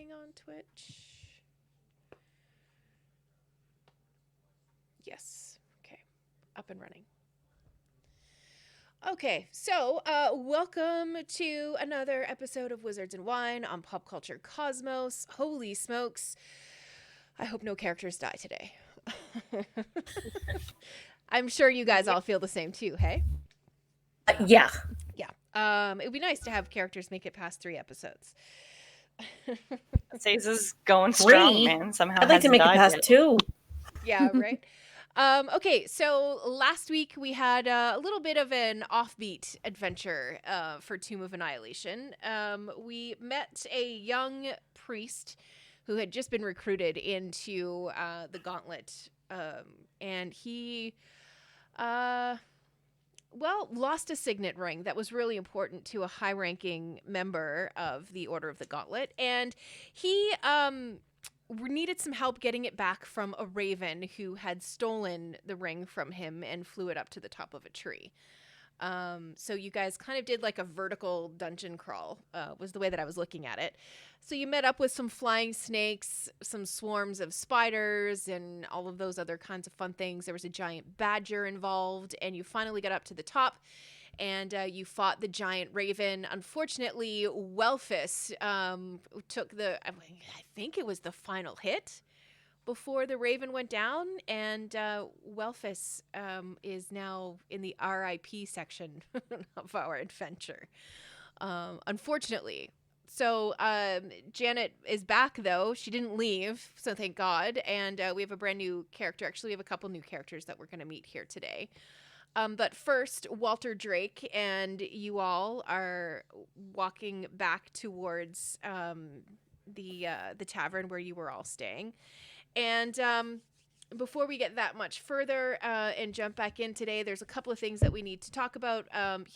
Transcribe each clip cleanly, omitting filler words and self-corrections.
playing on Twitch? Yes. Okay. Up and running. Okay, so welcome to another episode of Wizards and Wine on Pop Culture Cosmos. Holy smokes. I hope no characters die today. I'm sure you guys all feel the same too, hey? Yeah. Yeah. It would be nice to have characters make it past 3 episodes. Says going strong, 3? man. Somehow I'd like to hasn't make it died past yet. 2. Yeah, right? Okay, so last week we had a little bit of an offbeat adventure for Tomb of Annihilation. We met a young priest who had just been recruited into the Gauntlet, and he, lost a signet ring that was really important to a high-ranking member of the Order of the Gauntlet, and he, needed some help getting it back from a raven who had stolen the ring from him and flew it up to the top of a tree. So you guys kind of did like a vertical dungeon crawl, was the way that I was looking at it. So you met up with some flying snakes, some swarms of spiders, and all of those other kinds of fun things. There was a giant badger involved, and you finally got up to the top. And you fought the giant raven. Unfortunately, Welfus took I think it was the final hit before the raven went down. And Welfus is now in the RIP section of our adventure, unfortunately. So Janet is back, though. She didn't leave, so thank God. And we have a brand new character. Actually, we have a couple new characters that we're going to meet here today. But first, Walter Drake and you all are walking back towards the tavern where you were all staying. And before we get that much further and jump back in today, there's a couple of things that we need to talk about,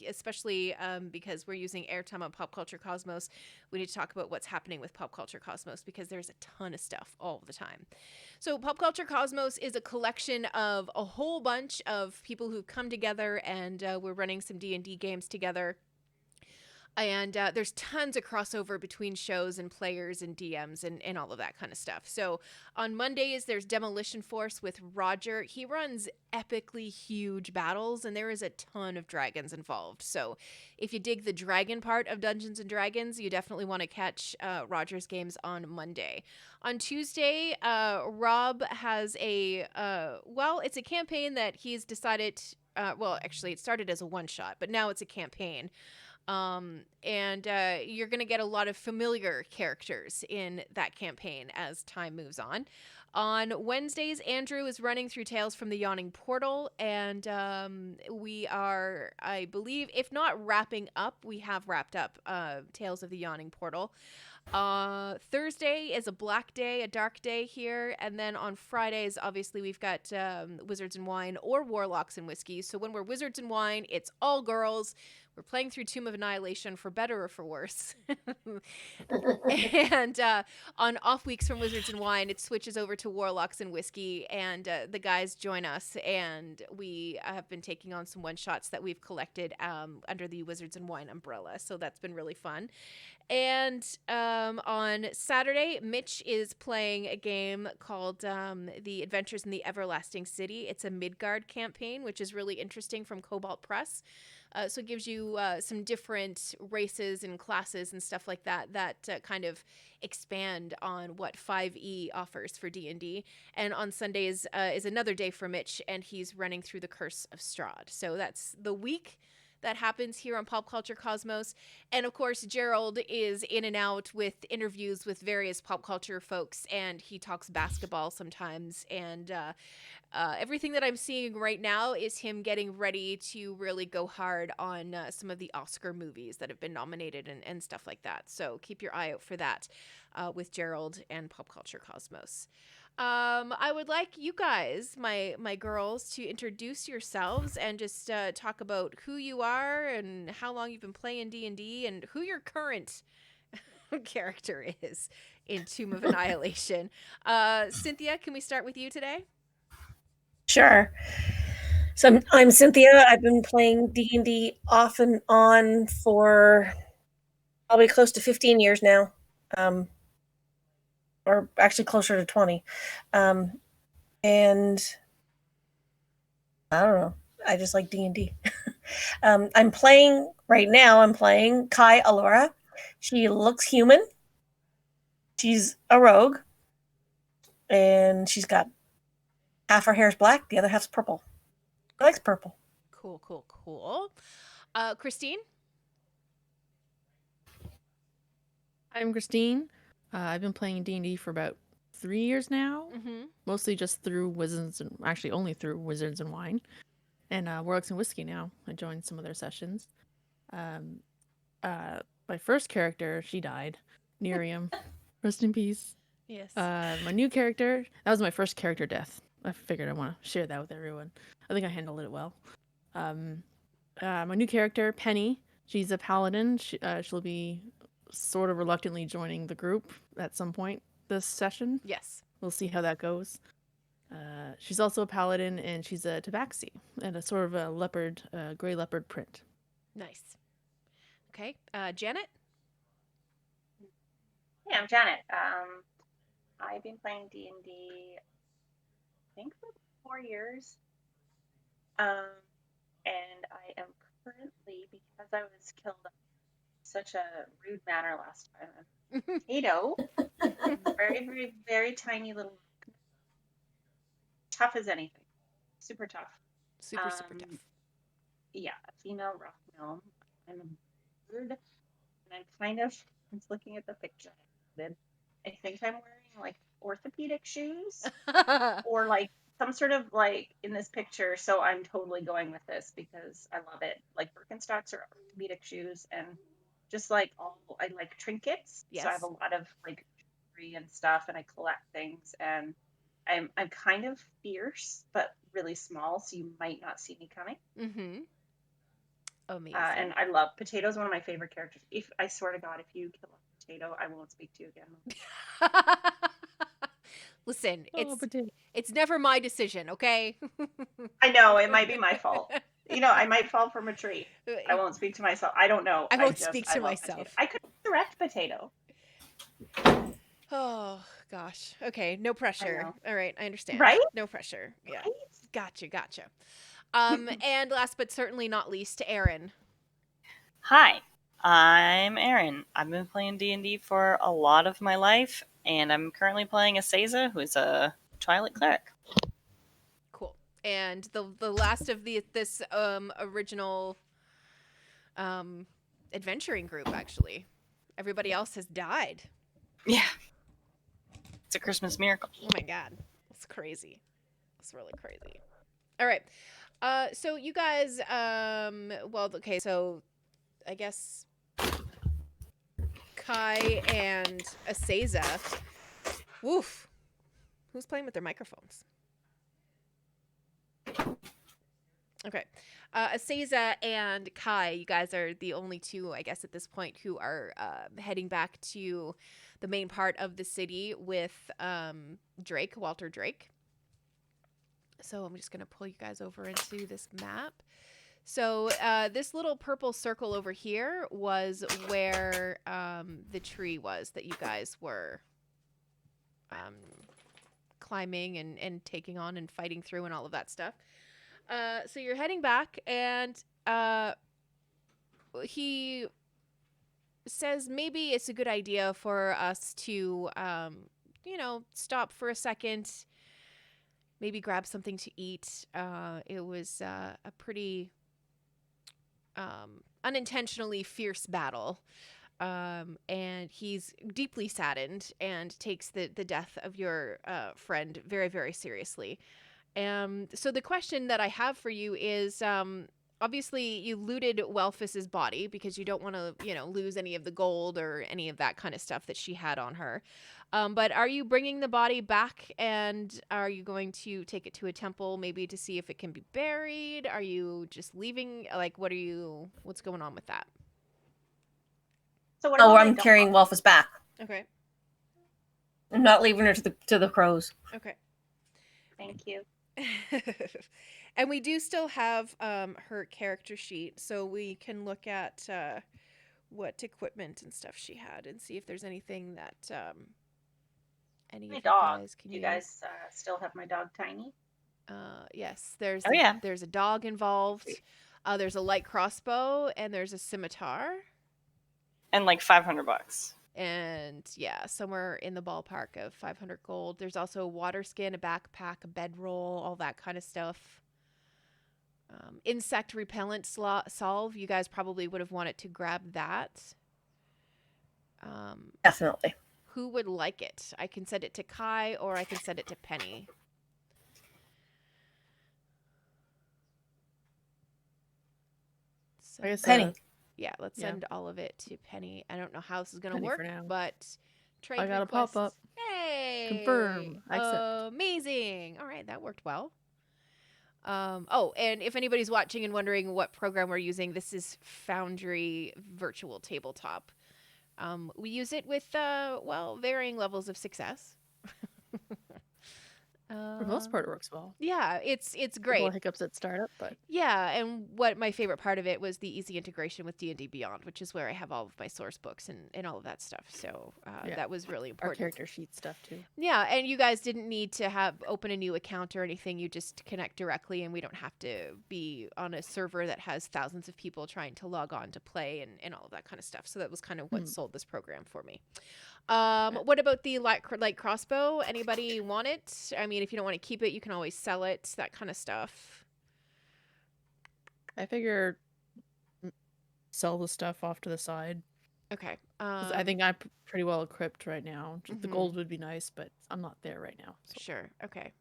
especially because we're using airtime on Pop Culture Cosmos. We need to talk about what's happening with Pop Culture Cosmos because there's a ton of stuff all the time. So Pop Culture Cosmos is a collection of a whole bunch of people who've come together, and we're running some D&D games together. And there's tons of crossover between shows and players and DMs and all of that kind of stuff. So on Mondays, there's Demolition Force with Roger. He runs epically huge battles, and there is a ton of dragons involved. So if you dig the dragon part of Dungeons & Dragons, you definitely want to catch Roger's games on Monday. On Tuesday, Rob has it's a campaign that he's decided, actually it started as a one-shot, but now it's a campaign. And you're going to get a lot of familiar characters in that campaign as time moves on. On Wednesdays, Andrew is running through Tales from the Yawning Portal, and we are, I believe, if not wrapping up, we have wrapped up Tales of the Yawning Portal. Thursday is a black day, a dark day here, and then on Fridays, obviously, we've got Wizards and Wine or Warlocks and Whiskey. So when we're Wizards and Wine, it's all girls. We're playing through Tomb of Annihilation for better or for worse. And on off weeks from Wizards and Wine, it switches over to Warlocks and Whiskey, and the guys join us, and we have been taking on some one-shots that we've collected under the Wizards and Wine umbrella, so that's been really fun. And on Saturday, Mitch is playing a game called The Adventures in the Everlasting City. It's a Midgard campaign, which is really interesting, from Cobalt Press. So it gives you some different races and classes and stuff like that kind of expand on what 5e offers for D&D. And on Sundays is another day for Mitch, and he's running through the Curse of Strahd. So that's the week that happens here on Pop Culture Cosmos. And of course, Gerald is in and out with interviews with various pop culture folks, and he talks basketball sometimes. And everything that I'm seeing right now is him getting ready to really go hard on some of the Oscar movies that have been nominated and stuff like that. So keep your eye out for that with Gerald and Pop Culture Cosmos. I would like you guys, my girls, to introduce yourselves and just talk about who you are and how long you've been playing D&D and who your current character is in Tomb of Annihilation. Cynthia, can we start with you today? Sure. So I'm Cynthia. I've been playing D&D off and on for probably close to 15 years now. or actually closer to 20. And I don't know. I just like D&D. I'm playing right now. I'm playing Kai Alora. She looks human. She's a rogue, and she's got half her hair is black, the other half's purple. She likes purple. Cool. Christine? I'm Christine. I've been playing D&D for about 3 years now, mostly just through Wizards and actually only through Wizards and Wine, and Warlocks and Whiskey now. I joined some of their sessions. My first character, she died, Nerium. Rest in peace. Yes. My new character, that was my first character death. I figured I want to share that with everyone. I think I handled it well. My new character, Penny, she's a paladin. She'll be sort of reluctantly joining the group at some point this session. Yes. We'll see how that goes. She's also a paladin, and she's a tabaxi and a sort of a leopard, gray leopard print. Nice. Okay. Janet? Yeah, I'm Janet. I've been playing D&D, I think, for 4 years. And I am currently, because I was killed in such a rude manner last time, a potato. Very, very, very tiny little, tough as anything. Super tough. Super tough. Yeah, a female rough gnome. I'm a bird, and I'm kind of, I was looking at the picture I did. I think I'm wearing like orthopedic shoes or like some sort of like in this picture. So I'm totally going with this because I love it. Like Birkenstocks are orthopedic shoes, and just like I like trinkets. Yes. So I have a lot of like jewelry and stuff, and I collect things, and I'm kind of fierce but really small, so you might not see me coming. Amazing. And I love potatoes. One of my favorite characters. If I swear to God, if you kill a potato, I won't speak to you again. Listen, it's never my decision, okay? I know it might be my fault. I might fall from a tree. I won't speak to myself. I don't know. I won't speak to myself. Potato. I could direct potato. Oh gosh. Okay, no pressure. All right, I understand. Right? No pressure. Yeah. Right? Gotcha. And last but certainly not least, Erin. Hi, I'm Erin. I've been playing D&D for a lot of my life, and I'm currently playing a Seiza, who is a Twilight cleric. Cool. And the last of this original adventuring group, actually. Everybody else has died. Yeah. It's a Christmas miracle. Oh my god. It's crazy. It's really crazy. All right. So you guys, well, okay, so I guess Kai and Aseza. Woof. Who's playing with their microphones? Okay. Aseza and Kai, you guys are the only two, I guess, at this point who are heading back to the main part of the city with Walter Drake. So I'm just going to pull you guys over into this map. So this little purple circle over here was where the tree was that you guys were climbing and taking on and fighting through and all of that stuff. So you're heading back, and he says maybe it's a good idea for us to, stop for a second, maybe grab something to eat. It was a pretty unintentionally fierce battle. And he's deeply saddened and takes the death of your friend very, very seriously. So the question that I have for you is, obviously you looted Welfus's body because you don't want to, lose any of the gold or any of that kind of stuff that she had on her. But are you bringing the body back, and are you going to take it to a temple maybe to see if it can be buried? Are you just leaving? Like, what's going on with that? So I'm carrying Welfus back. Okay. I'm not leaving her to the crows. Okay. Thank you. And we do still have her character sheet, so we can look at what equipment and stuff she had and see if there's anything that Any My of dog. you guys can Do you guys still have my dog Tiny? Yes, there's Oh, yeah. there's a dog involved. There's a light crossbow and there's a scimitar. And like $500. And yeah, somewhere in the ballpark of 500 gold. There's also a water skin, a backpack, a bedroll, all that kind of stuff. Insect repellent salve. You guys probably would have wanted to grab that. Definitely. Who would like it? I can send it to Kai or I can send it to Penny. I guess Penny. Yeah, let's Yeah. send all of it to Penny. I don't know how this is going to Penny work, for now. but trade I got a requests. pop-up. Hey! Confirm. I accept. Amazing. All right, that worked well. Oh, and if anybody's watching and wondering what program we're using, this is Foundry Virtual Tabletop. We use it with, varying levels of success. For the most part, it works well. Yeah, it's Couple great. of hiccups at startup, but Yeah, and what my favorite part of it was the easy integration with D&D Beyond, which is where I have all of my source books and all of that stuff. So Yeah. that was really our important. character sheet stuff too. Yeah, and you guys didn't need to open a new account or anything. You just connect directly, and we don't have to be on a server that has thousands of people trying to log on to play and all of that kind of stuff. So that was kind of what sold this program for me. What about the light crossbow? Anybody want it? I mean, if you don't want to keep it, you can always sell it. That kind of stuff. I figure sell the stuff off to the side. Okay. 'Cause I think I'm pretty well equipped right now. The Mhm. gold would be nice, but I'm not there right now. So Sure. Okay.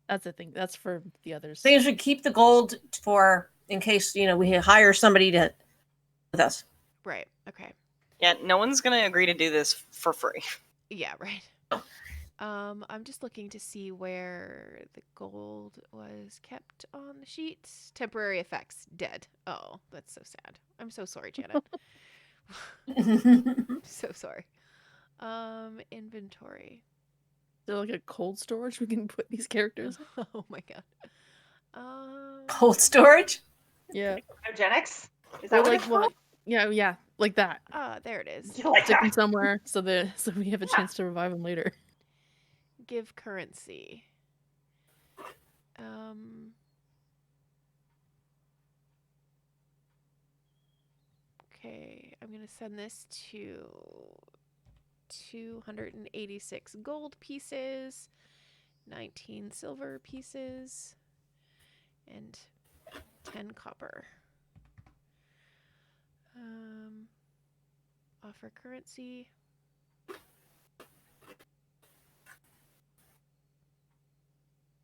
that's the thing. That's for the others. Things we keep the gold for in case we hire somebody to with us. Right. Okay. Yeah, no one's gonna agree to do this for free. Yeah. Right. I'm just looking to see where the gold was kept on the sheet. Temporary effects. Dead. Oh, that's so sad. I'm so sorry, Janet. So sorry. Inventory. Is there like a cold storage we can put these characters? Oh my god. Cold storage? Yeah. Cryogenics? Is Or that what like it's what? called? Yeah, like that. There it is. You like Stick them that? somewhere so we have a chance to revive them later. Give currency. Okay, I'm gonna send this to 286 gold pieces, 19 silver pieces, and 10 copper. Offer currency.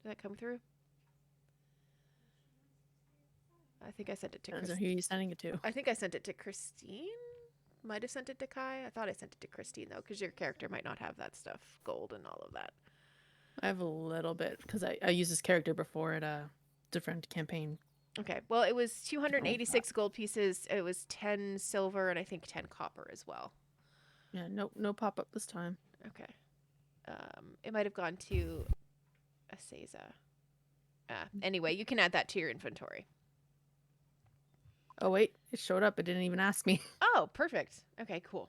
Did that come through? I think I sent it to Depends on Christine. who you're sending it to. I think I sent it to Christine. Might have sent it to Kai. I thought I sent it to Christine though, because your character might not have that stuff, gold and all of that. I have a little bit because I used this character before at a different campaign. Okay. Well, it was 286 gold pieces. It was 10 silver and I think 10 copper as well. Yeah, no pop up this time. Okay. It might have gone to Aseza. Anyway, you can add that to your inventory. Oh wait, it showed up. It didn't even ask me. Oh, perfect. Okay, cool.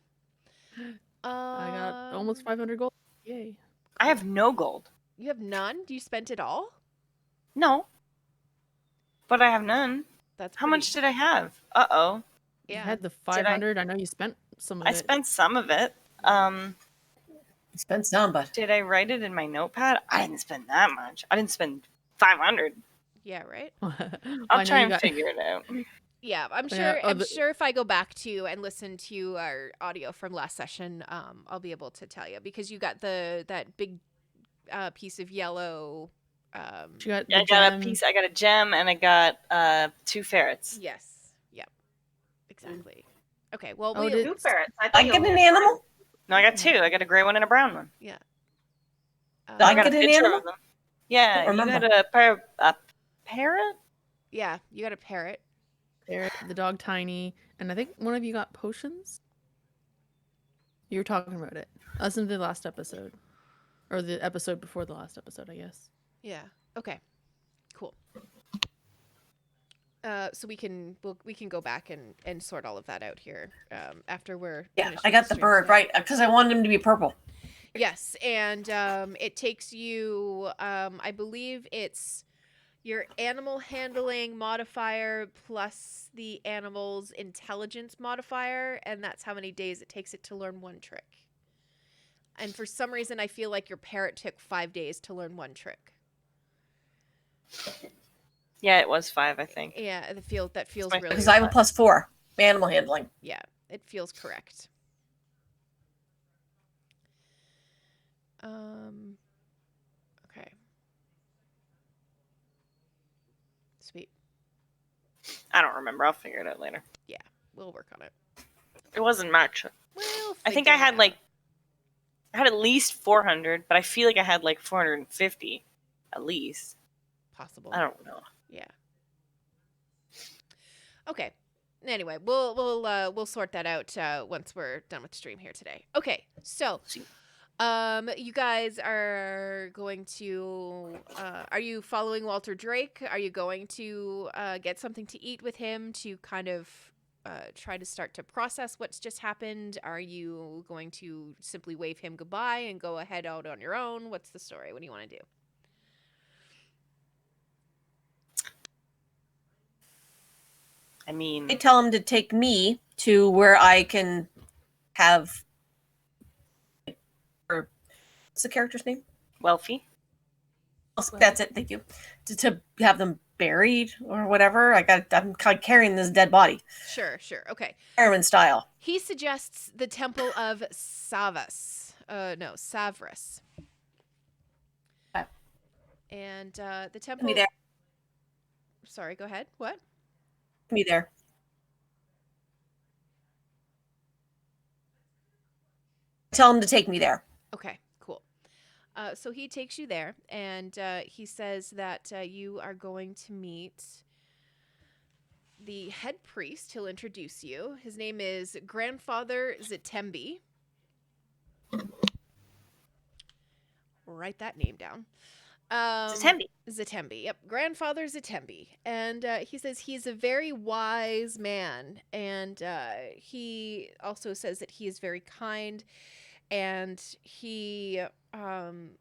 I got almost 500 gold. Yay. I have no gold. You have none? You spent it all? No. But I have none. That's How pretty- much did I have? Uh-oh. You Yeah. had the 500. I know you spent some of I it. spent some of it. Spend some, but Did I write it in my notepad? I didn't spend that much. I didn't spend 500. Yeah, right? I'll try and figure it out. Yeah, I'm Yeah, sure. oh, I'm sure if I go back to and listen to our audio from last session, I'll be able to tell you because you got that big piece of yellow. She got I the got a gem. piece. I got a gem, and I got 2 ferrets. Yes. Yep. Exactly. Okay. Well, Oh, we. did- Two ferrets. I I thought you get only an had animal? No, I got 2. I got a gray one and a brown one. I I got get a an picture animal? of them. Yeah, Don't you remember. got a parrot. Yeah, you got a parrot. Parrot, the dog Tiny, and I think one of you got potions. You were talking about it. That's in the last episode, or the episode before the last episode, I guess. Yeah. Okay. Cool. So we can go back and sort all of that out here after we're Yeah, finished I with got the stream bird, stuff. right? Because I wanted him to be purple. Yes, and it takes you, I believe it's your animal handling modifier plus the animal's intelligence modifier, and that's how many days it takes it to learn one trick. And for some reason, I feel like your parrot took 5 days to learn one trick. Yeah, it was 5, I think. Yeah, that feels my- really Because I have a +4 animal handling. yeah, it feels correct. Okay. Sweet. I don't remember. I'll figure it out later. Yeah, we'll work on it. It wasn't much. We'll I think I figure had it like out. I had at least 400, but I feel like I had like 450 at least. Possible. I don't know. Yeah. Okay. Anyway, we'll sort that out once we're done with the stream here today. Okay. So, you guys are going to are you following Walter Drake? Are you going to get something to eat with him to kind of try to start to process what's just happened? Are you going to simply wave him goodbye and go ahead out on your own? What's the story? What do you want to do? I mean, I tell him to take me to where I can have. Or, what's the character's name? wealthy. Oh, that's it. Thank you. To have them buried or whatever. I'm kind of carrying this dead body, Sure. Okay. heroin style. He suggests the Temple of Savas. Savras. Okay. And the temple. Me there. Sorry, go ahead. What? Me there. Tell him to take me there. Okay, cool. So he takes you there, and he says that you are going to meet the head priest. He'll introduce you. His name is Grandfather Zatembi. Write that name down. Zatembi, yep. Grandfather Zatembi. And he says he's a very wise man. And he also says that he is very kind. And he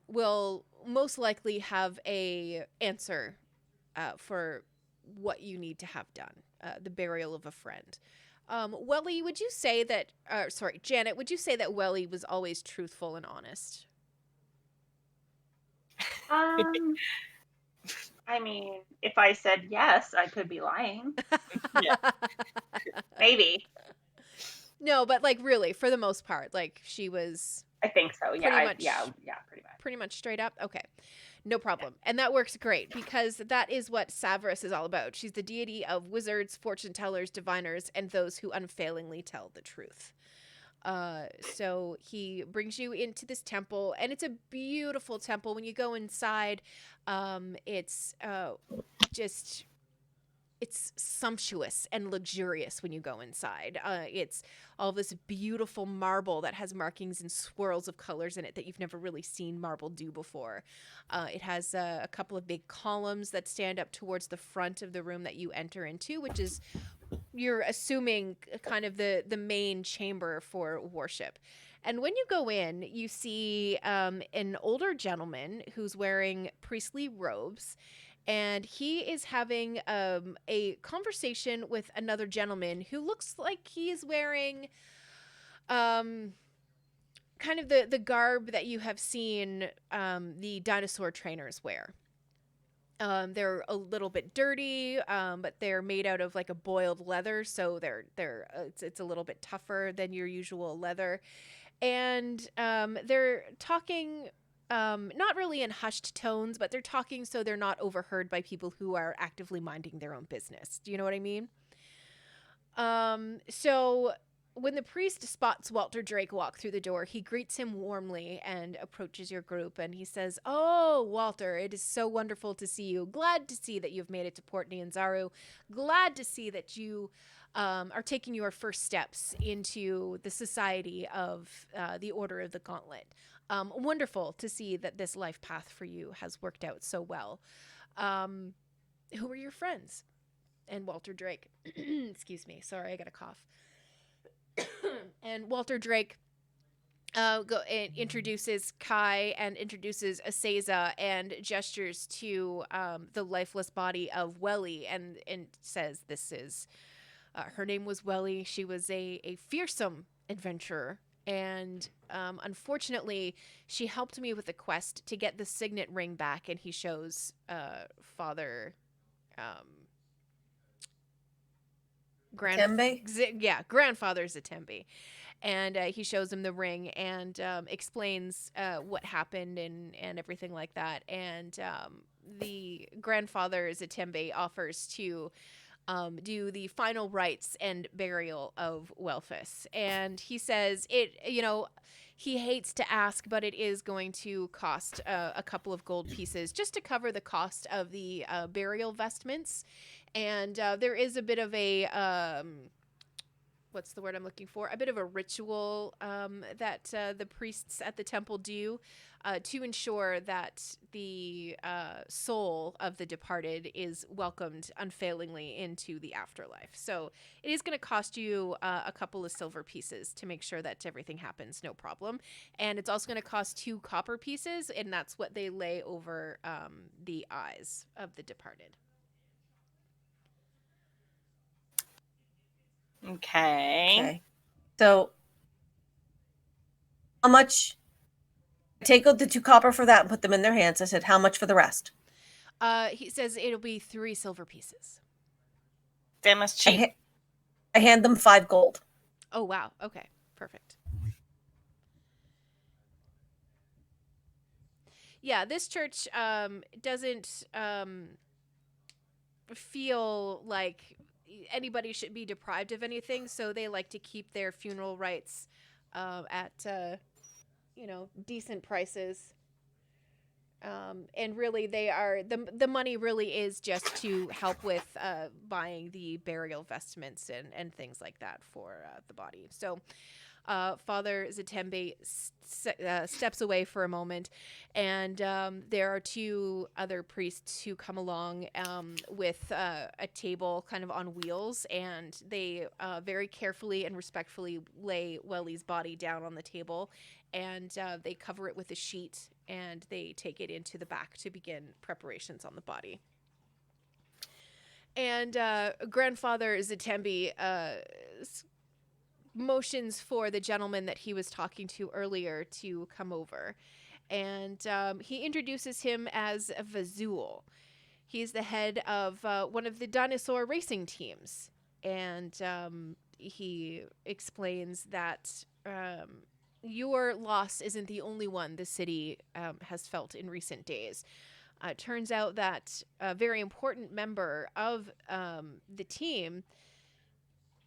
will most likely have a answer for what you need to have done. The burial of a friend. Welly, would you say that... Janet, would you say that Welly was always truthful and honest? I mean, if I said yes, I could be lying. Yeah. Maybe. No, but like really, for the most part, like she was I think so. Yeah. Pretty much. Pretty much. pretty much straight up. Okay. No problem. And that works great because that is what Savras is all about. She's the deity of wizards, fortune tellers, diviners, and those who unfailingly tell the truth. So he brings you into this temple, and it's a beautiful temple. When you go inside, it's it's sumptuous and luxurious when you go inside. It's all this beautiful marble that has markings and swirls of colors in it that you've never really seen marble do before. It has a couple of big columns that stand up towards the front of the room that you enter into, which is, you're assuming, kind of the main chamber for worship. And when you go in, you see an older gentleman who's wearing priestly robes, and he is having a conversation with another gentleman who looks like he's wearing kind of the garb that you have seen the dinosaur trainers wear. They're a little bit dirty, but they're made out of like a boiled leather, so it's a little bit tougher than your usual leather. And they're talking not really in hushed tones, but they're talking so they're not overheard by people who are actively minding their own business. Do you know what I mean? So when the priest spots Walter Drake walk through the door, he greets him warmly and approaches your group, and he says, "Oh, Walter, it is so wonderful to see you. Glad to see that you've made it to Port Nyanzaru. Glad to see that you are taking your first steps into the society of the Order of the Gauntlet. Wonderful to see that this life path for you has worked out so well. Who are your friends?" And Walter Drake, excuse me, sorry, I got a cough. And Walter Drake introduces Kai and introduces Aseza and gestures to the lifeless body of Welly and says this is her name was Welly. She was a fearsome adventurer. And unfortunately, she helped me with the quest to get the signet ring back. And he shows Father Tembe? grandfather Zatembe. And he shows him the ring and explains what happened and everything like that. And the grandfather Zatembe offers to do the final rites and burial of Welfus. And he says he hates to ask, but it is going to cost a couple of gold pieces just to cover the cost of the burial vestments. And there is a bit of a what's the word I'm looking for? A bit of a ritual that the priests at the temple do to ensure that the soul of the departed is welcomed unfailingly into the afterlife. So it is going to cost you a couple of silver pieces to make sure that everything happens, no problem. And it's also going to cost 2 copper pieces, and that's what they lay over the eyes of the departed. Okay. So, how much? Take out the 2 copper for that and put them in their hands. I said, how much for the rest? He says it'll be 3 silver pieces. Damn, that's cheap. I hand them 5 gold. Oh, wow. Okay. Perfect. Yeah, this church doesn't feel like anybody should be deprived of anything, so they like to keep their funeral rites at decent prices. And really, they are the money really is just to help with buying the burial vestments and things like that for the body. So Father Zatembe steps away for a moment, and there are 2 other priests who come along with a table kind of on wheels, and they very carefully and respectfully lay Welly's body down on the table, and they cover it with a sheet, and they take it into the back to begin preparations on the body. And Grandfather Zatembe motions for the gentleman that he was talking to earlier to come over. And he introduces him as Vazul. He's the head of one of the dinosaur racing teams. And he explains that your loss isn't the only one the city has felt in recent days. It turns out that a very important member of the team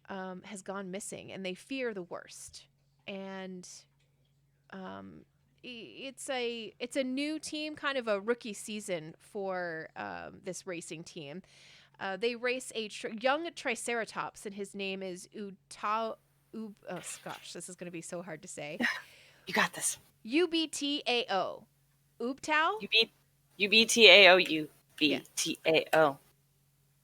has gone missing, and they fear the worst. And it's a new team, kind of a rookie season for this racing team. They race a young Triceratops, and his name is Ubtao. Oh gosh, this is going to be so hard to say. You got this. Ubtao. Ubtao? Ubtao. Ubtao.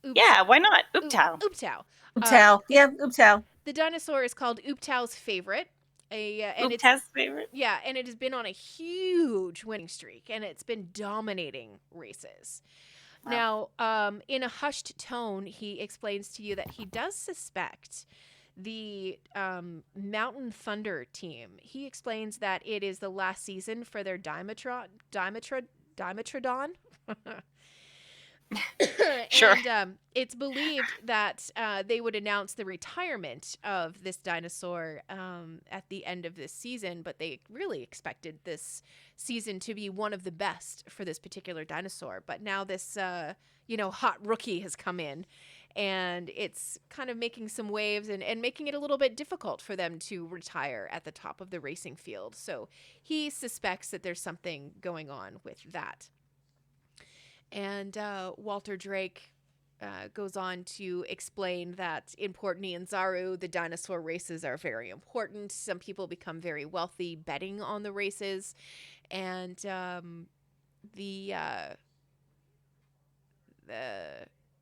Yeah, why not? Ubtao. Ubtao. Ubtao. The dinosaur is called Ubtao's favorite. And Ubtao's favorite? Yeah, and it has been on a huge winning streak, and it's been dominating races. Wow. Now, in a hushed tone, he explains to you that he does suspect the Mountain Thunder team. He explains that it is the last season for their Dimetrodon. Sure. And it's believed that they would announce the retirement of this dinosaur at the end of this season, but they really expected this season to be one of the best for this particular dinosaur. But now this, hot rookie has come in, and it's kind of making some waves and making it a little bit difficult for them to retire at the top of the racing field. So he suspects that there's something going on with that. And Walter Drake goes on to explain that in Port Nyanzaru, the dinosaur races are very important. Some people become very wealthy betting on the races. And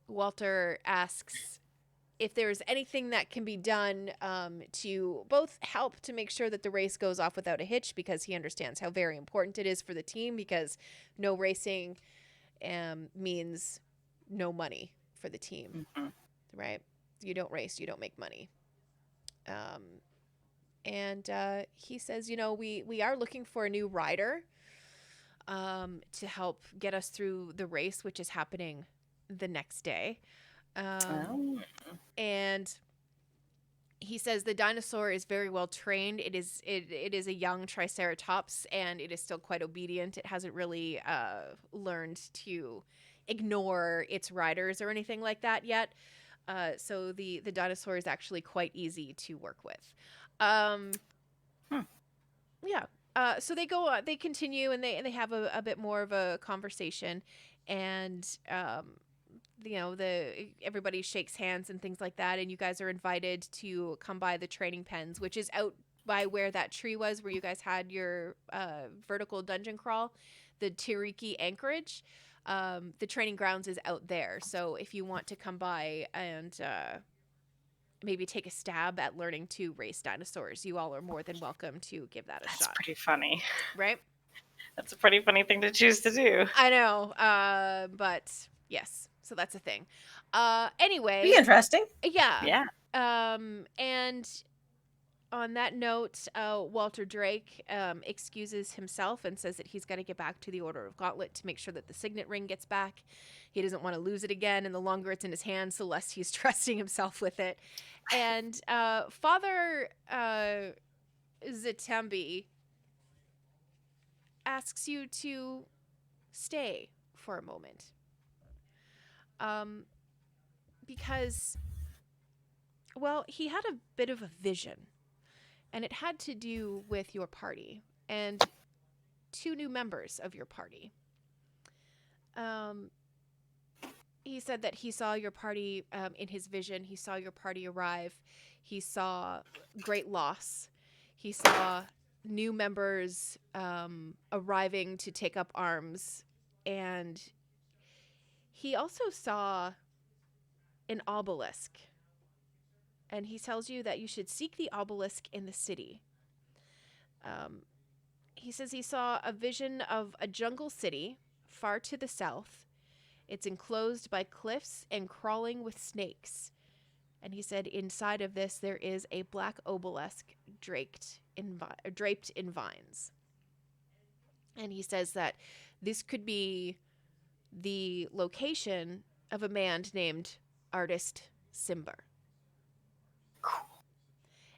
Walter asks if there's anything that can be done to both help to make sure that the race goes off without a hitch, because he understands how very important it is for the team, because no racing means no money for the team, right? You don't race, you don't make money. And he says, we are looking for a new rider to help get us through the race, which is happening the next day. And he says the dinosaur is very well trained. It is a young Triceratops, and it is still quite obedient. It hasn't really learned to ignore its riders or anything like that yet. So the dinosaur is actually quite easy to work with. Yeah. So they continue, and they have a bit more of a conversation, and everybody shakes hands and things like that, and you guys are invited to come by the training pens, which is out by where that tree was, where you guys had your vertical dungeon crawl, the Tiriki anchorage. The training grounds is out there, so if you want to come by and maybe take a stab at learning to race dinosaurs, you all are more than welcome to give that a shot. That's pretty funny. Right? That's a pretty funny thing to choose to do. I know, but yes, so that's a thing. Anyway. Be interesting. Yeah. And on that note, Walter Drake excuses himself and says that he's got to get back to the Order of Gauntlet to make sure that the signet ring gets back. He doesn't want to lose it again, and the longer it's in his hands, the less he's trusting himself with it. And Father Zatembi asks you to stay for a moment. Because, well, he had a bit of a vision, and it had to do with your party and 2 new members of your party. He said that he saw your party in his vision. He saw your party arrive. He saw great loss. He saw new members arriving to take up arms. And he also saw an obelisk. And he tells you that you should seek the obelisk in the city. He says he saw a vision of a jungle city far to the south. It's enclosed by cliffs and crawling with snakes. And he said inside of this there is a black obelisk draped in vines. And he says that this could be the location of a man named Artist Simber. Cool.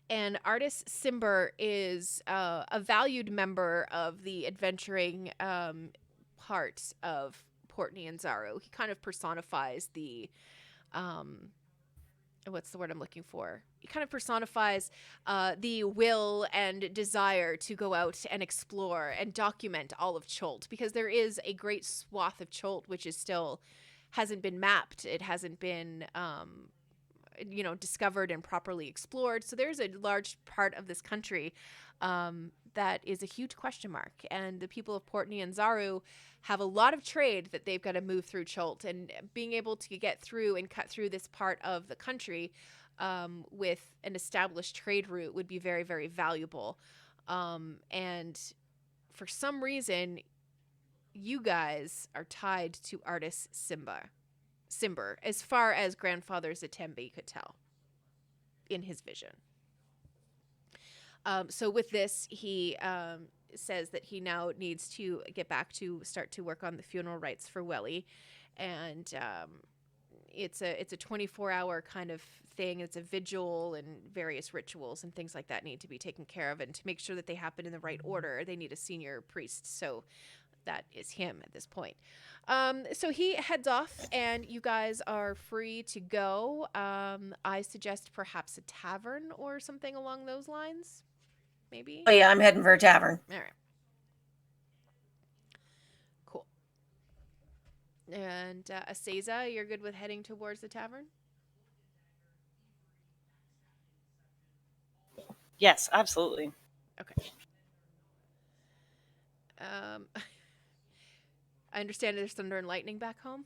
And Artist Simber is a valued member of the adventuring part of Portney and Zaru. He kind of personifies the what's the word I'm looking for? He kind of personifies the will and desire to go out and explore and document all of Cholt, because there is a great swath of Cholt which is still hasn't been mapped. It hasn't been discovered and properly explored. So there's a large part of this country that is a huge question mark. And the people of Portney and Zaru have a lot of trade that they've got to move through Cholt. And being able to get through and cut through this part of the country with an established trade route would be very, very valuable. And for some reason, you guys are tied to Artist Simber, as far as Grandfather Zatembi could tell in his vision. So with this, he says that he now needs to get back to start to work on the funeral rites for Welly. And it's a 24-hour kind of thing. It's a vigil, and various rituals and things like that need to be taken care of. And to make sure that they happen in the right order, they need a senior priest. So that is him at this point. So he heads off, and you guys are free to go. I suggest perhaps a tavern or something along those lines. Maybe? Oh, yeah, I'm heading for a tavern. All right. Cool. And Aseza, you're good with heading towards the tavern? Yes, absolutely. Okay. I understand there's thunder and lightning back home.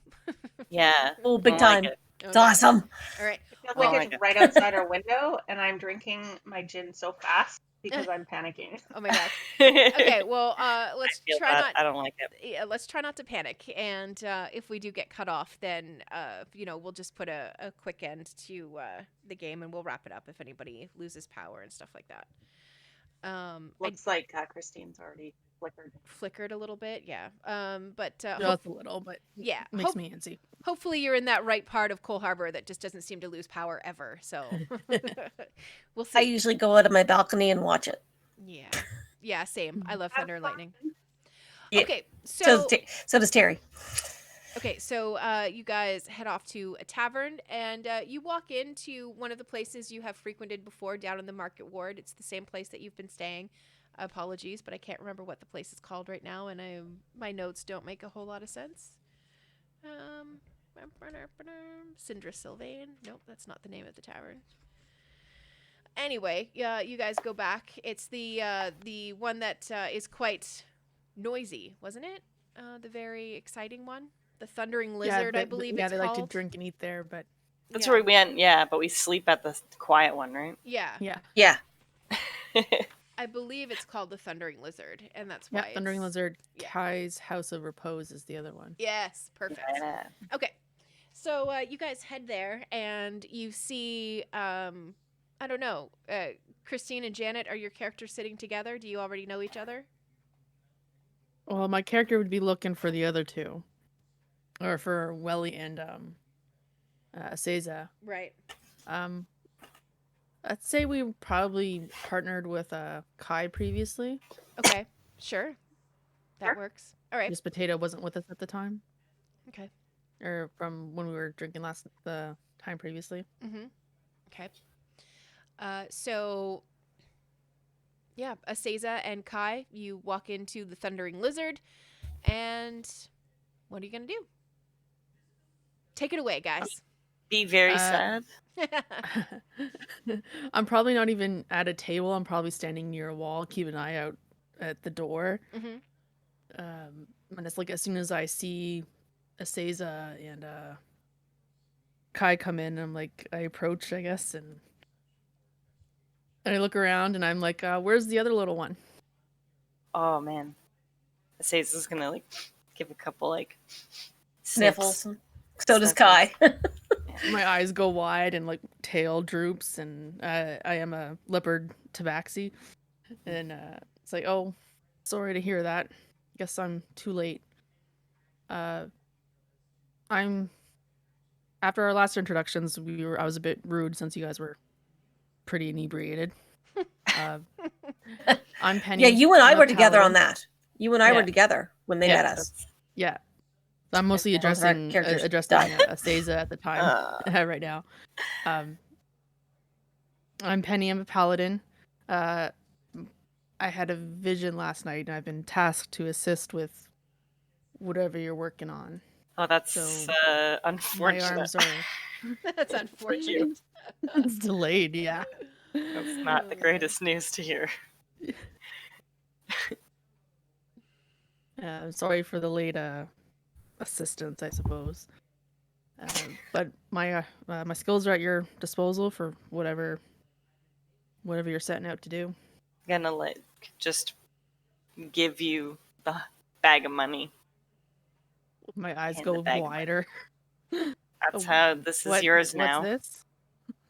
Yeah. Oh, big Don't like time. it. It's awesome. All right. It feels Oh like my it's God. right outside our window, and I'm drinking my gin so fast because I'm panicking. Oh my gosh. Okay, well, let's feel try that. not. I don't like it. Yeah, let's try not to panic. And if we do get cut off, then we'll just put a quick end to the game, and we'll wrap it up if anybody loses power and stuff like that. I Looks like Christine's already flickered. flickered a little bit, yeah. But Just a little, but yeah, makes me antsy. hopefully you're in that right part of Cole Harbor that just doesn't seem to lose power ever. So we'll I see. usually go out of my balcony and watch it. Yeah, same. I love thunder and lightning. Yeah. Okay, So does Terry. okay, so you guys head off to a tavern, and you walk into one of the places you have frequented before, down in the market ward. It's the same place that you've been staying. Apologies, but I can't remember what the place is called right now, and my notes don't make a whole lot of sense. Cindra Sylvain. Nope, that's not the name of the tavern. Anyway, you guys go back. It's the one that is quite noisy, wasn't it? The very exciting one. The Thundering Lizard, I believe it's they called. like to drink and eat there, but That's where we went, yeah, but we sleep at the quiet one, right? Yeah. Yeah. I believe it's called the Thundering Lizard, and that's why. yeah, Thundering Lizard. yeah. Kai's House of Repose is the other one. Yes, perfect. Yeah. Okay, so you guys head there, and you see, I don't know, Christine and Janet, are your characters sitting together? Do you already know each other? Well, my character would be looking for the other two, or for Welly and Seiza. Right. I'd say we probably partnered with Kai previously. Okay, sure. That Sure. works. All right. Just Potato wasn't with us at the time, Okay. or from when we were drinking the time previously. Mm-hmm. Okay. So, yeah, Aseza and Kai, you walk into the Thundering Lizard, and what are you going to do? Take it away, guys. Be very Uh, sad. I'm probably not even at a table. I'm probably standing near a wall, keep an eye out at the door. Mm-hmm. And it's like as soon as I see Aseza and Kai come in, I'm like, I approach, I guess, and I look around and I'm like, where's the other little one? Oh man. Say's is gonna like give a couple like Sniffles. sniffs. So does Kai. My eyes go wide and like tail droops, and I am a leopard tabaxi, and it's like, oh, sorry to hear that. Guess I'm too late. I'm after our last introductions, I was a bit rude since you guys were pretty inebriated. I'm Penny. Yeah, you and I I'm a were together on paladin. that. You and I were Yeah. together when they Yeah, met us. Yeah. I'm mostly Those are our addressing characters. Aseza at the time right now. I'm Penny. I'm a paladin. I had a vision last night, and I've been tasked to assist with whatever you're working on. Oh, that's So, My unfortunate. arms are That's For unfortunate. you. it's delayed. Yeah. That's not the greatest news to hear. Sorry for the late assistance, I suppose. But my skills are at your disposal for whatever you're setting out to do. Gonna just give you the bag of money. My eyes And go the bag of wider. That's how this is What- yours now. What's this?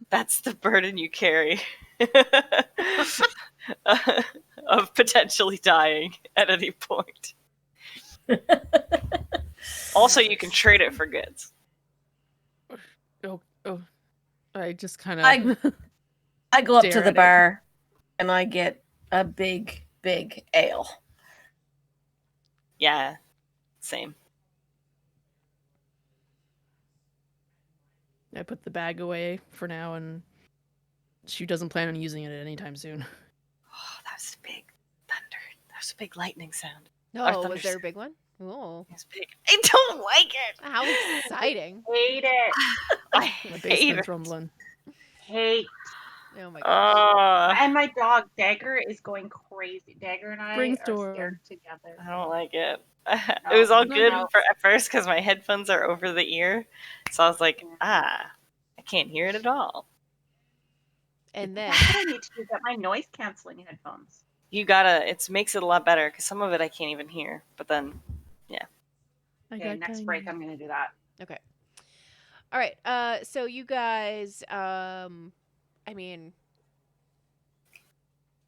That's the burden you carry of potentially dying at any point. Also, you can trade it for goods. Oh, I just kind I of. I go up Stare to at the it. bar and I get a big ale. Yeah, same. I put the bag away for now, and she doesn't plan on using it anytime soon. Oh, that was a big thunder. That was a big lightning sound. No, Our was there a thunder- big one? Oh, It was big. I don't like it. how exciting. Hate it. I My hate basement's it. rumbling. Hate. Oh my gosh. Oh, And my dog Dagger is going crazy. Dagger and I are Brainstorm. scared together. I don't like it. It No, was all no, good no. at first because my headphones are over the ear, so I was like, I can't hear it at all. And then That's what I need to do. Get my noise canceling headphones. You gotta. It makes it a lot better because some of it I can't even hear. But then, I Okay, got next tiny. break I'm gonna do that. okay. All right. So you guys I mean,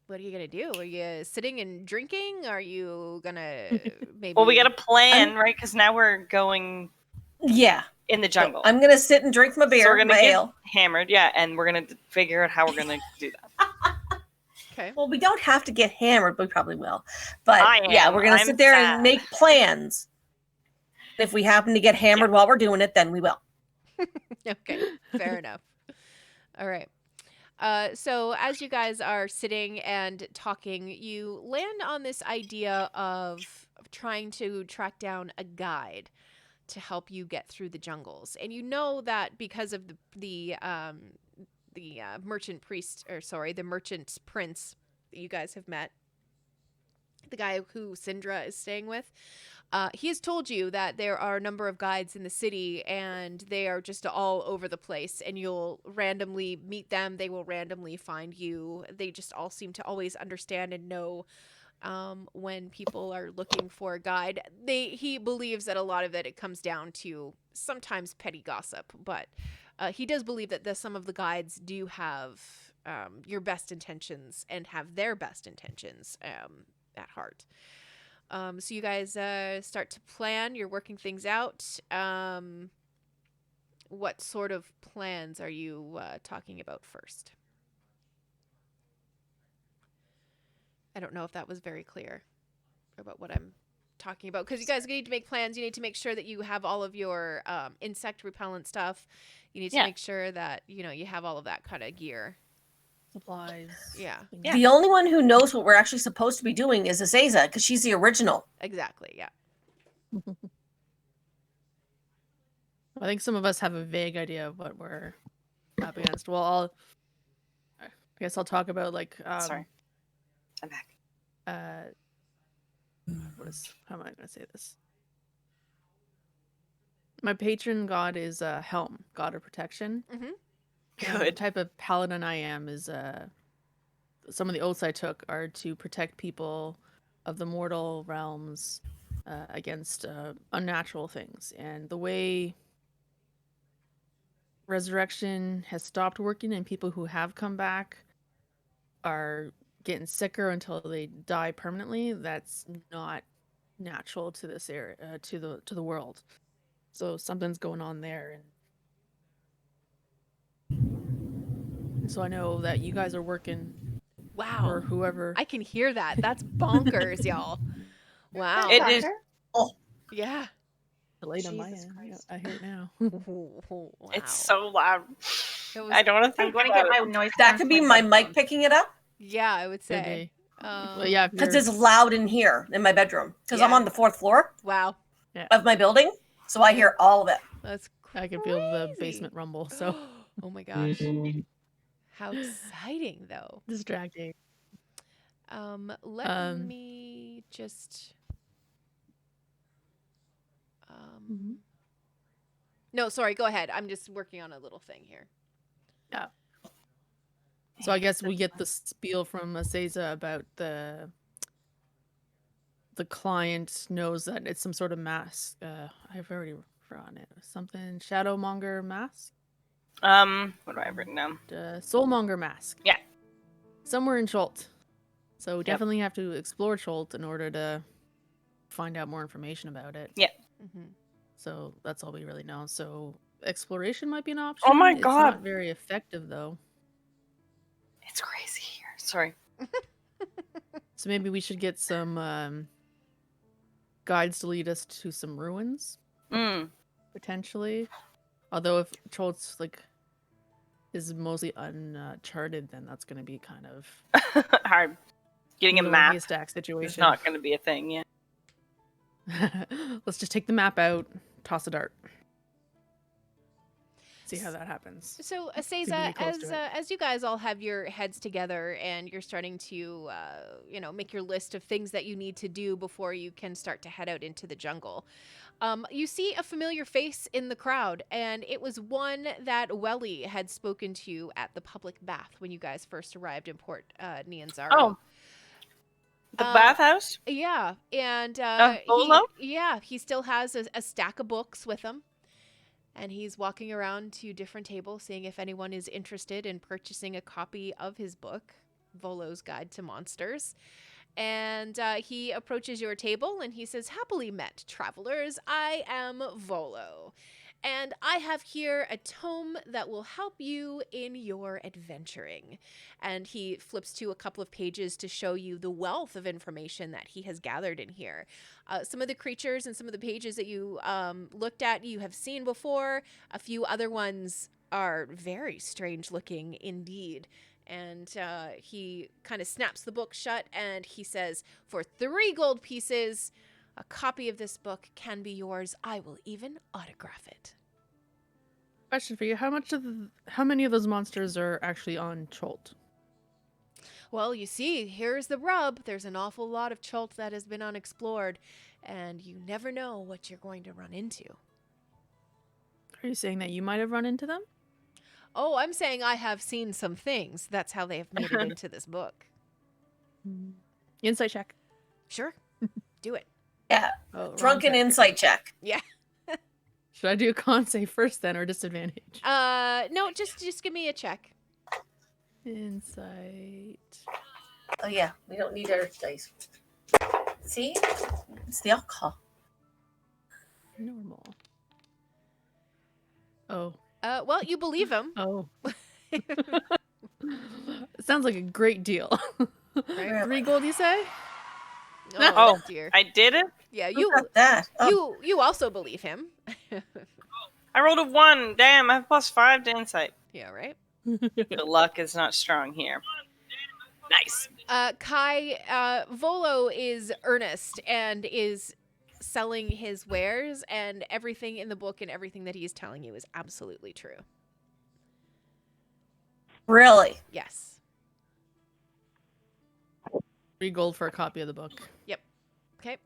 what are you going to do? Are you sitting and drinking? Are you going to maybe well, we got a plan, right? Because now we're going Yeah. in the So jungle. I'm gonna sit and drink my beer, So we're gonna my get ale. hammered, yeah, and we're gonna figure out how we're gonna do that. Okay. Well, we don't have to get hammered, but we probably will. But I yeah, am. we're gonna I'm sit there sad. and make plans. If we happen to get hammered while we're doing it, then we will. Okay. Fair enough. All right. So as you guys are sitting and talking, you land on this idea of trying to track down a guide to help you get through the jungles. And you know that because of the merchant priest, or sorry, the merchant prince that you guys have met, the guy who Syndra is staying with, he has told you that there are a number of guides in the city and they are just all over the place, and you'll randomly meet them. They will randomly find you. They just all seem to always understand and know when people are looking for a guide. He believes that a lot of it comes down to sometimes petty gossip, but he does believe that some of the guides do have your best intentions and have their best intentions at heart. So you guys start to plan. You're working things out. What sort of plans are you talking about first? I don't know if that was very clear about what I'm talking about, because you guys need to make plans. You need to make sure that you have all of your insect repellent stuff. You need to make sure that you have all of that kind of gear. Supplies. Yeah. Yeah. The only one who knows what we're actually supposed to be doing is Azaza, because she's the original. Exactly. Yeah. I think some of us have a vague idea of what we're up against. Well, I guess I'll talk about Sorry, I'm back. How am I gonna say this? My patron god is Helm, god of protection. Mm-hmm. And the Good. type of paladin I am is some of the oaths I took are to protect people of the mortal realms against unnatural things. And the way resurrection has stopped working and people who have come back are getting sicker until they die permanently, that's not natural to this area, to the world. So something's going on there, and so I know that you guys are working Wow. for whoever. I can hear that. That's bonkers, y'all. Wow. It is. Yeah. Delayed on my Jesus end. Christ. I hear it now. Wow. It's so loud. It was- I don't want to I'm think going to get about my noise. That could be my canceling mic headphones. picking it up, Yeah, I would Could say. be. Well, yeah, if because you're- it's loud in here in my bedroom, because I'm Yeah. on the 4th floor Wow. of my building, so I hear all of it. That's I can feel the crazy. basement rumble. So Oh my gosh. How exciting, though. distracting. Let me just Mhm. No, sorry, go ahead. I'm just working on a little thing here. Yeah. So I guess we get the spiel from Azaza about the client knows that it's some sort of mask. I've already forgotten it. Something Shadowmonger mask? what do I have written down? Soulmonger mask. Yeah. Somewhere in Chult. So we definitely have to explore Chult in order to find out more information about it. Yeah. Mm-hmm. So that's all we really know. So exploration might be an option. Oh my It's God. not very effective though. It's crazy here. Sorry. So maybe we should get some guides to lead us to some ruins, potentially. Although if Cholt's is mostly uncharted, then that's going to be kind of Hard. Getting a needle in map haystack is situation. not going to be a thing. Yeah. Let's just take the map out, toss a dart. See how that happens. So, Seem to Aseza, be close to it. as you guys all have your heads together and you're starting to, make your list of things that you need to do before you can start to head out into the jungle, you see a familiar face in the crowd, and it was one that Welly had spoken to at the public bath when you guys first arrived in Port Nyanzaru. Oh, the Uh, bathhouse? Yeah, and Bolo? he still has a stack of books with him. And he's walking around to different tables, seeing if anyone is interested in purchasing a copy of his book, Volo's Guide to Monsters. And he approaches your table and he says, "Happily met, travelers. I am Volo. And I have here a tome that will help you in your adventuring." And he flips to a couple of pages to show you the wealth of information that he has gathered in here. Some of the creatures and some of the pages that you looked at, you have seen before. A few other ones are very strange looking indeed. And he kind of snaps the book shut and he says, "For 3 gold pieces, a copy of this book can be yours. I will even autograph it." Question for you: how many of those monsters are actually on Cholt? Well, you see, here's the rub. There's an awful lot of Chult that has been unexplored, and you never know what you're going to run into. Are you saying that you might have run into them? Oh, I'm saying I have seen some things. That's how they have made it into this book. Insight check. Sure. Do it. Yeah. Oh, wrong Drunken check. insight check. Yeah. Should I do a con save first then, or disadvantage? No, just give me a check. Insight. Oh yeah, we don't need our dice. See? It's the alcohol. Normal. Oh. Well, you believe him. Oh. Sounds like a great deal. Right? 3 gold, you say? Oh, dear. I did it? Yeah, Who got that? Oh, you also believe him. I rolled a 1. Damn, I have +5 to insight. Yeah, right? The luck is not strong here. Nice. Kai, Volo is earnest and is selling his wares, and everything in the book and everything that he is telling you is absolutely true. really? Yes. 3 gold for a copy of the book. Okay.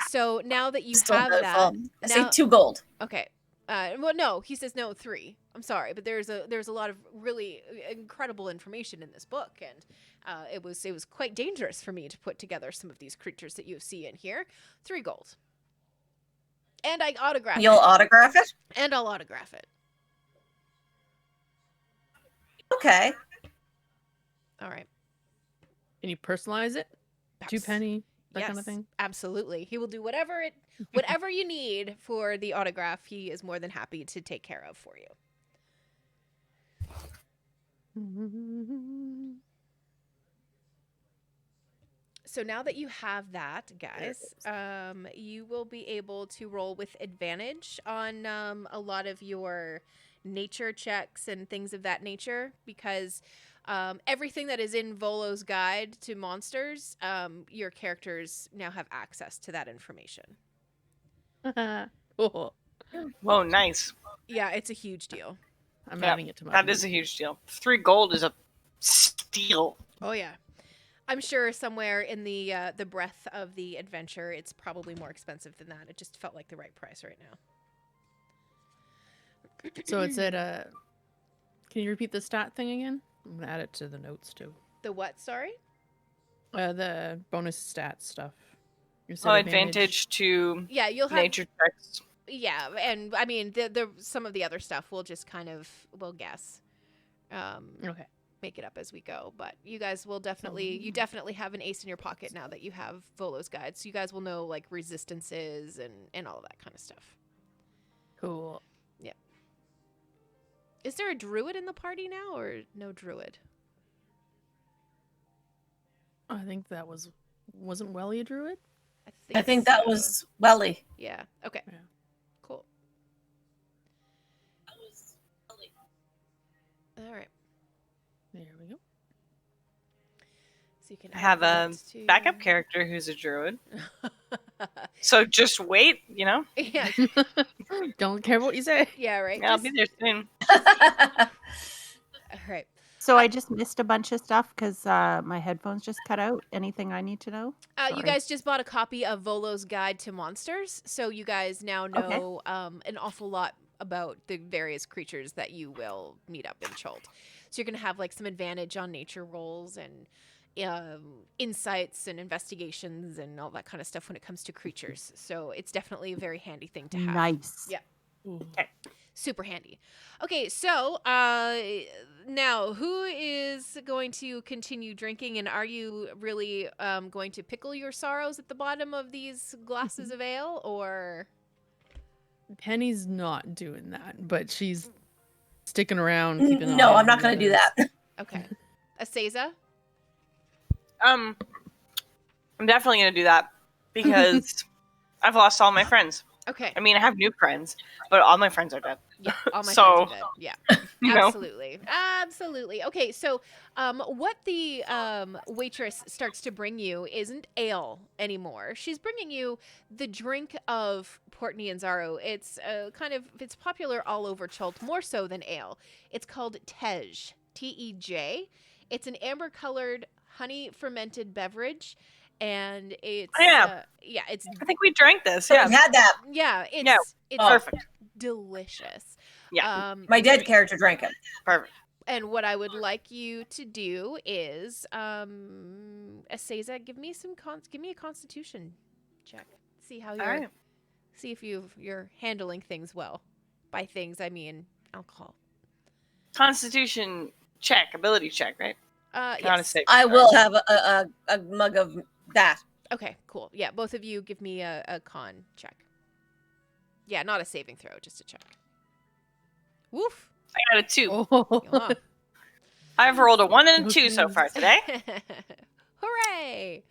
So now that you Still have no that, fun. I say now- 2 gold. okay. Well, no, he says no 3. I'm sorry, but there's a lot of really incredible information in this book, and it was quite dangerous for me to put together some of these creatures that you see in here. 3 gold. And I autograph You'll it. autograph it? And I'll autograph it. Okay. All right. Can you personalize it? 2 penny, that kind of thing? Absolutely. He will do whatever you need for the autograph. He is more than happy to take care of for you. So now that you have that, guys, you will be able to roll with advantage on a lot of your nature checks and things of that nature, because everything that is in Volo's Guide to Monsters, your characters now have access to that information. Cool. Whoa, nice. Yeah, it's a huge deal. I'm Yeah, adding it to my That is a huge deal. 3 gold is a steal. Oh yeah. I'm sure somewhere in the breadth of the adventure, it's probably more expensive than that. It just felt like the right price right now. So it's at can you repeat the stat thing again? I'm gonna add it to the notes too. The what? Sorry. The bonus stat stuff. You said Oh, advantage to Yeah, you'll have nature checks. Yeah, and I mean the some of the other stuff we'll just kind of guess. Okay. Make it up as we go, but you guys will you definitely have an ace in your pocket now that you have Volo's Guide, so you guys will know like resistances and all of that kind of stuff. Cool. Yeah. Is there a druid in the party now, or no druid? I think that wasn't Welly a druid? I think that so. was Welly. Yeah. Okay. Yeah. Cool. All right. There we go. So you can I have add a that to- backup character who's a druid. So just wait, Yeah. Don't care what you say. Yeah, right. Yeah, I'll be there soon. All right. So I just missed a bunch of stuff because my headphones just cut out. Anything I need to know? You Sorry. guys just bought a copy of Volo's Guide to Monsters, so you guys now know an awful lot about the various creatures that you will meet up in Chult. So you're going to have like some advantage on nature rolls and insights and investigations and all that kind of stuff when it comes to creatures. So it's definitely a very handy thing to have. Nice. Yeah. Ooh. Super handy. Okay, so now who is going to continue drinking, and are you really going to pickle your sorrows at the bottom of these glasses of ale, or? Penny's not doing that, but she's sticking around. Keeping an No, eye I'm not on going to do others. that. Okay. Aseza? I'm definitely gonna do that because I've lost all my friends. Okay. I mean, I have new friends, but all my friends are dead. Yeah, all my So, friends are dead. Yeah, You know? absolutely. Absolutely. Okay, so what the waitress starts to bring you isn't ale anymore. She's bringing you the drink of Portney and Zaro. It's it's popular all over Chult, more so than ale. It's called Tej, Tej. It's an amber-colored honey fermented beverage, and it's it's I think we drank this. So Yeah. we've had that. it's Perfect. delicious. Yeah. My dead character drank it. Perfect. And what I would like you to do is, Aseza, give me a Constitution check. See how All you're, right. see if you're handling things well. By things, I mean alcohol. Constitution check, ability check, right? Not a Yes. save. I will have a mug of that. Okay, cool. Yeah, both of you give me a con check. Yeah, not a saving throw, just a check. Woof. I got a 2. Oh. Yeah. I've rolled a 1 and a 2 so far today. Hooray!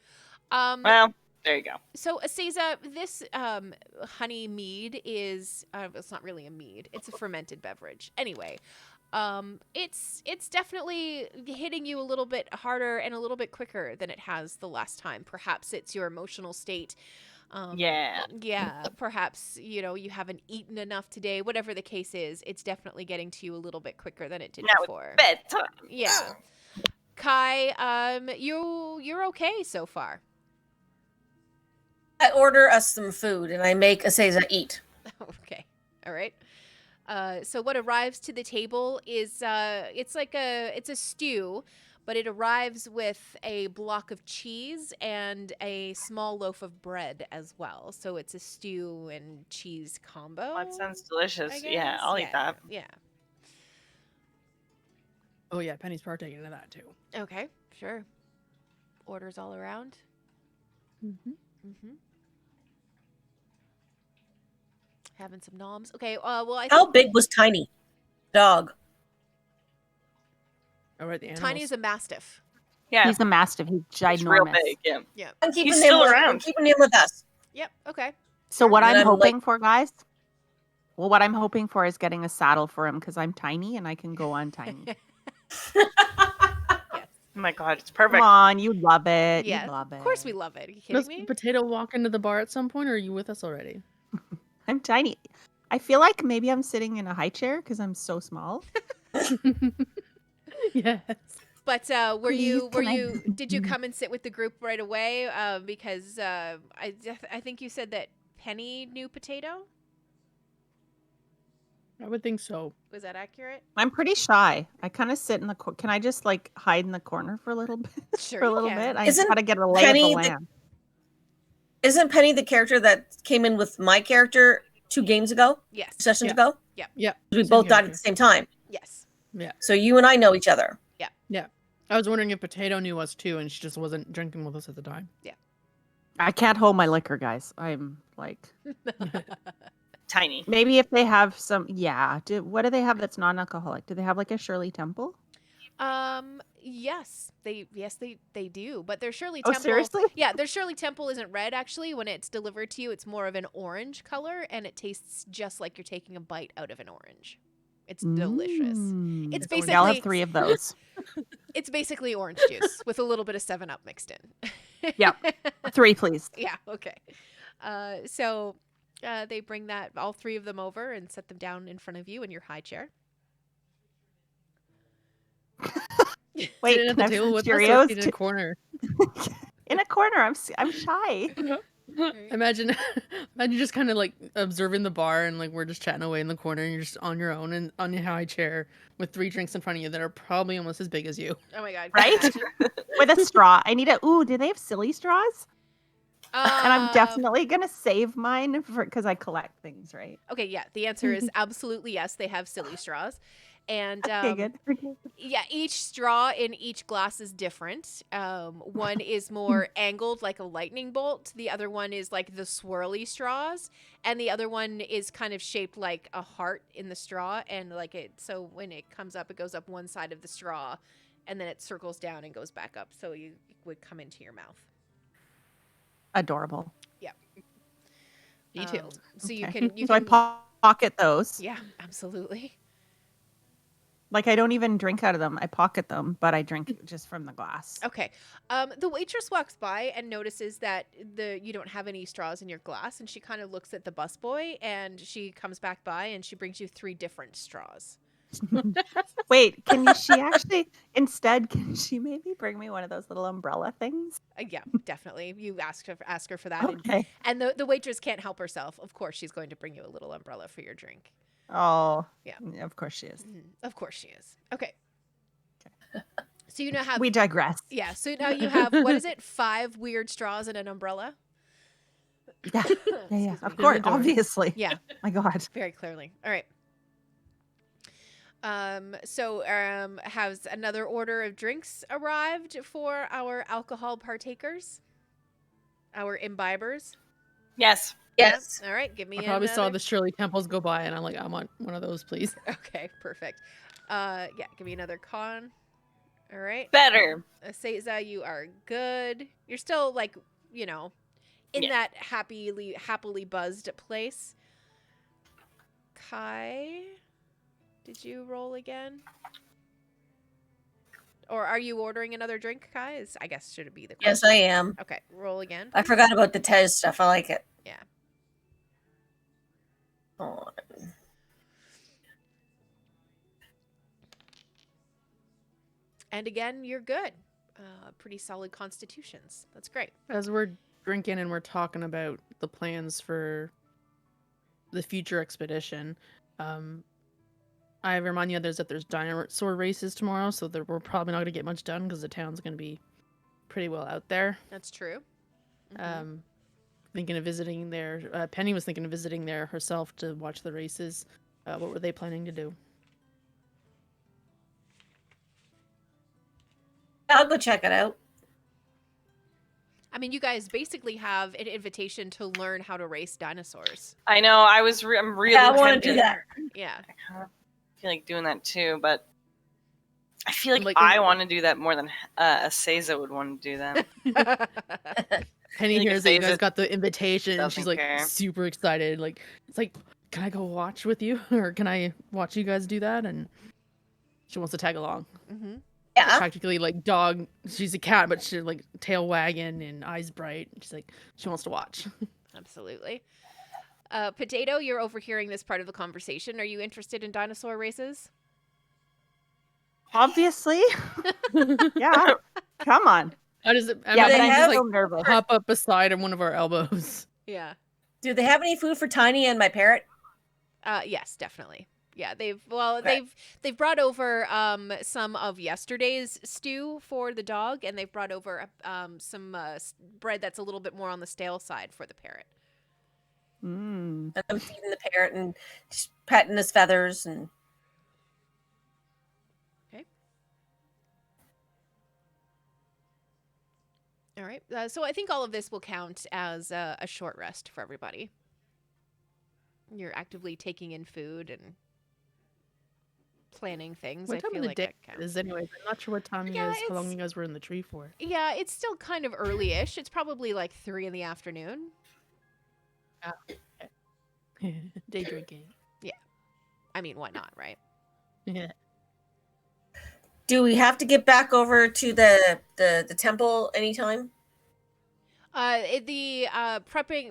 Well, there you go. So, Aseza, this honey mead is, it's not really a mead. It's a fermented beverage. Anyway, it's definitely hitting you a little bit harder and a little bit quicker than it has the last time. Perhaps it's your emotional state. Yeah. Yeah, perhaps, you haven't eaten enough today. Whatever the case is, it's definitely getting to you a little bit quicker than it did Now it's before. bedtime. Yeah. Kai, you're okay so far. I order us some food and I make Aseza eat. Okay. All right. So what arrives to the table is it's a stew, but it arrives with a block of cheese and a small loaf of bread as well. So it's a stew and cheese combo. That sounds delicious. I Yeah, guess. I'll eat that. Yeah. Oh yeah, Penny's partaking in that too. Okay. Sure. Orders all around. Mm-hmm. Mm-hmm. Having some noms. Okay. Well, I How think big was Tiny? Dog. All right, the animals. Tiny is a mastiff. Yeah, He's a mastiff. He's it's real ginormous. big. Yeah. Yeah. I'm keeping He's him still with, around. I'm keeping him with us. Yep. Okay. So what And I'm I'm hoping for, guys, well, what I'm hoping for is getting a saddle for him because I'm tiny and I can go on tiny. Yes. Oh my god, it's perfect. Come on, you love it. Yeah. You love it. Of course we love it. Are you kidding Does me? Potato walk into the bar at some point, or are you with us already? I'm tiny. I feel like maybe I'm sitting in a high chair because I'm so small. Yes. But were you Please, can I- did you come and sit with the group right away? Because I think you said that Penny knew Potato. I would think so. Was that accurate? I'm pretty shy. I kind of sit in the Can I just like hide in the corner for a little bit? Sure. for a you little can. bit? I Isn't gotta get a lay Penny of the the- land. Isn't Penny the character that came in with my character 2 games ago? Yes. Sessions Yeah. ago? Yeah. We Same both died at character. the same time. Yes. So you and I know each other. I was wondering if Potato knew us too, and she just wasn't drinking with us at the time. I can't hold my liquor, guys. I'm like, Tiny. maybe if they have some, yeah. What do they have that's non-alcoholic? Do they have like a Shirley Temple? Yes, they do. But their Shirley Oh, Temple. seriously? Yeah, their Shirley Temple isn't red actually. When it's delivered to you, it's more of an orange color, and it tastes just like you're taking a bite out of an orange. It's delicious. Mm. It's It's orange. Yeah, I'll basically have 3 of those. it's basically orange juice with a little bit of 7-Up mixed in. Yep. 3, please. Yeah. Okay. So They bring all three of them over and set them down in front of you in your high chair. Wait, Sitting at can the I have table some with us, or Cheerios? sitting in a corner. In a corner. I'm shy. Imagine just kind of like observing the bar, and like we're just chatting away in the corner, and you're just on your own and on your high chair with 3 drinks in front of you that are probably almost as big as you. Oh my god! Right? With a straw. I need do they have silly straws? And I'm Um, definitely gonna save mine because I collect things, right? Okay, yeah. The answer is absolutely yes. They have silly straws, and Okay, good. yeah, each straw in each glass is different. One is more angled like a lightning bolt. The other one is like the swirly straws, and the other one is kind of shaped like a heart in the straw, and like so when it comes up, it goes up one side of the straw, and then it circles down and goes back up, so it would come into your mouth. Adorable. Detailed. So you Okay. can So I pocket those. Yeah, absolutely. Like I don't even drink out of them. I pocket them, but I drink just from the glass. Okay. The waitress walks by and notices that you don't have any straws in your glass, and she kind of looks at the busboy, and she comes back by and she brings you 3 different straws. Wait, she actually instead can she maybe bring me one of those little umbrella things? Yeah, definitely. You ask her for that, Okay. and the waitress can't help herself. Of course, she's going to bring you a little umbrella for your drink. Oh. Yeah. Of course she is. Of course she is. Okay. So you now have We digress. Yeah. So now you have what is it? 5 weird straws and an umbrella. Yeah. Excuse Of me. course, obviously. Yeah. My God. Very clearly. All right. Has another order of drinks arrived for our alcohol partakers? Our imbibers? Yes. Yes. All right, give me I probably saw another- the Shirley Temples go by, and I'm like, I want one of those, please. Okay, perfect. Yeah, give me another con. All right. Better. Seiza, you are good. You're still like, in Yeah. that happily buzzed place. Kai, did you roll again? Or are you ordering another drink, Kai? I guess should it be the question? Yes, I am. Okay, roll again. I forgot about the Tez stuff. I like it. Yeah. Oh, And again, you're good. Pretty solid constitutions. That's great. As we're drinking and we're talking about the plans for the future expedition, I remind the others that there's dinosaur races tomorrow, so we're probably not going to get much done because the town's going to be pretty well out there. That's true. Mhm. Thinking of visiting there. Penny was thinking of visiting there herself to watch the races. What were they planning to do? I'll go check it out. I mean, you guys basically have an invitation to learn how to race dinosaurs. I know. I'm really. Yeah, I want to tempted. do that. Yeah. I kind of feel like doing that too, but I feel like, Like- I want to do that more than Seiza would want to do that. Penny Like, hears that you guys Seiza got the invitation, and she's doesn't like care. super excited. Like it's like, can I go watch with you, or can I watch you guys do that? And she wants to tag along. Mm-hmm. Yeah. Practically like dog. She's a cat, but she's like tail wagging and eyes bright. She's like she wants to watch. Absolutely. Potato, you're overhearing this part of the conversation. Are you interested in dinosaur races? Obviously. Yeah. Come on. How does it? Yeah, imagine they but I'm just have- like so nervous. pop up beside one of our elbows. Yeah. Do they have any food for Tiny and my parrot? Yes, definitely. Yeah, they've Okay. brought over some of yesterday's stew for the dog, and they've brought over some bread that's a little bit more on the stale side for the parrot. Mm. And I'm feeding the parrot and just petting his feathers and All right. So I think all of this will count as a short rest for everybody. You're actively taking in food and planning things. What I time feel of the like day that counts. is anyways? I'm not sure what time Yeah, how long it's- you guys were in the tree for. Yeah, it's still kind of early-ish. It's probably like 3 in the afternoon. Day drinking. I mean, why not, right? Yeah. do we have to get back over to the temple anytime?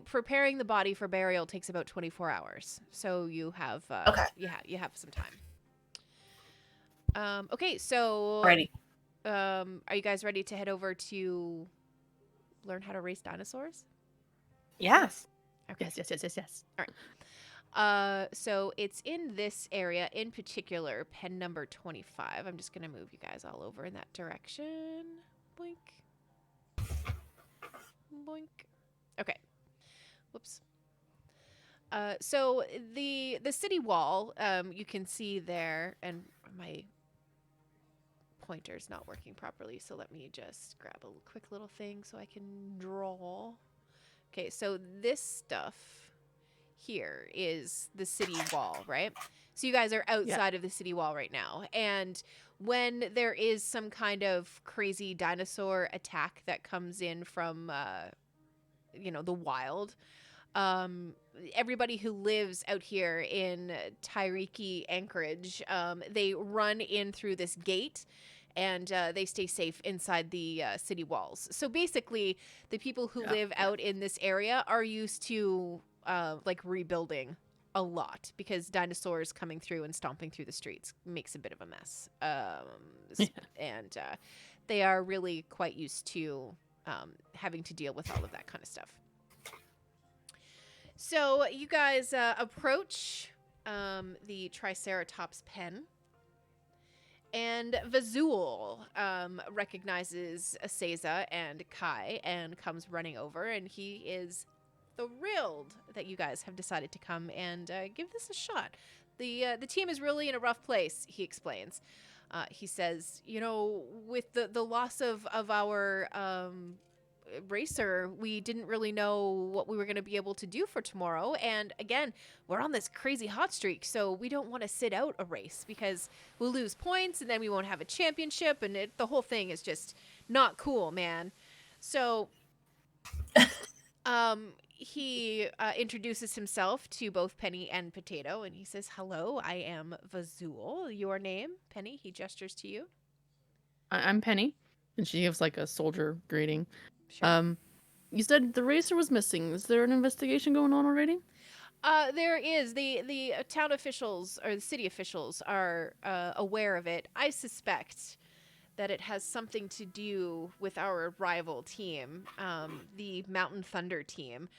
Preparing the body for burial takes about 24 hours, so you have Okay. you have some time. Okay, so Ready. are you guys ready to head over to learn how to race dinosaurs? Yes. Okay. Yes. So it's in this area in particular, pen number 25. I'm just gonna move you guys all over in that direction. Boink. Boink. Okay. Whoops. So the city wall, you can see there, and my pointer's not working properly, so let me just grab a quick little thing so I can draw. Okay, so this stuff here is the city wall, right? So you guys are outside of the city wall right now, and when there is some kind of crazy dinosaur attack that comes in from the wild, everybody who lives out here in Tairiki Anchorage, they run in through this gate, and they stay safe inside the city walls. So basically, the people who live out in this area are used to rebuilding a lot, because dinosaurs coming through and stomping through the streets makes a bit of a mess. And they are really quite used to having to deal with all of that kind of stuff. So you guys approach the Triceratops pen, and Vazul recognizes Aseza and Kai and comes running over, and he is thrilled that you guys have decided to come and give this a shot. The team is really in a rough place, he explains. He says, with the loss of our racer, we didn't really know what we were going to be able to do for tomorrow, and again, we're on this crazy hot streak, so we don't want to sit out a race because we'll lose points and then we won't have a championship, and the whole thing is just not cool, man. So he introduces himself to both Penny and Potato, and he says, "Hello, I am Vazul. Your name?" Penny, he gestures to you. I'm Penny, and she gives like a soldier greeting. Sure. You said the racer was missing. Is there an investigation going on already? There is. The town officials or the city officials are aware of it. I suspect that it has something to do with our rival team, the Mountain Thunder team.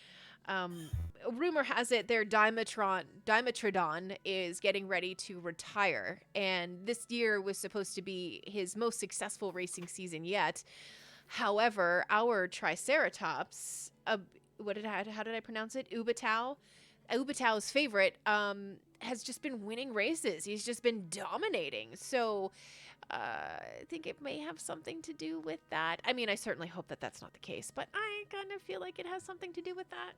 Rumor has it their Dimetrodon is getting ready to retire, and this year was supposed to be his most successful racing season yet. However, our Triceratops, how did I pronounce it? Ubatau's favorite, has just been winning races. He's just been dominating. So I think it may have something to do with that. I mean, I certainly hope that that's not the case, but I kind of feel like it has something to do with that.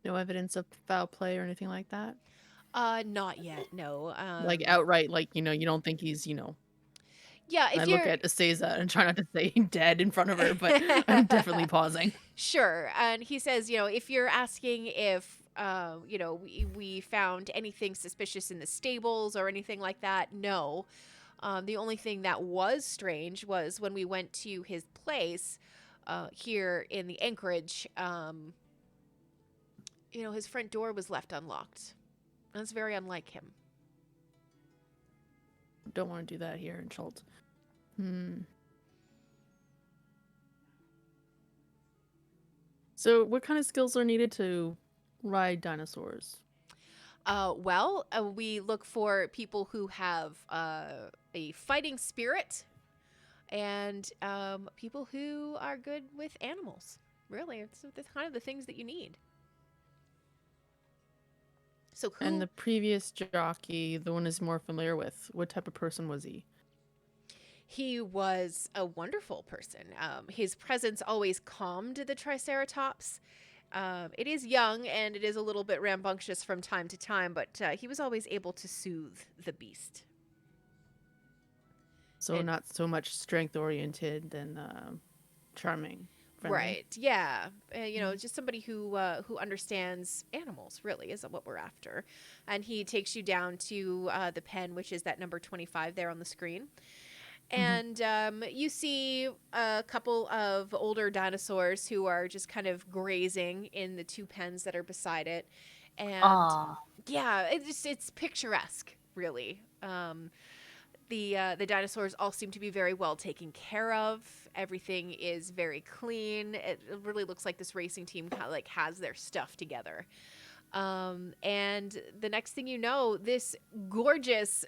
No evidence of foul play or anything like that? Not yet, no. Like outright, you don't think he's, Yeah, if I you're... look at Aseza and try not to say dead in front of her, but I'm definitely pausing. Sure. And he says, if you're asking if, we found anything suspicious in the stables or anything like that, no. The only thing that was strange was when we went to his place here in the Anchorage, his front door was left unlocked. That's very unlike him. Don't want to do that here in Schultz. So what kind of skills are needed to ride dinosaurs? We look for people who have a fighting spirit and people who are good with animals. Really, it's kind of the things that you need. So And the previous jockey, the one is more familiar with, what type of person was he? He was a wonderful person. His presence always calmed the Triceratops. It is young and it is a little bit rambunctious from time to time, but he was always able to soothe the beast. So not so much strength-oriented than charming. Friendly. Right. Yeah. Just somebody who understands animals, really, is what we're after. And he takes you down to the pen, which is that number 25 there on the screen. And you see a couple of older dinosaurs who are just kind of grazing in the 2 pens that are beside it. And Aw. yeah, it's picturesque, really. The dinosaurs all seem to be very well taken care of. Everything is very clean. It really looks like this racing team like has their stuff together. And the next thing you know, this gorgeous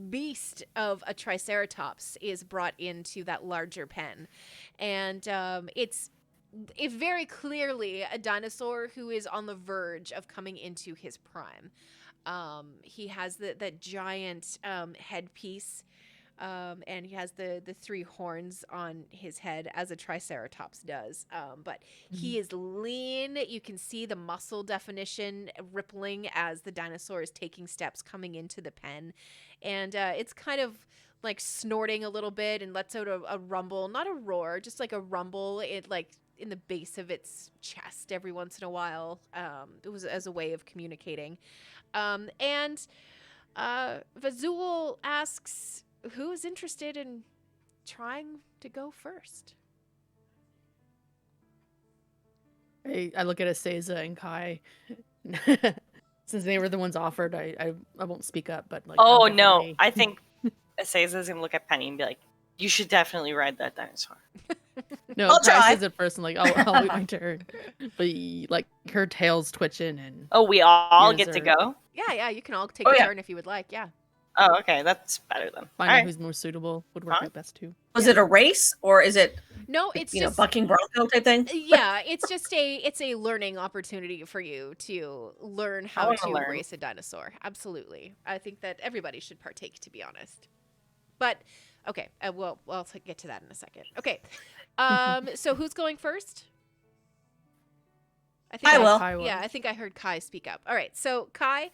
beast of a triceratops is brought into that larger pen, and it's very clearly a dinosaur who is on the verge of coming into his prime. He has that giant headpiece, and he has the 3 horns on his head as a triceratops does. But he is lean. You can see the muscle definition rippling as the dinosaur is taking steps coming into the pen. And it's kind of like snorting a little bit and lets out a rumble, not a roar, just like a rumble in the base of its chest every once in a while. It was as a way of communicating. And Vazul asks, who is interested in trying to go first? I look at Aseza and Kai. Since they were the ones offered, I won't speak up, but like. Oh I'll no, definitely- I think Asaza's gonna look at Penny and be like, "You should definitely ride that dinosaur." No, I'll Kai try. says it first, and like I'll wait my turn. But like her tail's twitching and. Oh, we all Yours get to are- go? Yeah, you can all take Oh, a yeah. turn if you would like, yeah. Oh, okay, that's better then. Finding Alright. who's more suitable would work Fine. out best too. Was it a race or is it, No, it's just bucking bronco type thing? yeah, it's just a learning opportunity for you to learn how wanna to learn. race a dinosaur. Absolutely. I think that everybody should partake, to be honest. But okay, we'll get to that in a second. Okay. So who's going first? I will. Kai Yeah, I think I heard Kai speak up. All right, so Kai,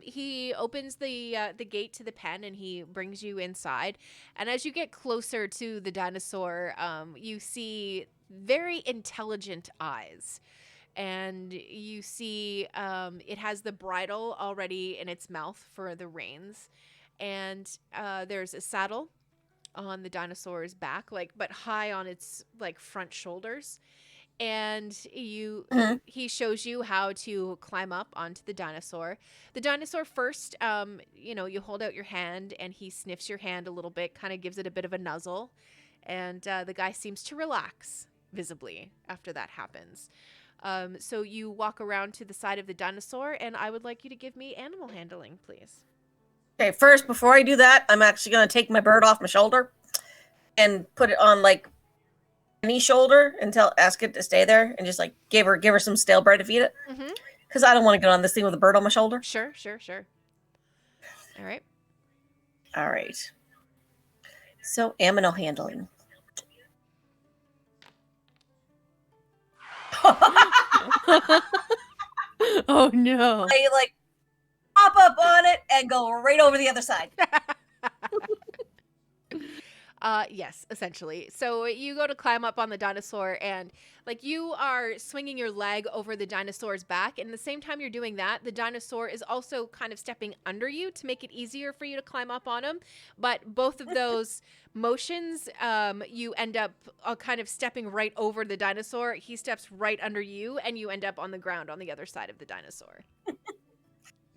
he opens the gate to the pen and he brings you inside. And as you get closer to the dinosaur, you see very intelligent eyes, and you see it has the bridle already in its mouth for the reins, and there's a saddle on the dinosaur's back, but high on its front shoulders. And he shows you how to climb up onto the dinosaur. The dinosaur first, you hold out your hand and he sniffs your hand a little bit, kind of gives it a bit of a nuzzle. And the guy seems to relax visibly after that happens. So you walk around to the side of the dinosaur, and I would like you to give me animal handling, please. Okay, first, before I do that, I'm actually going to take my bird off my shoulder and put it on Penny's shoulder and ask it to stay there, and just give her some stale bread to feed it, Mm-hmm. because I don't want to get on this thing with a bird on my shoulder. Sure. All right. All right. So animal handling. Oh no! I hop up on it and go right over the other side. Yes, essentially. So you go to climb up on the dinosaur, and you are swinging your leg over the dinosaur's back, and at the same time you're doing that, the dinosaur is also kind of stepping under you to make it easier for you to climb up on him. But both of those motions, you end up kind of stepping right over the dinosaur. He steps right under you, and you end up on the ground on the other side of the dinosaur.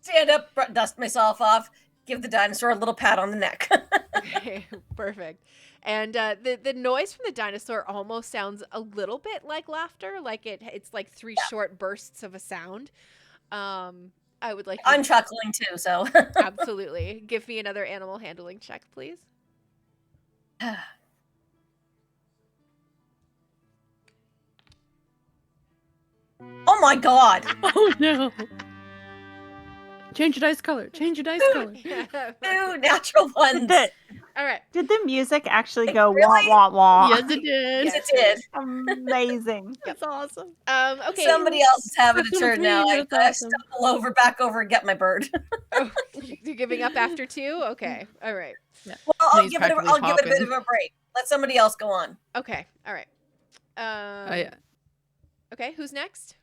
Stand up, dust myself off, give the dinosaur a little pat on the neck. Okay, perfect. And the noise from the dinosaur almost sounds a little bit like laughter, it's like 3 short bursts of a sound. I would like you I'm chuckling too, so. absolutely give me another animal handling check, please. Oh my god! Oh no! Change your dice color. Change your dice color. 2 natural ones. All right. Did the music actually go Really? wah wah wah? Yes, it did. Yes, it did. Amazing. That's awesome. Okay. Somebody else is having a That's turn now. I that's awesome. stumble back over and get my bird. Oh, you're giving up after 2? Okay. All right. Well, I'll He's give it a practically bit hopping. of a break. Let somebody else go on. Okay. All right. Okay. Who's next?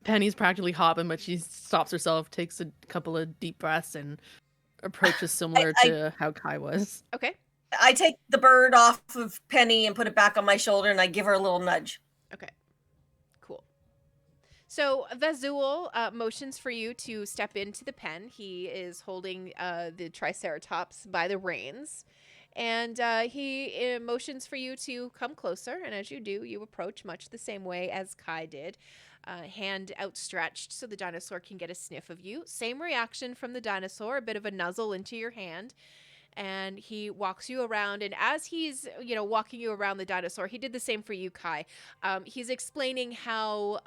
Penny's practically hopping, but she stops herself, takes a couple of deep breaths, and approaches similar I- to how Kai was. Okay. I take the bird off of Penny and put it back on my shoulder, and I give her a little nudge. Okay. Cool. So Vazul motions for you to step into the pen. He is holding the Triceratops by the reins. And he motions for you to come closer. And as you do, you approach much the same way as Kai did. Hand outstretched so the dinosaur can get a sniff of you. Same reaction from the dinosaur, a bit of a nuzzle into your hand. And he walks you around, and as he's walking you around the dinosaur, he did the same for you, Kai. He's explaining how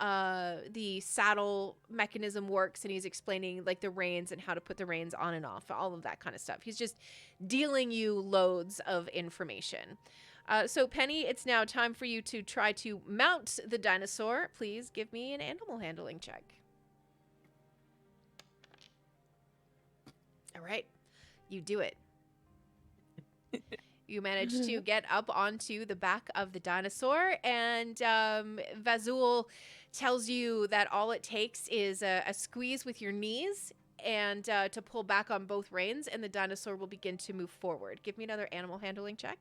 the saddle mechanism works, and he's explaining like the reins and how to put the reins on and off, all of that kind of stuff. He's just dealing you loads of information. So Penny, it's now time for you to try to mount the dinosaur. Please give me an animal handling check. All right, you do it. You manage to get up onto the back of the dinosaur, and Vazul tells you that all it takes is a squeeze with your knees and to pull back on both reins, and the dinosaur will begin to move forward. Give me another animal handling check.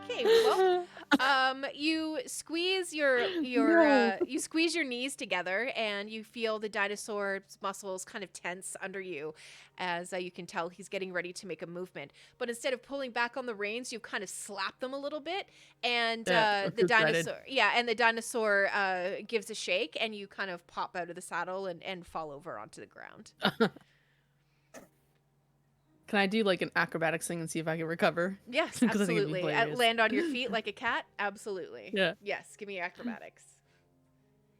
Okay, well, you squeeze your you squeeze your knees together, and you feel the dinosaur's muscles kind of tense under you, as you can tell he's getting ready to make a movement. But instead of pulling back on the reins, you kind of slap them a little bit, and the dinosaur gives a shake, and you kind of pop out of the saddle and fall over onto the ground. Can I do like an acrobatics thing and see if I can recover? Yes, 'Cause I think it'd be absolutely. hilarious. Land on your feet like a cat? Absolutely. Yeah. Yes, give me acrobatics.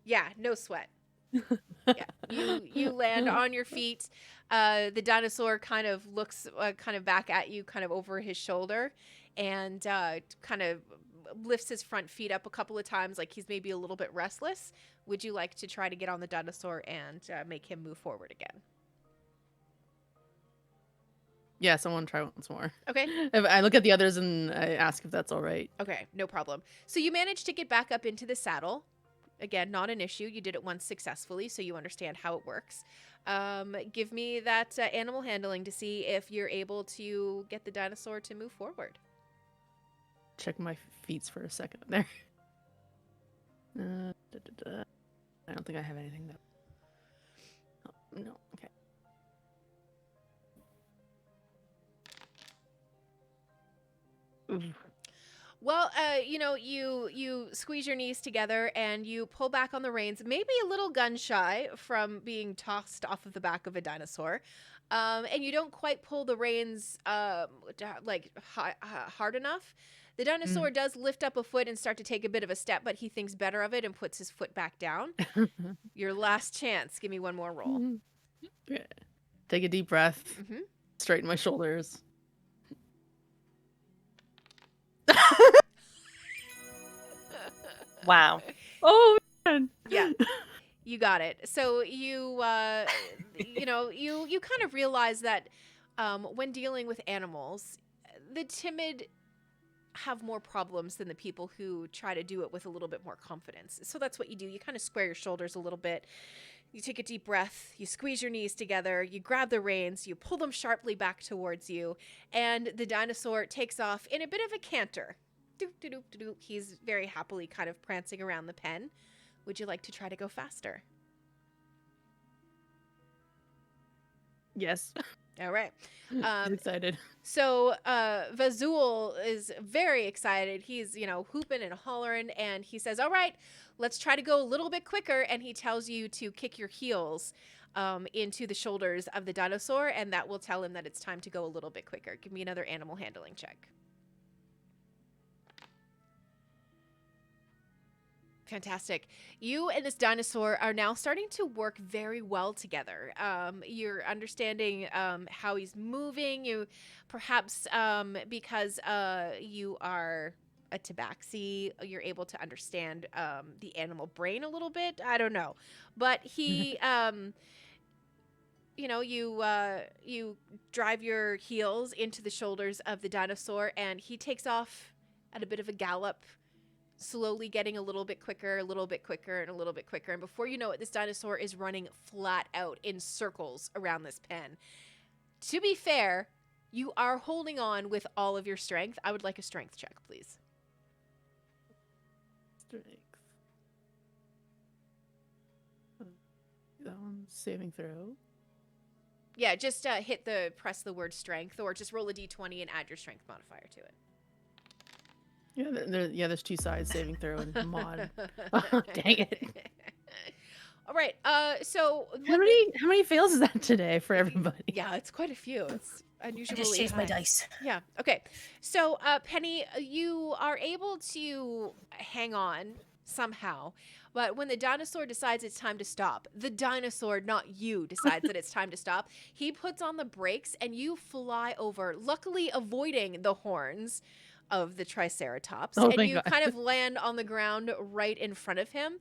Yeah, no sweat. Yeah, you land on your feet. The dinosaur kind of looks kind of back at you, kind of over his shoulder, and kind of lifts his front feet up a couple of times, like he's maybe a little bit restless. Would you like to try to get on the dinosaur and make him move forward again? Yes, I want to try once more. Okay. If I look at the others and I ask if that's all right. Okay, no problem. So you managed to get back up into the saddle. Again, not an issue. You did it once successfully, so you understand how it works. Give me that animal handling to see if you're able to get the dinosaur to move forward. Check my feet for a second there. I don't think I have anything though. Oh, no, okay. Well, you squeeze your knees together and you pull back on the reins, maybe a little gun shy from being tossed off of the back of a dinosaur. And you don't quite pull the reins like hard enough. The dinosaur does lift up a foot and start to take a bit of a step, but he thinks better of it and puts his foot back down. Your last chance. Give me one more roll. Take a deep breath. Straighten my shoulders. Wow. Oh man. Yeah. You got it. So you kind of realize that when dealing with animals, the timid have more problems than the people who try to do it with a little bit more confidence. So that's what you do. You kind of square your shoulders a little bit. You take a deep breath, you squeeze your knees together, you grab the reins, you pull them sharply back towards you, and the dinosaur takes off in a bit of a canter. Doop-de-doop-de-doop. He's very happily kind of prancing around the pen. Would you like to try to go faster? Yes. All right. I'm excited. So Vazul is very excited. He's, hooping and hollering, and he says, all right, let's try to go a little bit quicker. And he tells you to kick your heels into the shoulders of the dinosaur, and that will tell him that it's time to go a little bit quicker. Give me another animal handling check. Fantastic. You and this dinosaur are now starting to work very well together. You're understanding how he's moving. You perhaps because you are a tabaxi, you're able to understand the animal brain a little bit. I don't know, but he, you drive your heels into the shoulders of the dinosaur, and he takes off at a bit of a gallop, slowly getting a little bit quicker, a little bit quicker, and a little bit quicker. And before you know it, this dinosaur is running flat out in circles around this pen. To be fair, you are holding on with all of your strength. I would like a strength check, please. Strength. That one's saving throw. Yeah, just press the word strength, or just roll a d20 and add your strength modifier to it. Yeah, there's two sides, saving throw and mod. Dang it. All right. So How many fails is that today for everybody? Yeah, it's quite a few. It's I unusually just changed my high. dice. Yeah. Okay. So, Penny, you are able to hang on somehow, but when the dinosaur decides it's time to stop, the dinosaur, not you, decides that it's time to stop. He puts on the brakes and you fly over, luckily avoiding the horns of the Triceratops, Oh, and thank you God. kind of land on the ground right in front of him.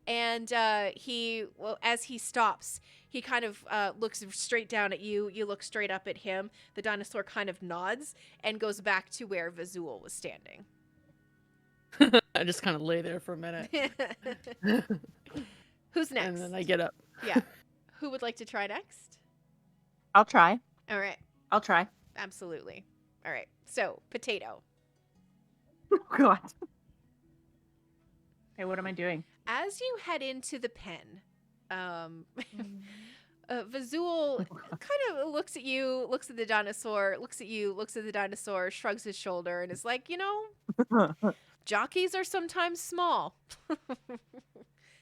And as he stops, he kind of looks straight down at you. You look straight up at him. The dinosaur kind of nods and goes back to where Vazul was standing. I just kind of lay there for a minute. Who's next? And then I get up. Yeah. Who would like to try next? I'll try. All right. I'll try. Absolutely. All right. So, Potato. Oh, God. Okay, what am I doing? As you head into the pen, Vazul kind of looks at you, looks at the dinosaur, looks at you, looks at the dinosaur, shrugs his shoulder, and is like, jockeys are sometimes small.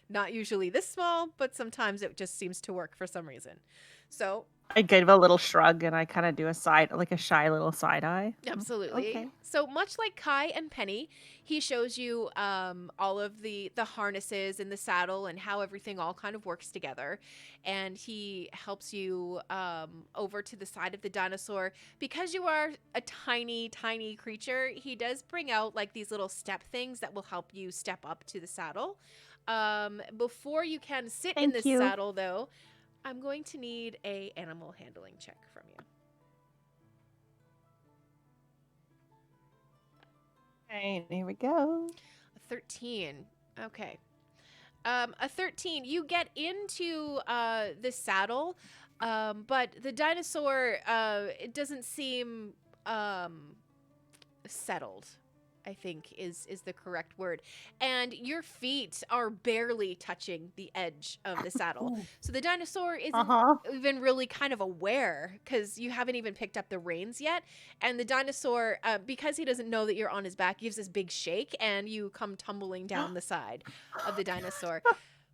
Not usually this small, but sometimes it just seems to work for some reason. So I give a little shrug and I kind of do a shy little side eye. absolutely. Okay. So much like Kai and Penny, he shows you all of the harnesses and the saddle and how everything all kind of works together. And he helps you over to the side of the dinosaur. Because you are a tiny, tiny creature, he does bring out like these little step things that will help you step up to the saddle. Before you can sit in this saddle, though, I'm going to need a animal handling check from you. Okay, here we go. A 13. Okay. A 13. You get into the saddle, but the dinosaur it doesn't seem settled, I think is the correct word. And your feet are barely touching the edge of the saddle. So the dinosaur isn't even really kind of aware because you haven't even picked up the reins yet. And the dinosaur, because he doesn't know that you're on his back, gives this big shake and you come tumbling down the side of the dinosaur.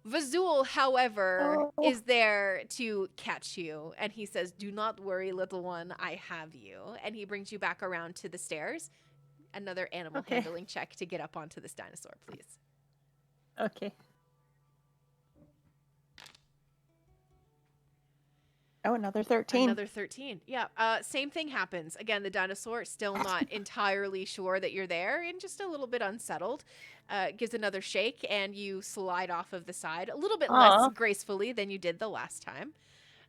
Vazul, however, is there to catch you. And he says, "Do not worry, little one, I have you." And he brings you back around to the stairs. Another animal handling check to get up onto this dinosaur, please. Okay. Oh, another 13. Another 13. Yeah. Same thing happens. Again, the dinosaur is still not entirely sure that you're there and just a little bit unsettled. Gives another shake and you slide off of the side a little bit less gracefully than you did the last time.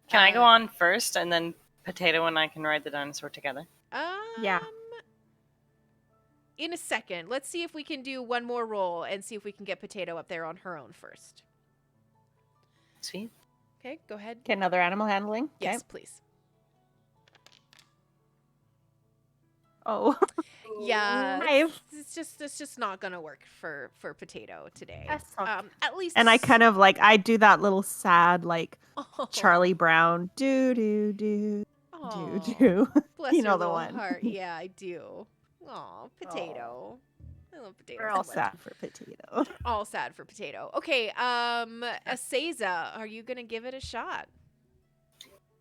Can I go on first and then Potato and I can ride the dinosaur together? Yeah. In a second. Let's see if we can do one more roll and see if we can get Potato up there on her own first. Sweet. Okay, go ahead. Get another animal handling. Yes, please. Oh. Yeah. Five. It's just not gonna work for Potato today. That's okay. At least. And I kind of I do that little sad Oh. Charlie Brown do do do Aw, do. bless You your know the little one. heart. Yeah, I do. Aw, Potato. I love Potato. We're so all much. sad for Potato. All sad for Potato. Okay, Aseza, are you gonna give it a shot?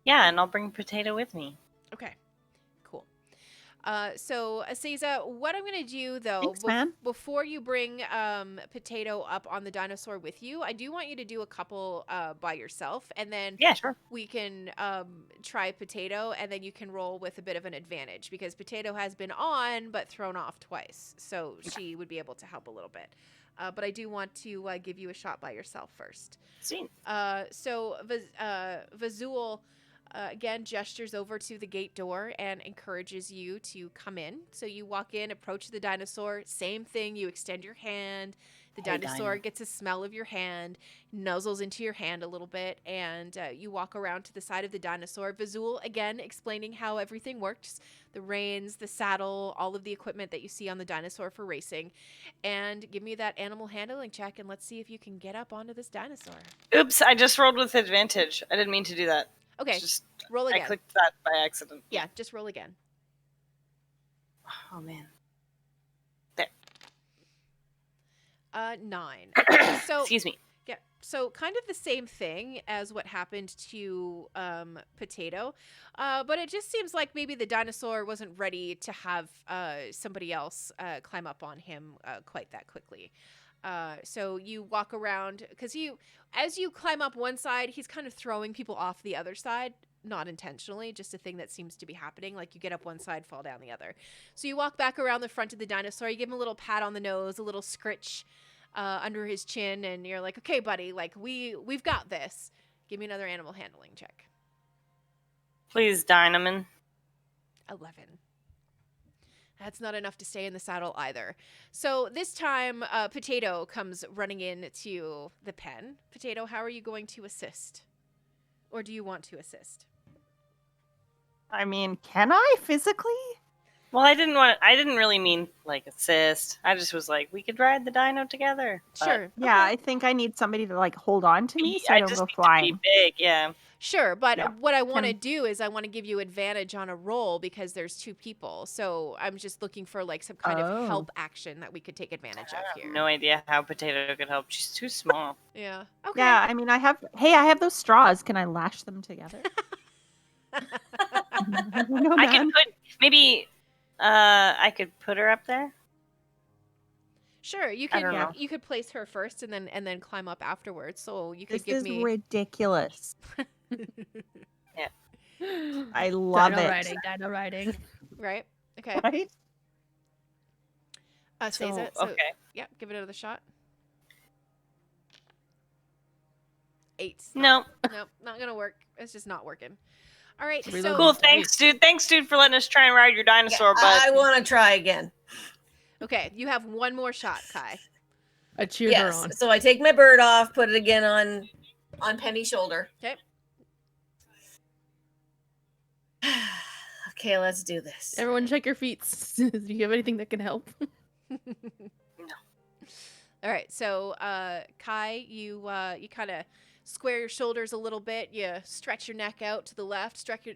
Yeah, and I'll bring Potato with me. Okay, cool. So Aseza, what I'm gonna do though, Thanks, man. before you bring Potato up on the dinosaur with you, I do want you to do a couple by yourself, and then Yeah, sure. we can try Potato, and then you can roll with a bit of an advantage because Potato has been on but thrown off twice, so she would be able to help a little bit. But I do want to give you a shot by yourself first. Sweet. So Vazul, Again, gestures over to the gate door and encourages you to come in. So you walk in, approach the dinosaur. Same thing. You extend your hand. The Hey, dinosaur Dino. gets a smell of your hand, nuzzles into your hand a little bit, and you walk around to the side of the dinosaur. Vizul, again, explaining how everything works. The reins, the saddle, all of the equipment that you see on the dinosaur for racing. And give me that animal handling check, and let's see if you can get up onto this dinosaur. Oops, I just rolled with advantage. I didn't mean to do that. Okay, Just roll I again. clicked that by accident. Yeah, just roll again. Oh man. 9. So Excuse me. yeah, so kind of the same thing as what happened to Potato, but it just seems like maybe the dinosaur wasn't ready to have somebody else climb up on him quite that quickly. So you walk around because as you climb up one side, he's kind of throwing people off the other side. Not intentionally, just a thing that seems to be happening. Like you get up one side, fall down the other. So you walk back around the front of the dinosaur. You give him a little pat on the nose, a little scritch under his chin, and you're like, "Okay, buddy, like we've got this. Give me another animal handling check." Please, Dynaman. 11. That's not enough to stay in the saddle either. So this time, Potato comes running in to the pen. Potato, how are you going to assist? Or do you want to assist? I mean, can I physically? Well, I didn't really mean like assist. I just was like, we could ride the dino together. But Sure. Yeah, okay. I think I need somebody to like hold on to me so I I don't just go need to flying. be big, yeah. Sure, but Yeah. what I want to Can- do is I want to give you advantage on a roll because there's 2 people. So I'm just looking for like some kind of Oh. help action that we could take advantage I of have here. no idea how Potato could help. She's too small. Yeah. Okay. Yeah, I mean, I have those straws. Can I lash them together? I don't know, I could man. put maybe I could put her up there. Sure, you I could don't know. you could place her first and then climb up afterwards. So you could This give is me ridiculous. I love Dino it. riding, dino riding. right. Okay. Right? Seiza, okay. yeah, give it another shot. 8. No. Nope, not gonna work. It's just not working. All right, Reload. so Cool. Thanks, dude. Thanks, dude, for letting us try and ride your dinosaur. But I want to try again. okay, you have one more shot, Kai. I cheered her Yes. on. So I take my bird off, put it again on Penny's shoulder. Okay. Okay, let's do this. Everyone check your feet. Do you have anything that can help? All right, so Kai, you kind of square your shoulders a little bit. You stretch your neck out to the left, stretch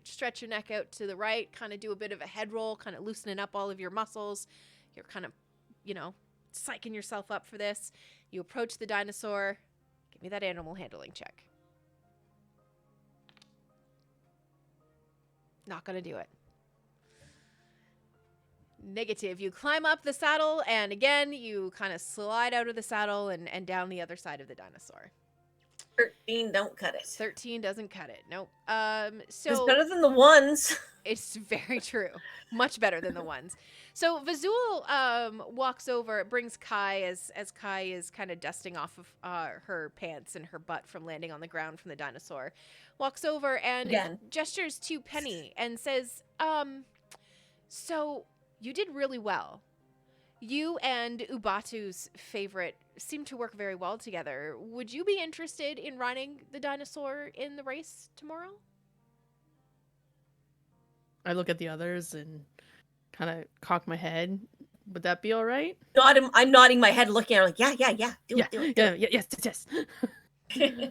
your neck out to the right. Kind of do a bit of a head roll, kind of loosening up all of your muscles. You're kind of, psyching yourself up for this. You approach the dinosaur. Give me that animal handling check. Not gonna do it. Negative. You climb up the saddle, and again, you kind of slide out of the saddle and down the other side of the dinosaur. 13 don't cut it. 13 doesn't cut it. Nope. It's So better than the ones. it's very true. Much better than the ones. So Vizul walks over, brings Kai as Kai is kind of dusting off of her pants and her butt from landing on the ground from the dinosaur. Walks over and Again. gestures to Penny and says, so you did really well. You and Ubatu's favorite seem to work very well together. Would you be interested in riding the dinosaur in the race tomorrow? I look at the others and kind of cock my head. Would that be all right? I'm nodding my head, looking at her like, yeah. Do it. Yes.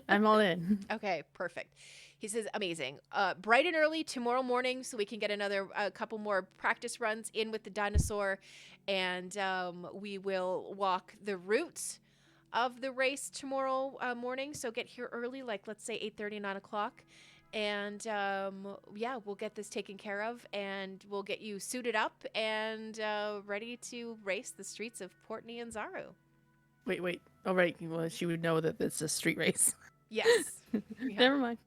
I'm all in. Okay, perfect. He says, amazing. Bright and early tomorrow morning so we can get a couple more practice runs in with the dinosaur. And we will walk the route of the race tomorrow morning. So get here early, like let's say 8:30, 9 o'clock. And we'll get this taken care of. And we'll get you suited up and ready to race the streets of Port Nyanzaru. Wait. Oh, right. Well, she would know that it's a street race. Yes. Yeah. Never mind.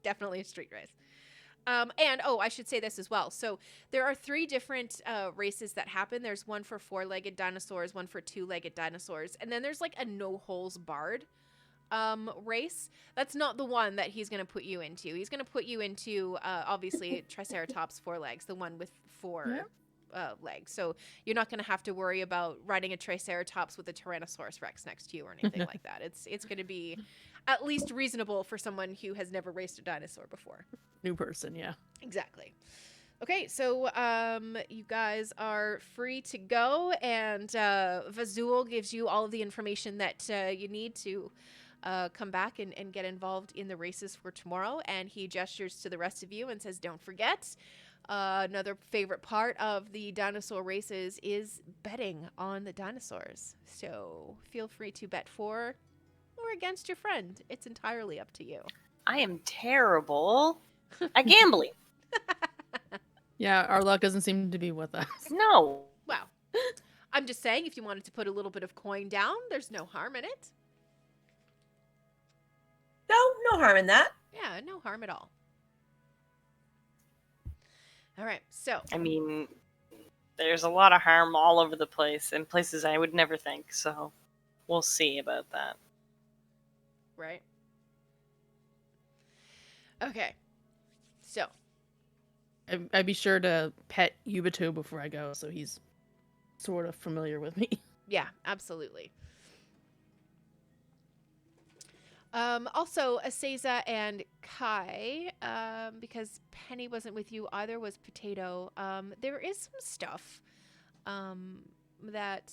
Definitely a street race. And I should say this as well. So there are 3 different races that happen. There's one for 4-legged dinosaurs, one for 2-legged dinosaurs, and then there's like a no holes barred race, that's not the one that he's going to put you into. He's going to put you into, obviously, Triceratops 4 legs, the one with 4 legs. So you're not going to have to worry about riding a Triceratops with a Tyrannosaurus Rex next to you or anything like that. It's going to be at least reasonable for someone who has never raced a dinosaur before. New person, yeah. Exactly. Okay, so you guys are free to go, and Vazul gives you all of the information that you need to come back and get involved in the races for tomorrow. And he gestures to the rest of you and says, don't forget, another favorite part of the dinosaur races is betting on the dinosaurs. So feel free to bet for or against your friend. It's entirely up to you. I am terrible at gambling. Yeah, our luck doesn't seem to be with us. No. Wow. I'm just saying, if you wanted to put a little bit of coin down, there's no harm in it. No harm in that. Yeah, no harm at all. All right, so. I mean, there's a lot of harm all over the place in places I would never think, so we'll see about that. Right. Okay. So. I'd be sure to pet Yubato before I go, so he's sort of familiar with me. Yeah, absolutely. Also, Aseza and Kai, because Penny wasn't with you either, was Potato. There is some stuff that...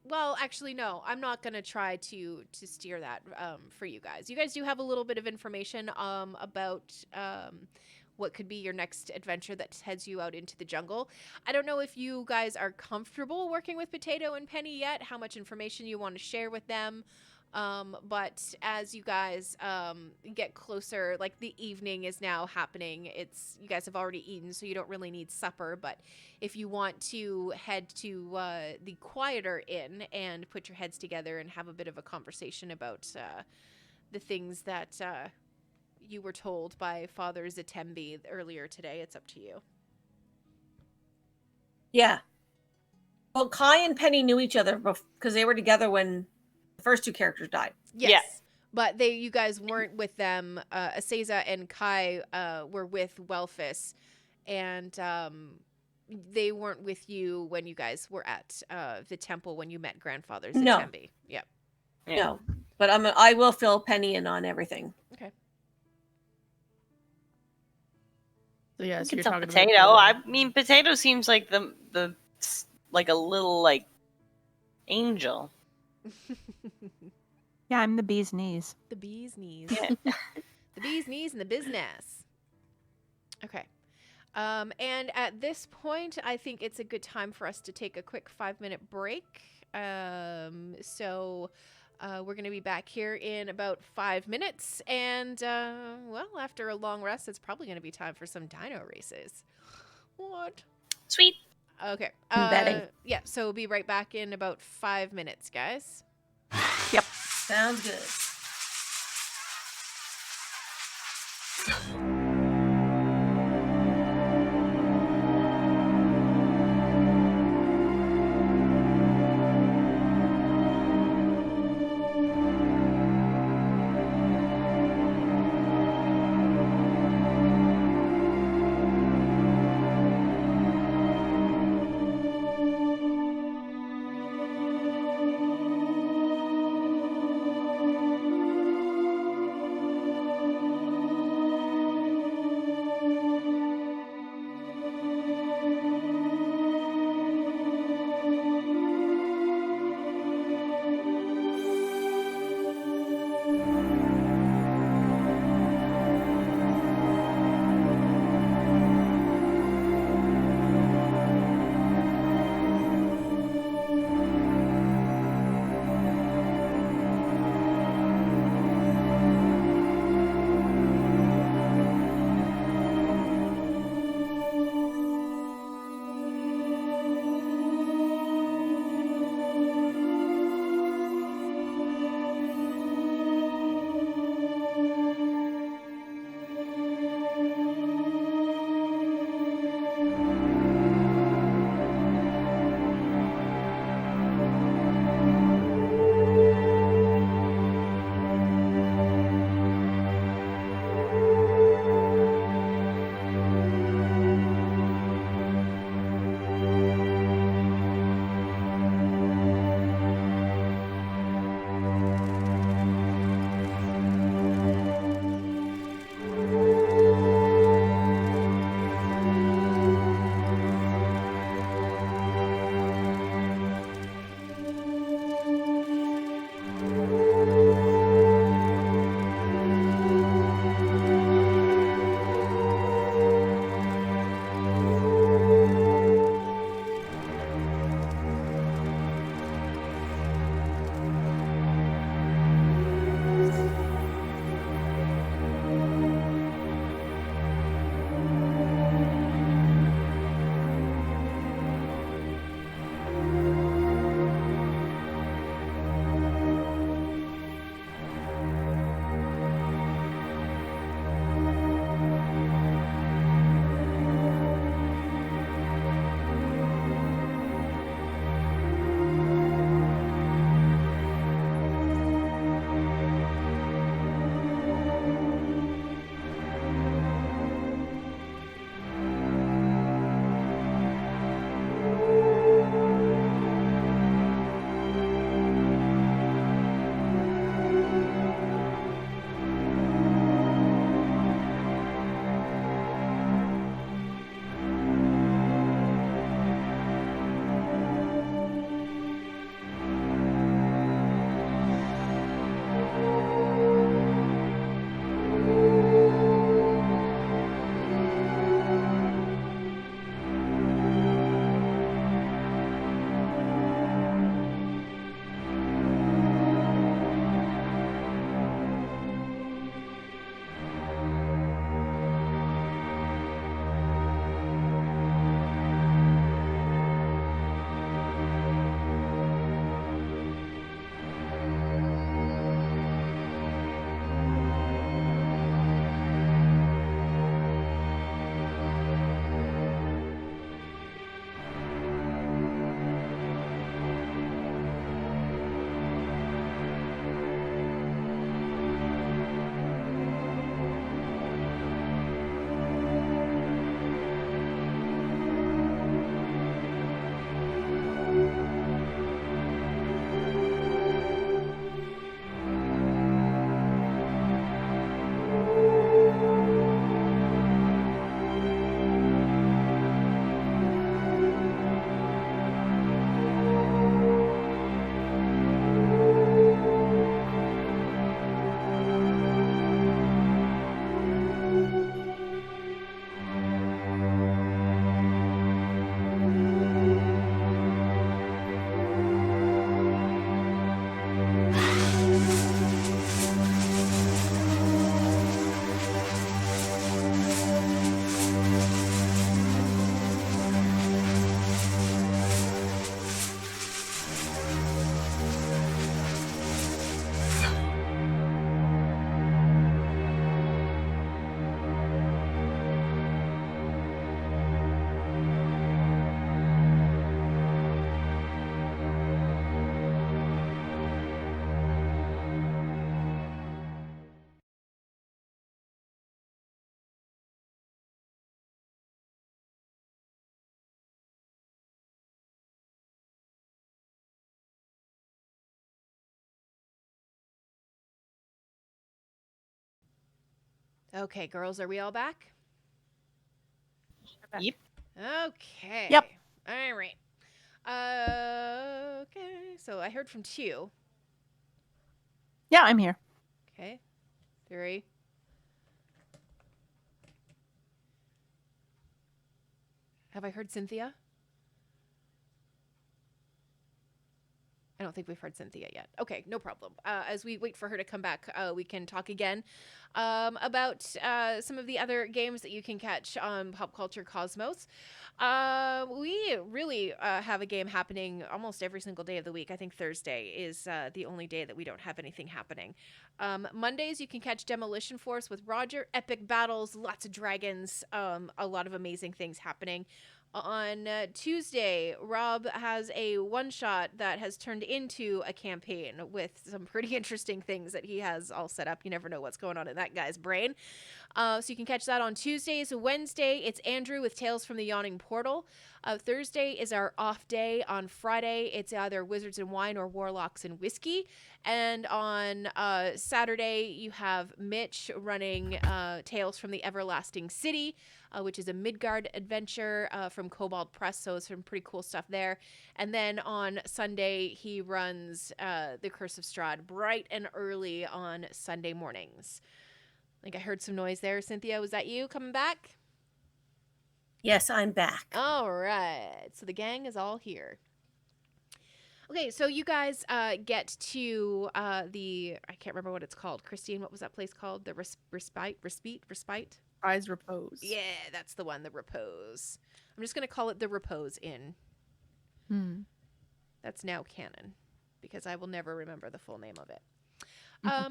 Well, actually, no. I'm not going to try to steer that for you guys. You guys do have a little bit of information about what could be your next adventure that heads you out into the jungle. I don't know if you guys are comfortable working with Potato and Penny yet, how much information you want to share with them. But as you guys get closer, like the evening is now happening, you guys have already eaten, so you don't really need supper. But if you want to head to the quieter inn and put your heads together and have a bit of a conversation about the things that you were told by Father Zatembi earlier today, it's up to you. Yeah. Well, Kai and Penny knew each other because they were together when the first 2 characters died. Yes. Yeah. But you guys weren't with them. Aseza and Kai were with Welfus, and they weren't with you when you guys were at the temple when you met Grandfather Zatembi. No. Yep. Yeah. No. But I will fill Penny in on everything. Okay. So yeah, so It's you're a talking potato. about I mean, potato seems like the like a little like angel. Yeah, I'm the bee's knees. The bee's knees. Yeah. The bee's knees and the business. Okay. And at this point, I think it's a good time for us to take a quick 5-minute break. So we're going to be back here in about 5 minutes. And, well, after a long rest, it's probably going to be time for some dino races. What? Sweet. Okay. I'm betting. Yeah, so we'll be right back in about 5 minutes, guys. Yep. Sounds good. Okay, girls, are we all back? Yep. Okay. Yep. All right. Okay. So I heard from 2. Yeah, I'm here. Okay. 3. Have I heard Cynthia? I don't think we've heard Cynthia yet. Okay, no problem. As we wait for her to come back, we can talk again about some of the other games that you can catch on Pop Culture Cosmos. We really have a game happening almost every single day of the week. I think Thursday is the only day that we don't have anything happening. Mondays, you can catch Demolition Force with Roger. Epic battles, lots of dragons, a lot of amazing things happening. On Tuesday, Rob has a one-shot that has turned into a campaign with some pretty interesting things that he has all set up. You never know what's going on in that guy's brain. So you can catch that on Tuesdays. Wednesday, it's Andrew with Tales from the Yawning Portal. Thursday is our off day. On Friday, it's either Wizards and Wine or Warlocks and Whiskey. And on Saturday, you have Mitch running Tales from the Everlasting City, which is a Midgard adventure from Cobalt Press. So it's some pretty cool stuff there. And then on Sunday, he runs The Curse of Strahd bright and early on Sunday mornings. I think I heard some noise there. Cynthia, was that you coming back? Yes, I'm back. All right. So the gang is all here. Okay, so you guys get to I can't remember what it's called. Christine, what was that place called? The Respite? Prize Repose. Yeah, that's the one, the Repose. I'm just going to call it the Repose Inn. That's now canon because I will never remember the full name of it.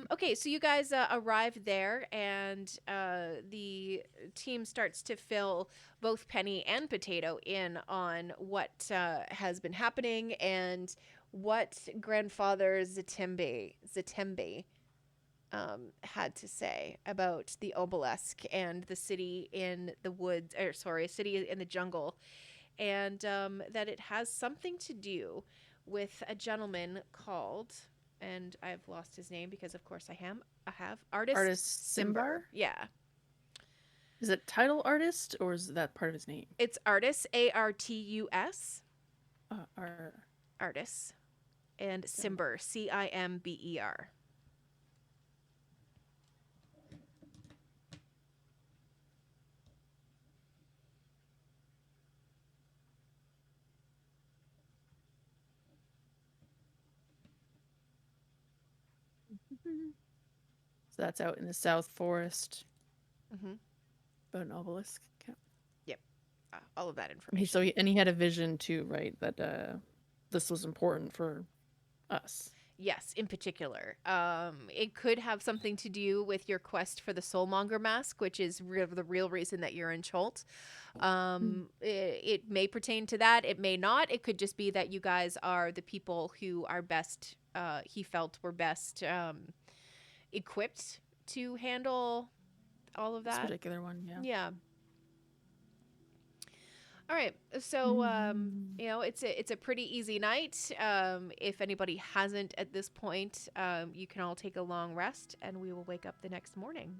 Okay, so you guys arrive there, and the team starts to fill both Penny and Potato in on what has been happening and what Grandfather Zatembe had to say about the obelisk and the city in the woods, city in the jungle, and that it has something to do with a gentleman called... And I've lost his name because, of course, I have Artist Simbar? Yeah. Is it title artist or is that part of his name? It's Artus, Artus. Artus. And Cimber, Cimber. So that's out in the South Forest. Mm-hmm. About an obelisk. Yep. All of that information. So he had a vision too, right? That this was important for us. Yes, in particular. It could have something to do with your quest for the Soulmonger mask, which is the real reason that you're in Cholt. It may pertain to that. It may not. It could just be that you guys are the people who are best, he felt were best equipped to handle all of that. This particular one, yeah. Yeah. All right. So, it's a pretty easy night. If anybody hasn't at this point, you can all take a long rest and we will wake up the next morning.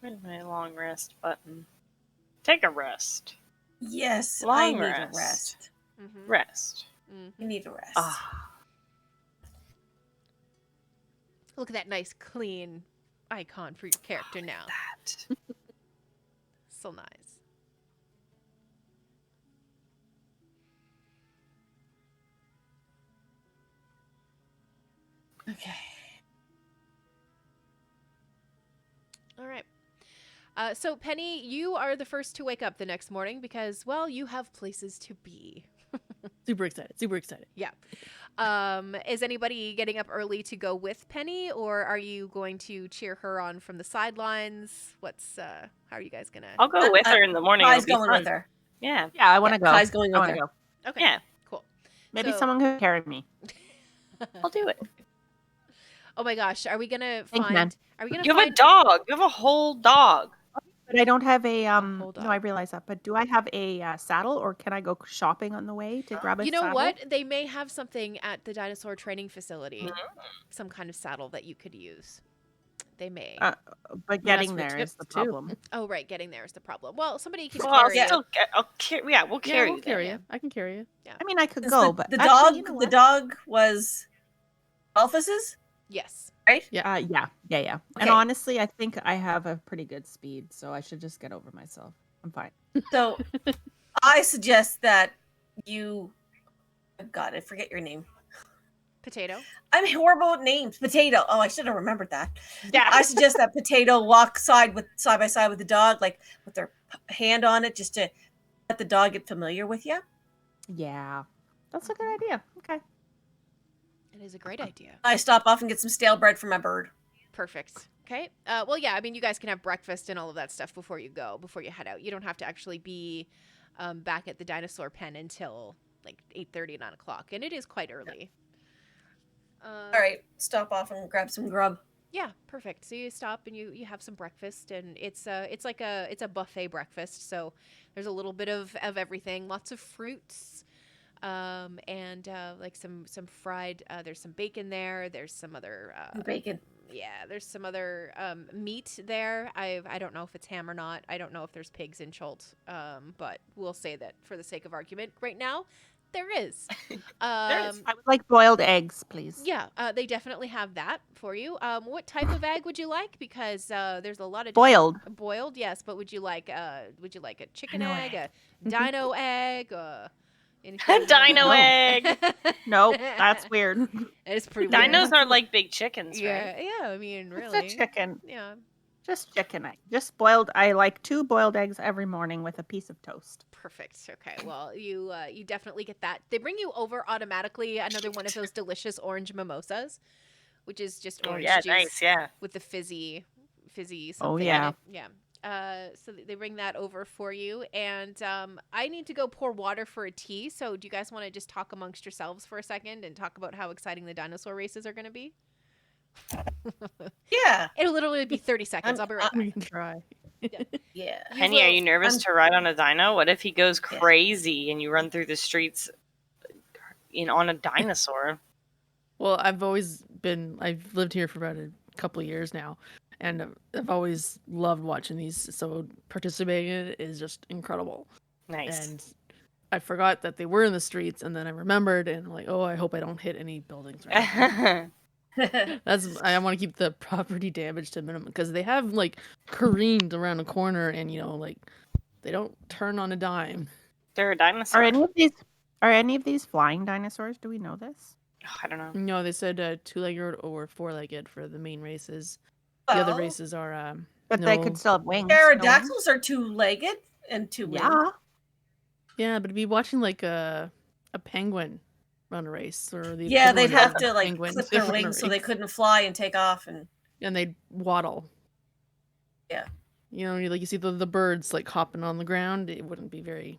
Where's my long rest button? Take a rest. Yes, Long I need rest. a rest. Mm-hmm. Rest. I need a rest. Look at that nice, clean icon for your character now. That. So nice. Okay. All right. So, Penny, you are the first to wake up the next morning because, well, you have places to be. Super excited. Yeah. Is anybody getting up early to go with Penny, or are you going to cheer her on from the sidelines? How are you guys gonna? I'll go with her in the morning. Kai's It'll be going fun. with her. Yeah. Yeah, I want to go. Kai's going I with want to her. go. Okay. Yeah. Cool. Maybe So- someone could carry me. I'll do it. Oh my gosh, are we gonna Thank you, find? man. Are we gonna You have a find? dog. You have a whole dog. But I don't have a Hold No, on. I realize that. But do I have a saddle, or can I go shopping on the way to grab a You know saddle? what? They may have something at the dinosaur training facility, some kind of saddle that you could use. They may. But getting for there is tips, the too. problem. Oh, right. Getting there is the problem. Well, somebody can Well, I'll carry you. still yeah, we'll Yeah, carry we'll you carry there. you. I can carry you. I mean, I could 'Cause go, the, but the actually, dog, you know the what? dog was Alphys's, Yes. right? Yeah. And Okay. honestly, I think I have a pretty good speed, so I should just get over myself. I'm fine. So I suggest that you. God, I forget your name. Potato. I'm horrible with names. Potato. Oh, I should have remembered that. Yeah. I suggest that Potato walk side by side with the dog, like with their hand on it, just to let the dog get familiar with you. Yeah, that's a good idea. Okay. It is a great idea. I stop off and get some stale bread for my bird. Perfect. Okay. Well, yeah. I mean, you guys can have breakfast and all of that stuff before you head out. You don't have to actually be back at the dinosaur pen until like 8:30, 9 o'clock, and it is quite early. All right, stop off and grab some grub. Yeah, perfect. So you stop and you have some breakfast, and it's a buffet breakfast. So there's a little bit of everything, lots of fruits, and like some fried. There's some bacon there. There's some other Bacon. yeah. There's some other meat there. I don't know if it's ham or not. I don't know if there's pigs in Chult. But we'll say that for the sake of argument, right now there is. There is. I would like boiled eggs, please. Yeah, they definitely have that for you. What type of egg would you like? Because there's a lot of Boiled. boiled, yes. But would you like a chicken Dino egg, egg. a dino egg, anything? Dino No. egg. Nope, that's weird. It's pretty weird. Dinos are like big chickens, Yeah, right? yeah. I mean, It's really. a chicken. Yeah, Just chicken egg. Just boiled. I like 2 boiled eggs every morning with a piece of toast. perfect. Okay, well, you definitely get that. They bring you over automatically another one of those delicious orange mimosas, which is just Oh orange yeah, juice nice, yeah. with the fizzy something Oh, in yeah. it. Yeah. So they bring that over for you, and I need to go pour water for a tea. So do you guys want to just talk amongst yourselves for a second and talk about how exciting the dinosaur races are going to be? Yeah, It'll literally be 30 seconds. I'll be right back. We can try. yeah. You Penny, are will- you nervous I'm- to ride on a dino? What if he goes Yeah. crazy and you run through the streets on a dinosaur? Well, I've lived here for about a couple of years now, and I've always loved watching these. So participating in it is just incredible. Nice. And I forgot that they were in the streets, and then I remembered, and I'm like, oh, I hope I don't hit any buildings. Right now. I want to keep the property damage to a minimum because they have like careened around a corner, and like they don't turn on a dime. They're a dinosaur. Are any of these flying dinosaurs? Do we know this? Oh, I don't know. No, they said 2-legged or 4-legged for the main races. The other Well, races are But they no. could still have wings. no? Pterodactyls are 2-legged and 2-winged. Yeah. Yeah, but it'd be watching like a penguin run a race or the Yeah, they'd equivalent have of to a like penguin clip to their run a wings so they race. couldn't fly and take off, and And they'd waddle. Yeah. You see the birds like hopping on the ground. It wouldn't be very.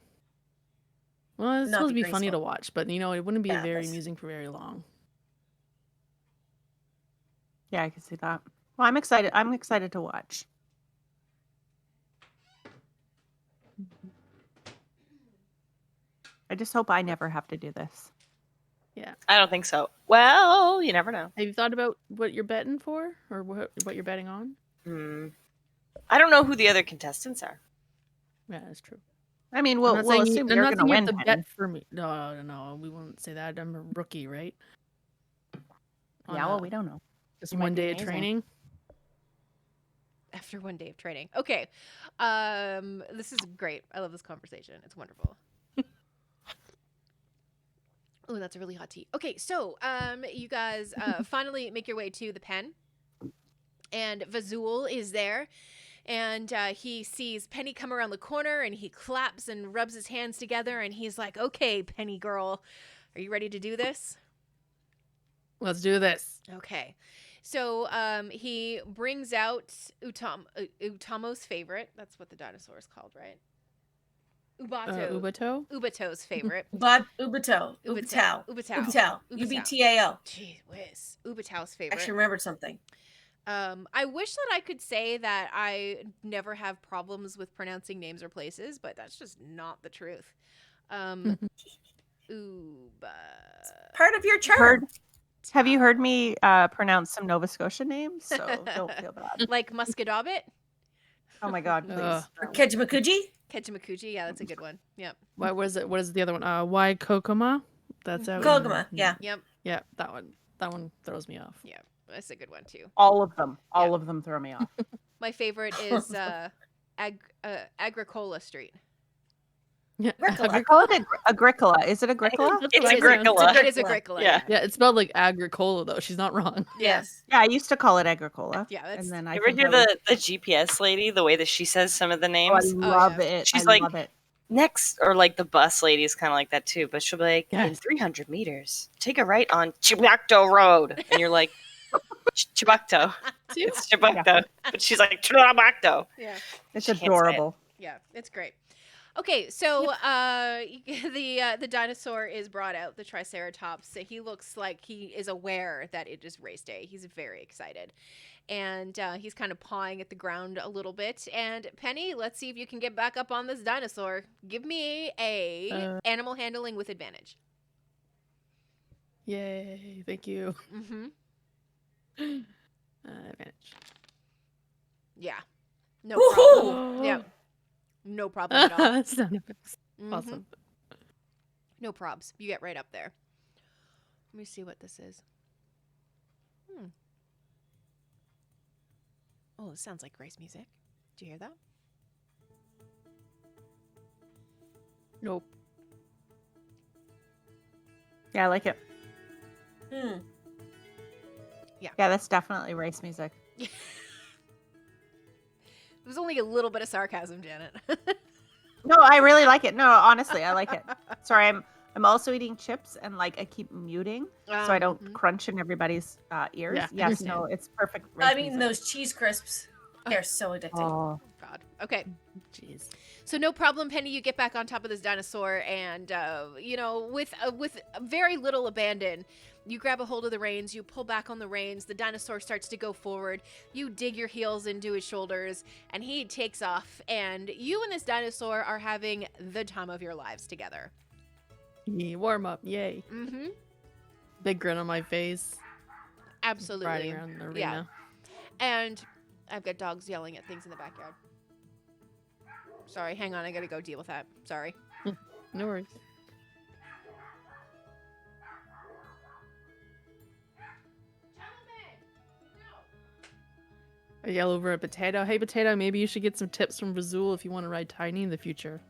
Well, it's Not supposed to be be funny to graceful. watch, but it wouldn't be Yeah, very that's- amusing for very long. Yeah, I can see that. Well, I'm excited. I'm excited to watch. I just hope I never have to do this. I don't think so. Well, you never know. Have you thought about what you're betting for, or what you're betting on? I don't know who the other contestants are. Yeah, that's true. I mean, I'm we'll not saying assume I'm you're not going to saying you have win. to Penny. bet for me. No, we won't say that. I'm a rookie, right? On Yeah, well, we don't know. just You might one be day of amazing. training. After one day of training. Okay. This is great. I love this conversation. It's wonderful. Oh, that's a really hot tea. Okay, so you guys finally make your way to the pen, and Vazul is there, and he sees Penny come around the corner, and he claps and rubs his hands together, and he's like, "Okay, Penny girl, are you ready to do this?" Let's do this. Okay. So he brings out Utamo's favorite. That's what the dinosaur is called, right? Ubato. Ubato? Ubato's favorite. But Ubato. Ubatao. Ubitao. UBTAO. Gee whiz. Ubato's I favorite. actually remembered something. I wish that I could say that I never have problems with pronouncing names or places, but that's just not the truth. Uba. Part of your charm. Have you heard me pronounce some Nova Scotia names? So don't feel bad. Like Musquodobbit? Oh my God, please. Ugh. Kejimikuji? Ketchimakuji? Yeah, that's a good one. Yep. What is it? What is the other one? Why Kokoma? That's out. Koguma, yeah. Yep. Yeah, that one. That one throws me off. Yeah. That's a good one too. All of them. Yeah. All of them throw me off. My favorite is Agricola Street. Yeah, Agricola. I call it Agricola. Is it Agricola? That's It's what I Agricola. pronounced It is Agricola. Yeah. Yeah, it's spelled like Agricola though. She's not wrong. Yes. Yeah, I used to call it Agricola. Yeah, that's And then I You ever think hear I was- the GPS lady, the way that she says some of the Oh, I names? love yeah. it. She's I like- love it. Next, or like the bus lady is kind of like that too, but she'll be like, in Yes. 300 meters, take a right on Chibacto Road. And you're like, Chibacto. It's Chibacto. But she's like, Chibacto. yeah. It's She can't say it. adorable. Yeah, it's great. Okay, so the dinosaur is brought out, the Triceratops. He looks like he is aware that it is race day. He's very excited. And he's kind of pawing at the ground a little bit. And Penny, let's see if you can get back up on this dinosaur. Give me a animal handling with advantage. Yay! Thank you. Mm-hmm. Advantage. Yeah. No Woohoo! problem. Yeah. No problem at all. Sound effects. Mhm. Awesome. No probs. You get right up there. Let me see what this is. Oh, it sounds like race music. Do you hear that? Nope. Yeah, I like it. Hmm. Yeah, that's definitely race music. It was only a little bit of sarcasm, Janet. No, I really like it. No, honestly, I like it. Sorry, I'm also eating chips and like I keep muting so I don't Mhm. crunch in everybody's ears. Yeah, Yes, understand. no, it's perfect. I race mean, music. those cheese crisps. They're so addicting. Oh, God. Okay. Jeez. So no problem, Penny. You get back on top of this dinosaur, and with very little abandon, you grab a hold of the reins. You pull back on the reins. The dinosaur starts to go forward. You dig your heels into his shoulders, and he takes off. And you and this dinosaur are having the time of your lives together. Yeah, warm up. Yay. Mm-hmm. Big grin on my face. Absolutely. Riding around the arena. Yeah. And I've got dogs yelling at things in the backyard. Sorry, hang on. I gotta go deal with that. Sorry. No worries. I yell over at Potato. Hey, Potato, maybe you should get some tips from Vazul if you want to ride Tiny in the future.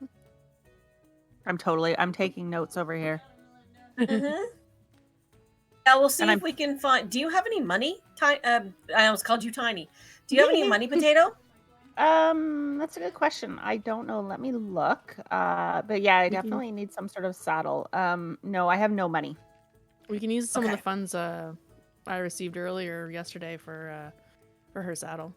I'm taking notes over here. Mm-hmm. Yeah, we'll see And if I'm- we can find. Do you have any money? I almost called you Tiny. Do you have any money, Potato? That's a good question. I don't know. Let me look. But yeah, I We can- definitely need some sort of saddle. No, I have no money. We can use some of the Okay. funds I received earlier yesterday for her saddle.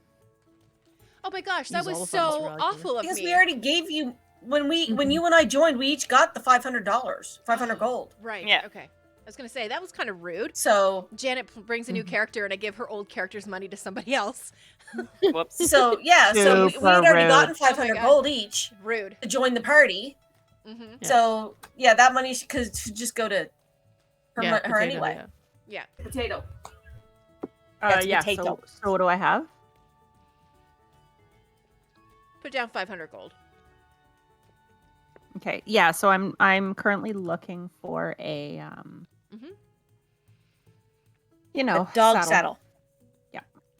Oh my gosh, that Use all was the funds so for allocated. awful of Because me. we already gave you when Mm-hmm. you and I joined, we each got the $500, 500 gold. Right. Yeah. Okay. I was gonna say that was kind of rude. So Janet brings a new Mhm. character, and I give her old character's money to somebody else. Whoops. so yeah, so we Super had already rude. gotten Oh my 500 God. gold each Rude. to join the party. Mm-hmm. Yeah. So yeah, that money could just go to her, her Potato, anyway. yeah. Yeah. Potato. That's Yeah. potato. So what do I have? Put down 500 gold. Okay. Yeah. So I'm currently looking for a Mhm. you know, A dog saddle.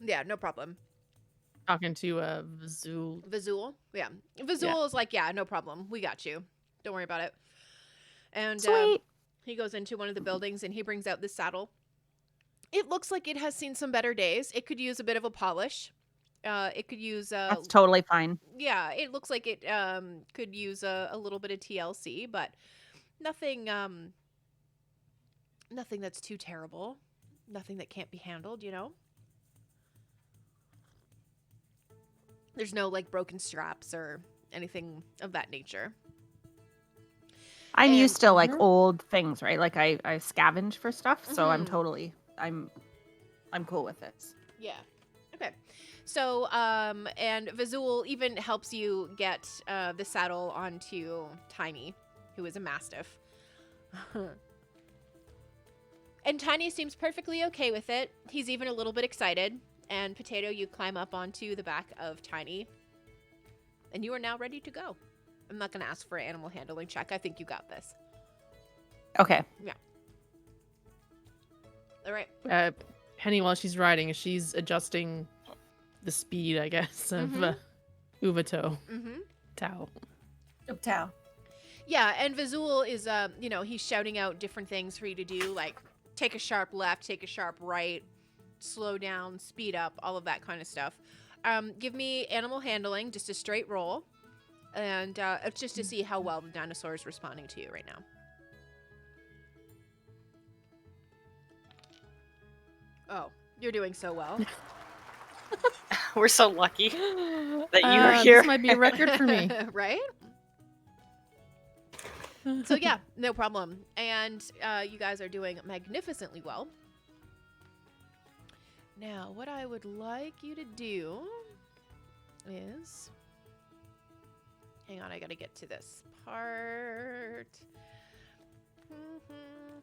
Yeah, no problem. Talking to Vazul. Vazul. Yeah. Vazul is like, yeah, no problem. We got you. Don't worry about it. And Sweet. he goes into one of the buildings and he brings out this saddle. It looks like it has seen some better days. It could use a bit of a polish. It could use That's totally fine. yeah, it looks like it could use a little bit of TLC, but nothing nothing that's too terrible. Nothing that can't be handled, you know? There's no like broken straps or anything of that nature. I'm And- used to like Mhm. old things, right? Like I scavenge for stuff, so I'm Mhm. totally I'm cool with this. Yeah. Okay. So, and Vazul even helps you get the saddle onto Tiny, who is a mastiff. And Tiny seems perfectly okay with it. He's even a little bit excited. And Potato, you climb up onto the back of Tiny. And you are now ready to go. I'm not going to ask for an animal handling check. I think you got this. Okay. All right. Penny, while she's riding, she's adjusting the speed, I guess, of Uvato. Mm-hmm. Tao. Tao. Yeah, and Vazul is, he's shouting out different things for you to do, like take a sharp left, take a sharp right, slow down, speed up, all of that kind of stuff. Give me animal handling, just a straight roll, and it's just to see how well the dinosaur is responding to you right now. Oh, you're doing so well. We're so lucky that you are here. This might be a record for me. Right? So yeah, no problem. And you guys are doing magnificently well. Now, what I would like you to do is... Hang on, I gotta get to this part.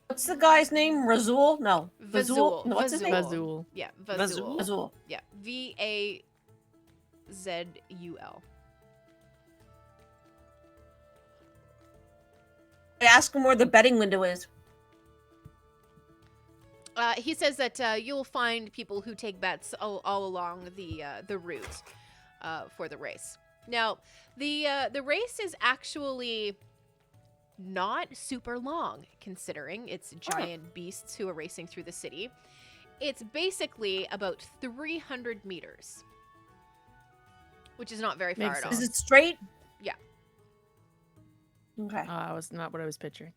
What's the guy's name? Razul? No. Vazul. No, what's his name? Vazul. Yeah, Vazul. Razul. Yeah, Vazul. I ask him where the betting window is. He says that you'll find people who take bets all along the route for the race. Now, the race is actually not super long, considering it's giant beasts who are racing through the city. It's basically about 300 meters, which is not very far at all. Is it straight? Yeah. Okay. That was not what I was picturing.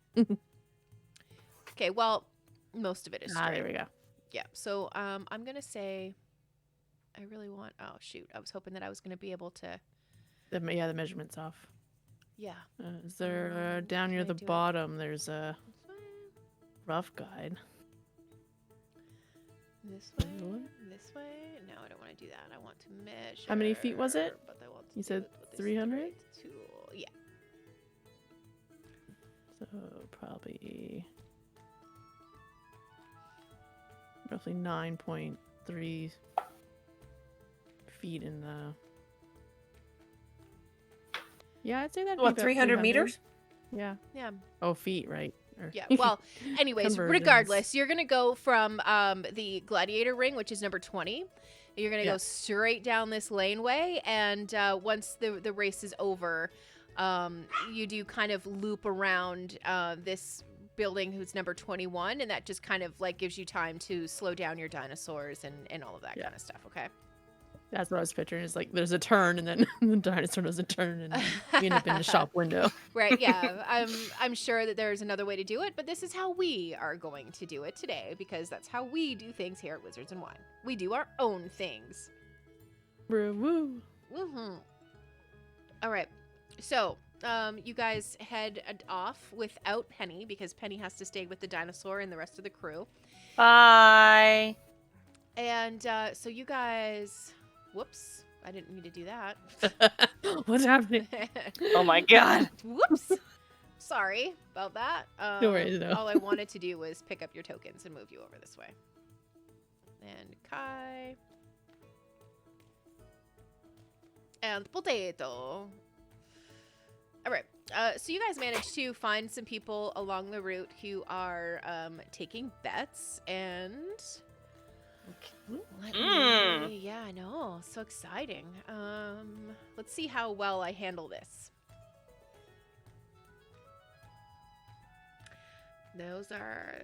Okay, well, most of it is straight. There we go. Yeah, so I'm going to say I really want... Oh, shoot. I was hoping that I was going to be able to... The measurement's off. Yeah. Is there down near can I the do it? bottom? There's a rough guide. This way? Really? This way? No, I don't want to do that. I want to measure. How many feet was it? But I want to You do said it with this 300? great tool. Yeah. So probably roughly 9.3 feet in the... Yeah, I'd say that. What, 300 meters? Yeah. Yeah. Oh, feet, right. Yeah. Well, anyways, Conversions. regardless, you're going to go from the gladiator ring, which is number 20. You're going to go straight down this laneway. And once the race is over, you do kind of loop around this building who's number 21. And that just kind of like gives you time to slow down your dinosaurs and all of that kind of stuff. Okay. That's what I was picturing. Is like there's a turn, and then the dinosaur does a turn, and you end up in the shop window. Right? Yeah. I'm sure that there's another way to do it, but this is how we are going to do it today because that's how we do things here at Wizards and Wine. We do our own things. Woo. Mm-hmm. All right. So you guys head off without Penny because Penny has to stay with the dinosaur and the rest of the crew. Bye. And so you guys. Whoops, I didn't mean to do that. What's happening? Oh my god. Whoops. Sorry about that. No worries, no. All I wanted to do was pick up your tokens and move you over this way. And Kai. And Potato. All right. So you guys managed to find some people along the route who are taking bets and... Yeah, I know. So exciting. Let's see how well I handle this. Those are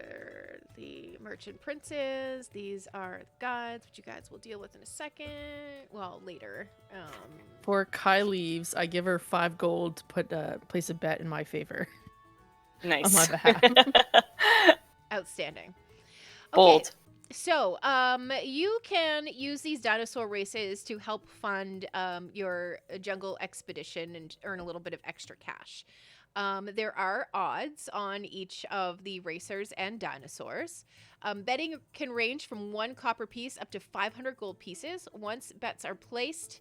the merchant princes. These are the guides, which you guys will deal with in a second. Well, later. Before Kai leaves, I give her 5 gold to put place a bet in my favor. Nice. On my behalf. Outstanding. Bold. Okay. So, you can use these dinosaur races to help fund your jungle expedition and earn a little bit of extra cash. There are odds on each of the racers and dinosaurs. Betting can range from 1 copper piece up to 500 gold pieces. Once bets are placed,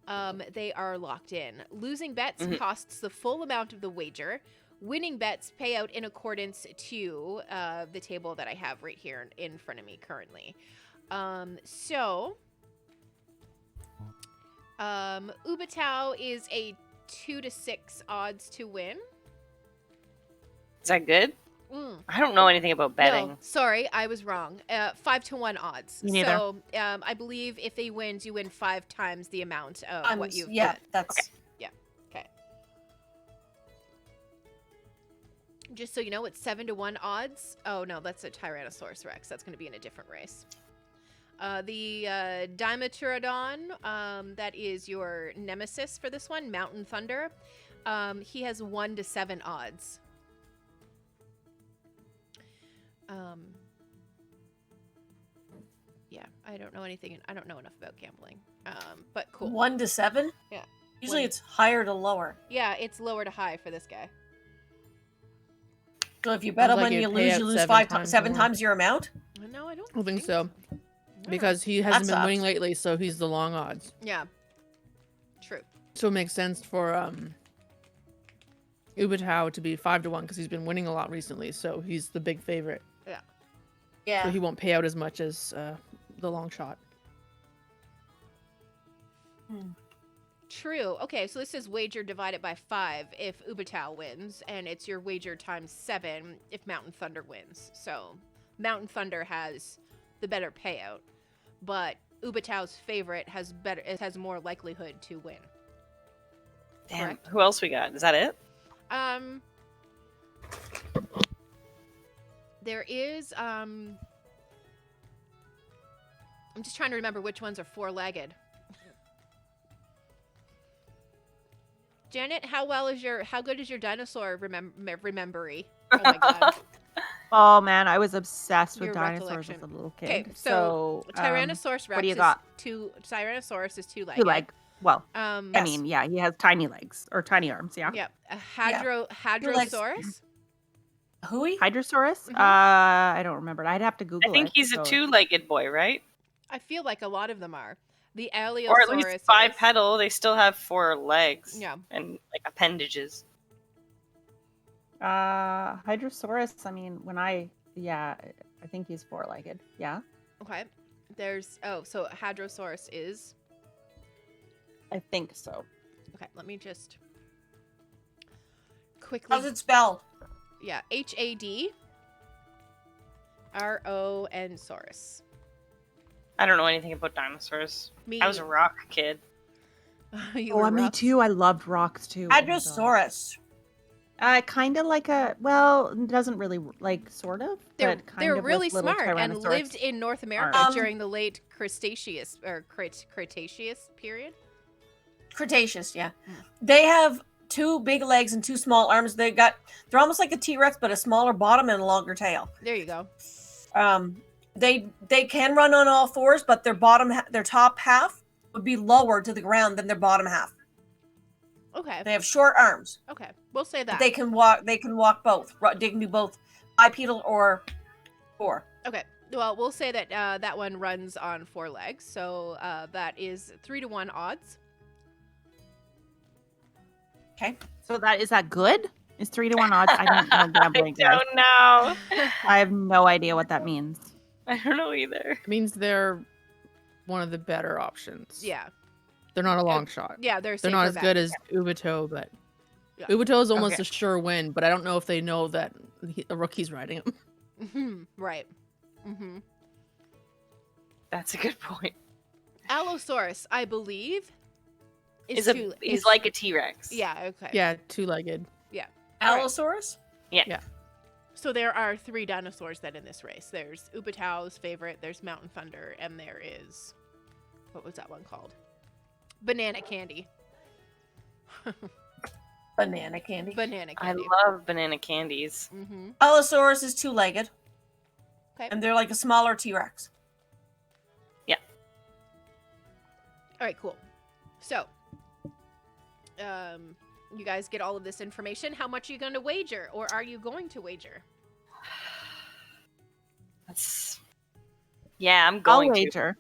they are locked in. Losing bets costs the full amount of the wager. winning bets pay out in accordance to the table that I have right here in front of me currently. Ubatao is a 2 to 6 odds to win. Is that good? I don't know anything about betting. No, sorry, I was wrong. 5 to 1 odds. Me neither. So I believe if they win, you win 5 times the amount of what you've Yeah, bet. that's Okay. Just so you know, it's 7 to 1 odds. Oh no, that's a Tyrannosaurus Rex. That's going to be in a different race. The Dimetrodon, that is your nemesis for this one, Mountain Thunder. He has 1 to 7 odds. Yeah, I don't know anything. I don't know enough about gambling. But cool. 1 to 7. Yeah. Usually One- it's higher to lower. Yeah, it's lower to high for this guy. So if you bet Sounds him like and you it'd pay lose out 7 more. times your amount. No, I don't. I think so. No. Because he hasn't been sucks. winning lately, so he's the long odds. Yeah. True. So it makes sense for Ubatao to be 5 to 1 because he's been winning a lot recently, so he's the big favorite. Yeah. So he won't pay out as much as the long shot. True. Okay, so this is wager divided by 5 if Ubatao wins, and it's your wager times 7 if Mountain Thunder wins. So Mountain Thunder has the better payout, but Ubatao's favorite has more likelihood to win. Damn. Correct. Who else we got? Is that it? There is I'm just trying to remember which ones are 4-legged. Janet, how good is your dinosaur remembery? Oh my god. Oh man, I was obsessed with Your dinosaurs recollection. as a little kid. Okay, so Tyrannosaurus Rex what do you got? Tyrannosaurus is 2-legged. 2 leg. Well, I Yes. mean, yeah, he has tiny legs or tiny arms. Yeah. Yeah. Hadrosaurus. Hui? Hydrosaurus? Mhm. I don't remember. I'd have to Google I think it, he's a so- 2-legged boy, right? I feel like a lot of them are. The Allosaurus. Or at least bipedal. They still have 4 legs. Yeah. And like appendages. Hydrosaurus. I mean, I think he's 4-legged. Yeah, Okay. So Hadrosaurus is. I think so. Okay, let me just quickly. How's it spelled? Yeah, HADRON Saurus. I don't know anything about dinosaurs. Me. I was a rock kid. You Oh, were me rough. too. I loved rocks too. Oh my God. Hadrosaurus. Kind of like it doesn't really like sort of. They're but kind they're of really with little smart and Tyrannosaurus. lived in North America arms. during the late Cretaceous or Cretaceous period. Cretaceous, yeah. They have 2 big legs and 2 small arms. They're almost like a T-Rex, but a smaller bottom and a longer tail. There you go. They can run on all 4s, but their top half would be lower to the ground than their bottom half. Okay. They have short arms. Okay. We'll say that. But they can walk both. They can do both bipedal or 4. Okay. Well, we'll say that that one runs on 4 legs, so that is 3 to 1 odds. Okay. So is that good? Is 3 to 1 odds? I don't know I gambling. guys. don't know. I have no idea what that means. I don't know either. It means they're one of the better options. Yeah. They're not a long shot. Yeah, they're They're not safer as good bet. as Ubatao, but Yeah. Ubatao is almost Okay. a sure win, but I don't know if they know that a rookie's riding him. Mhm, right. Mm-hmm. That's a good point. Allosaurus, I believe, He's like a T-Rex. Yeah. Okay. Yeah, 2-legged. Alright. Allosaurus? So there are 3 dinosaurs then in this race. There's Ubatao's favorite, there's Mountain Thunder, and there is, what was that one called? Banana Candy. Banana candy. Banana I Candy. love banana candies. Mm-hmm. Allosaurus is 2-legged. Okay. And they're like a smaller T-Rex. All right, cool. So, you guys get all of this information. How much are you going to wager, or are you going to wager? Yeah, I'm I'll going to. wager.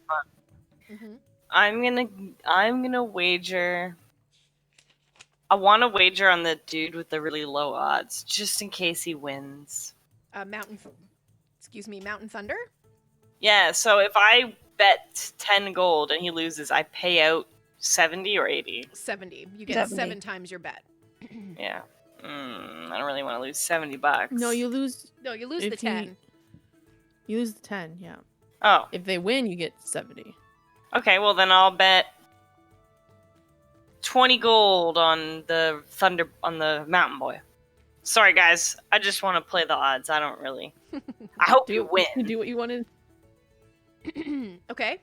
Mm-hmm. I'm gonna wager I want to wager on the dude with the really low odds, just in case he wins. Mountain Thunder? Yeah, so if I bet 10 gold and he loses, I pay out 70 or 80. 70. You get 70. 7 times your bet. Yeah. I don't really want to lose $70. No, you lose. No, you lose If the 10. You lose the 10. Yeah. Oh, If they win, you get 70. okay. Well, then I'll bet 20 gold on the Mountain Boy. Sorry, guys. I just want to play the odds. I don't really. I hope you win. Do what you wanted. Okay.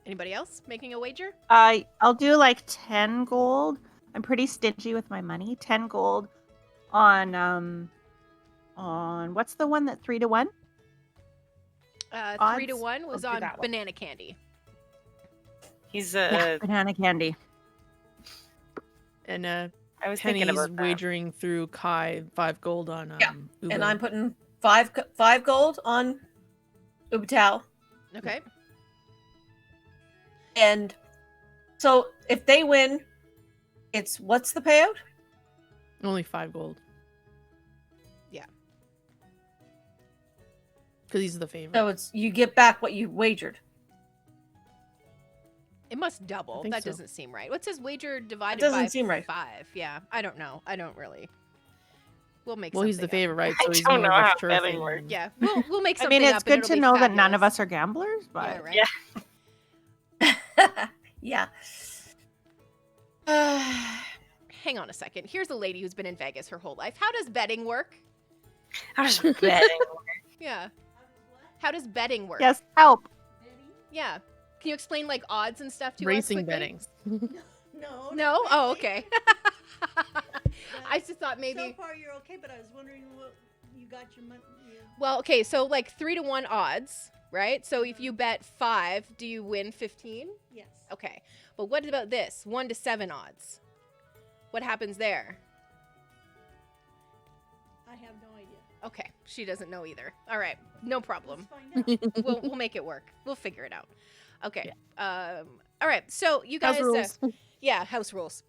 Anybody else making a wager? I'll do like 10 gold. I'm pretty stingy with my money. 10 gold on what's the one that 3 to 1? 3 to Odds? 1 was I'll do on that one. banana candy. He's Yeah, banana candy. And I was thinking Penny's about that. wagering through Kai 5 gold on Yeah, Uber. And I'm putting five gold on Ubtao. Okay. And so if they win, it's what's the payout? Only 5 gold. Yeah. Because he's the favorite. So it's you get back what you wagered. It must double. think That so. doesn't seem right. What says wager divided doesn't by seem right. 5? Yeah, I don't know. I don't really. We'll make Well, he's the something up. favorite, right? I So he's don't more know of a how turf betting and- works. Yeah, we'll make I something mean, up it's and good it'll to be know that none of fabulous. us are gamblers, but Yeah, right. Yeah. Yeah. Hang on a second. Here's a lady who's been in Vegas her whole life. How does betting work? How does betting work? Yeah. How does betting work? yes, help. Yeah. Can you explain like odds and stuff to us Racing quickly? betting. No. No? Oh, okay. I just thought So maybe. far you're okay, but I was wondering what you got your money. Well, okay, so like 3 to 1 odds, right? So if you bet 5, do you win 15? Yes. Okay. But what about this? 1 to 7 odds. What happens there? I have no idea. Okay, she doesn't know either. All right, no problem. Let's find out. We'll make it work. We'll figure it out. Okay. All right. So you guys, House rules. yeah, house rules.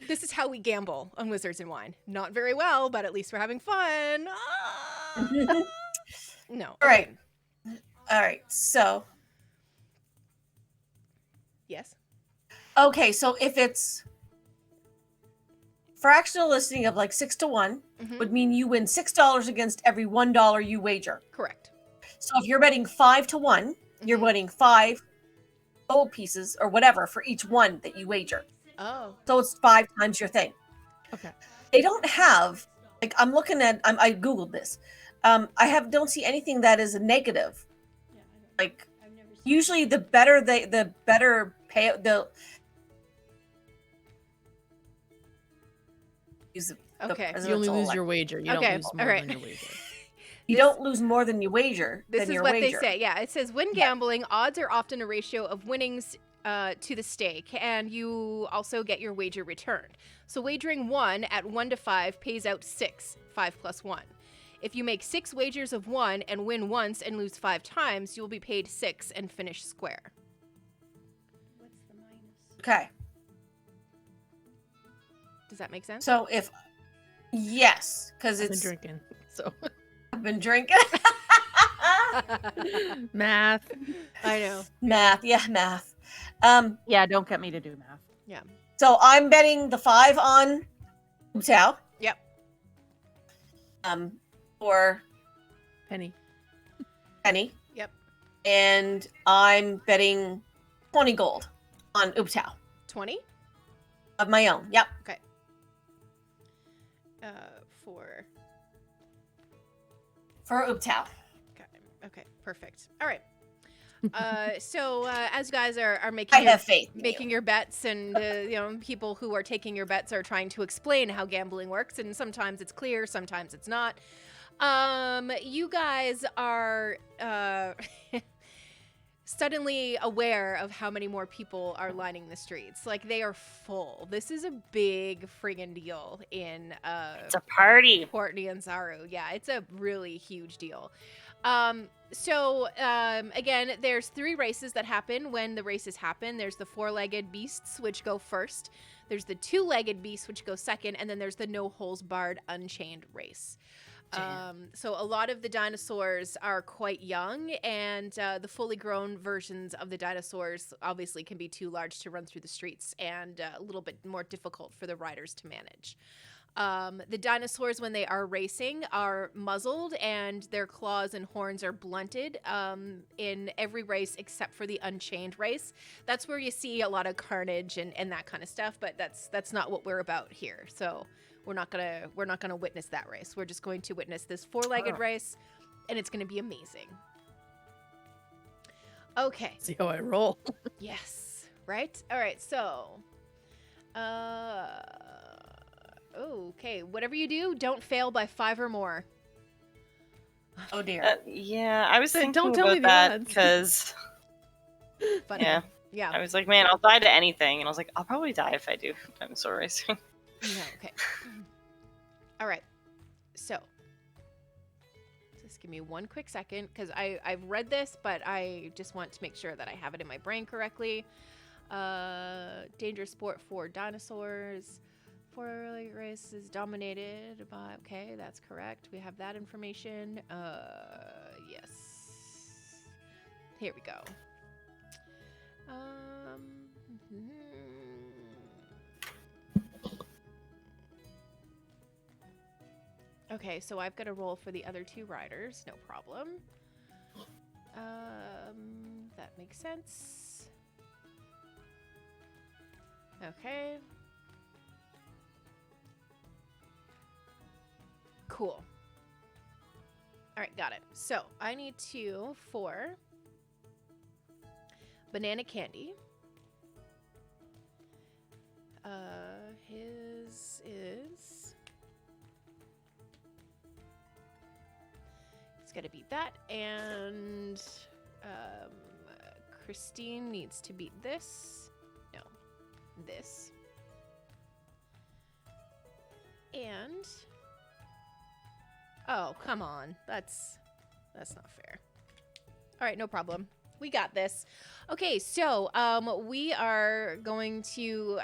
This is how we gamble on Wizards and Wine. Not very well, but at least we're having fun. Ah! No. All right. All right. So, Yes. okay. So if it's fractional listing of like 6 to 1 Mhm. would mean you win $6 against every $1 you wager. Correct. So if you're betting 5 to 1, you're Mhm. winning 5 gold pieces or whatever for each one that you wager. Oh. So it's 5 times your thing. Okay. They don't have like I'm looking at. I googled this. Don't see anything that is a negative. Yeah, I don't, Like I've never seen usually the better the better payout the. Use the Okay. as You only it's all lose like- your wager. You Okay, don't lose more alright. than your wager. You don't lose more than you wager. This than is your what wager. they say. Yeah, it says when Yeah. gambling, odds are often a ratio of winnings to the stake, and you also get your wager returned. So wagering 1 at 1 to 5 pays out 6, 5 plus 1. If you make 6 wagers of 1 and win once and lose 5 times, you'll be paid 6 and finish square. what's the minus. Okay. Does that make sense? So if yes, because I've been it's drinking. So I've been drinking. math. I know. Math, yeah, math. Yeah, don't get me to do math. So I'm betting the 5 on Utao. Yep. For Penny. Penny. Yep. And I'm betting 20 gold on Uptao 20 of my own. Yep. for For Uptao. okay, perfect. All right. So as you guys are making I your, have faith. in making you. your bets, and people who are taking your bets are trying to explain how gambling works, and sometimes it's clear, sometimes it's not. You guys are suddenly aware of how many more people are lining the streets. Like, they are full. This is a big friggin' deal in It's a party. Port Nyanzaru. Yeah, it's a really huge deal. Again, there's 3 races that happen when the races happen. There's the 4-legged beasts, which go first. There's the 2-legged beasts, which go second. And then there's the no holes barred unchained race. So a lot of the dinosaurs are quite young, and the fully grown versions of the dinosaurs obviously can be too large to run through the streets and a little bit more difficult for the riders to manage. The dinosaurs, when they are racing, are muzzled and their claws and horns are blunted in every race except for the Unchained race. That's where you see a lot of carnage and that kind of stuff, but that's not what we're about here. So we're not gonna witness that race. We're just going to witness this 4-legged race, and it's gonna be amazing. Okay. See how I roll. Yes. Right? All right. So, okay. Whatever you do, don't fail by 5 or more. Oh dear. Yeah, I was thinking Don't tell me about the that odds. because Funny. yeah, Yeah. I was like, man, I'll die to anything, and I was like, I'll probably die if I do dinosaur racing. Yeah, okay. All right. So, just give me one quick second because I've read this, but I just want to make sure that I have it in my brain correctly. Dangerous sport for dinosaurs. 4-legged race is dominated by. Okay, that's correct. We have that information. Yes. Here we go. Okay, so I've got to roll for the other 2 riders. No problem. That makes sense. Okay. Cool. All right, got it. So I need 2 for Banana Candy. His is... He's got to beat that, and Christine needs to beat this. No, this. And... Oh, come on. That's not fair. All right, no problem. We got this. Okay, so we are going to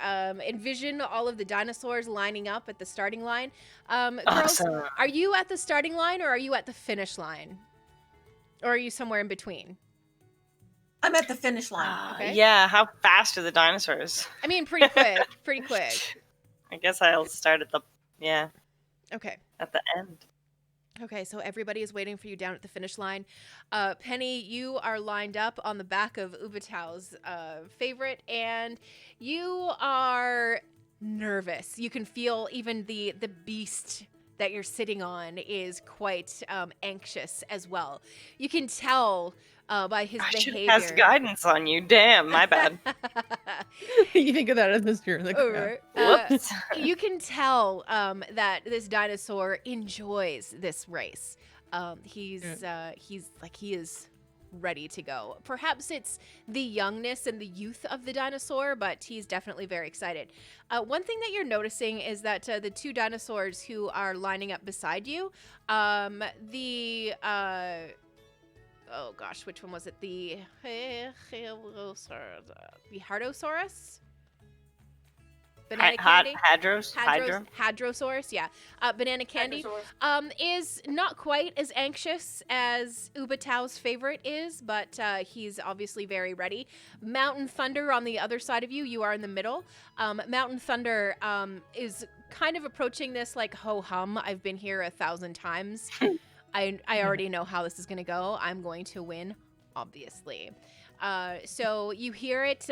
envision all of the dinosaurs lining up at the starting line. Girls, Awesome. are you at the starting line or are you at the finish line? Or are you somewhere in between? I'm at the finish line. Okay. Yeah, how fast are the dinosaurs? I mean, pretty quick. Pretty quick. I guess I'll start at the Okay. at the end. Okay, so everybody is waiting for you down at the finish line. Penny, you are lined up on the back of Ubatao's favorite, and you are nervous. You can feel even the beast that you're sitting on is quite anxious as well. You can tell by his I should behavior. cast guidance on you. Damn, my bad. You think of that as Mr. in the crowd. Over. Whoops. You can tell that this dinosaur enjoys this race. He is ready to go. Perhaps it's the youngness and the youth of the dinosaur, but he's definitely very excited. One thing that you're noticing is that the 2 dinosaurs who are lining up beside you, oh gosh, which one was it? The Hadrosaurus? Banana Candy? Hadrosaurus, yeah. Banana Candy is not quite as anxious as Ubatao's favorite is, but he's obviously very ready. Mountain Thunder on the other side of you. You are in the middle. Mountain Thunder is kind of approaching this like ho-hum. I've been here 1,000 times. I already know how this is going to go. I'm going to win, obviously. So you hear it,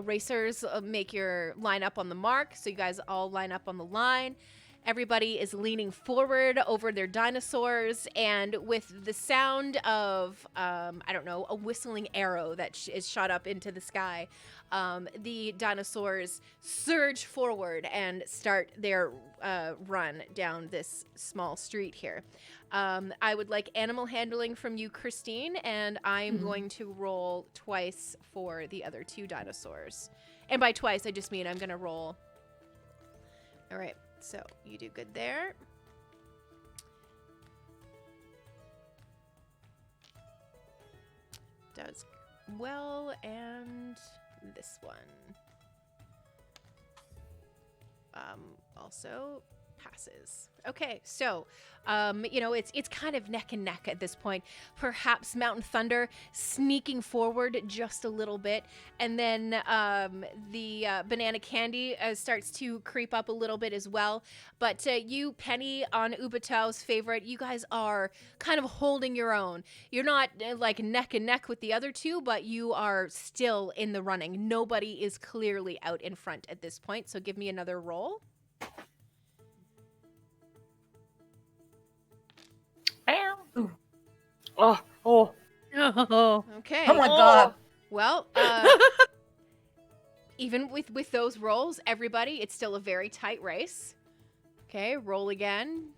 racers make your line up on the mark. So you guys all line up on the line. Everybody is leaning forward over their dinosaurs. And with the sound of, a whistling arrow that is shot up into the sky, the dinosaurs surge forward and start their run down this small street here. I would like animal handling from you, Christine, and I'm going to roll twice for the other 2 dinosaurs. And by twice, I just mean I'm going to roll. All right, so you do good there. does well, and this one also passes. Okay, so it's kind of neck and neck at this point. Perhaps Mountain Thunder sneaking forward just a little bit, and then the Banana Candy starts to creep up a little bit as well. But you, Penny, on Ubatao's favorite, you guys are kind of holding your own. You're not like neck and neck with the other two, but you are still in the running. Nobody is clearly out in front at this point, so give me another roll. Ooh. Oh. Oh. Okay. Oh my god. Well, even with those rolls, everybody, it's still a very tight race. Okay, roll again.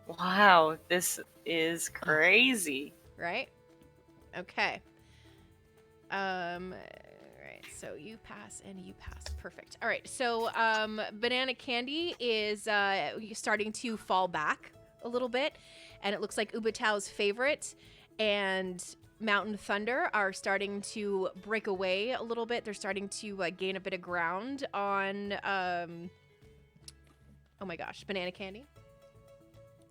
Wow, this is crazy. Right? Okay. Right, so you pass and you pass. Perfect. All right, so Banana Candy is starting to fall back a little bit, and it looks like Ubatao's favorite and Mountain Thunder are starting to break away a little bit. They're starting to gain a bit of ground on, oh my gosh, Banana Candy.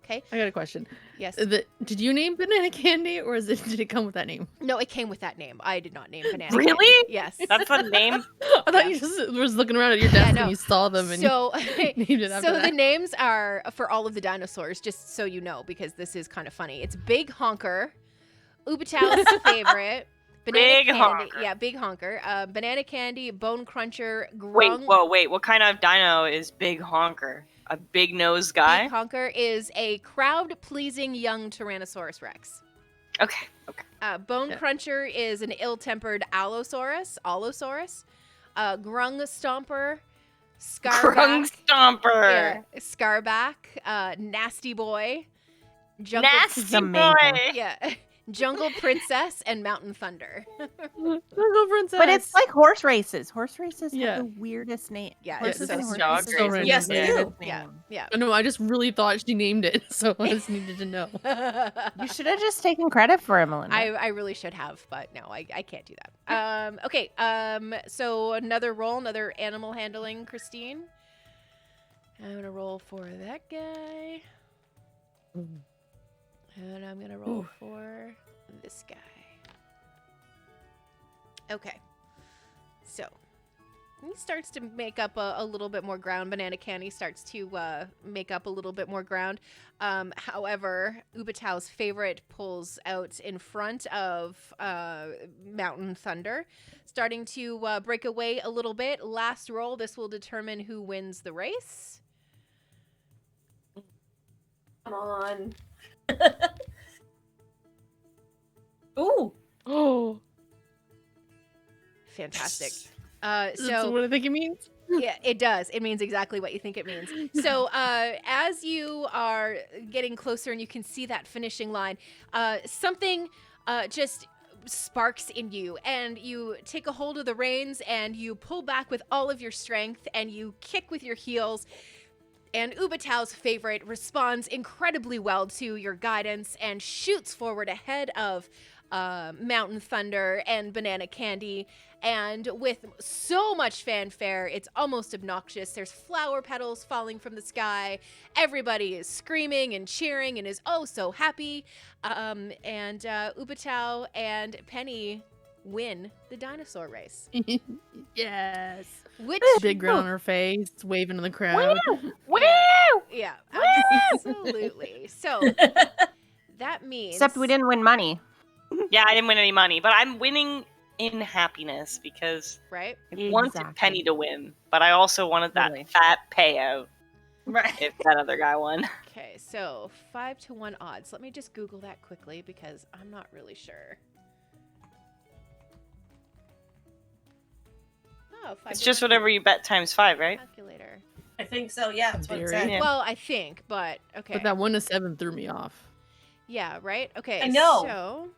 Okay. I got a question. Yes. Did you name Banana Candy, or did it come with that name? No, it came with that name. I did not name Banana Really? Candy. Yes. That's a name? I thought you just was looking around at your desk no. and you saw them and So, you named it after so that. the names are for all of the dinosaurs, just so you know, because this is kind of funny. It's Big Honker, Ubatao's favorite, Banana Big Candy. Honker. Yeah, Big Honker. Banana Candy, Bone Cruncher, Wait, Grung. wait. What kind of dino is Big Honker? A big nose guy? Big Honker is a crowd-pleasing young Tyrannosaurus Rex. Okay. Bone Yeah. Cruncher is an ill-tempered Allosaurus. Grung Stomper, Grung Scarback. Stomper. Yeah, Scarback, Nasty Boy, Jungle, Nasty This is amazing. boy. yeah, Jungle Princess, and Mountain Thunder. Jungle Princess. But it's like horse races. Horse races Yeah. have the weirdest name. Yeah, Horses it's and so horse dog races races. have the Yes, they weirdest do. Yeah, name. yeah. No, I just really thought she named it, so I just needed to know. You should have just taken credit for it, Melinda. I really should have, but no, I can't do that. Okay, so another roll, another animal handling, Christine. I'm gonna roll for that guy. And I'm gonna roll for this guy. Okay. So he starts to make up a little bit more ground. Banana Candy starts to make up a little bit more ground. However, Ubatao's favorite pulls out in front of Mountain Thunder, starting to break away a little bit. Last roll. This will determine who wins the race. Come on. Ooh. Oh, Fantastic. that's So what I think it means. yeah, it does. It means exactly what you think it means. So as you are getting closer and you can see that finishing line, something just sparks in you, and you take a hold of the reins and you pull back with all of your strength and you kick with your heels. And Ubatao's favorite responds incredibly well to your guidance and shoots forward ahead of Mountain Thunder and Banana Candy. And with so much fanfare, it's almost obnoxious. There's flower petals falling from the sky. Everybody is screaming and cheering and is oh so happy. And Ubatao and Penny win the dinosaur race. Yes. Which, Big grin on her face, waving to the crowd. Woo! yeah, absolutely. So that means. Except we didn't win money. Yeah, I didn't win any money, but I'm winning in happiness because Right? I wanted Penny to win, but I also wanted that Really? fat payout Right. if that other guy won. Okay, so 5-1 odds. Let me just Google that quickly because I'm not really sure. Oh, 5 It's to just 1 whatever you bet times 5, right? calculator. I think so. Yeah, that's what it Very. said. Yeah. Well, I think, but okay. But that 1 to 7 threw me off. Yeah, right? Okay. I know. So,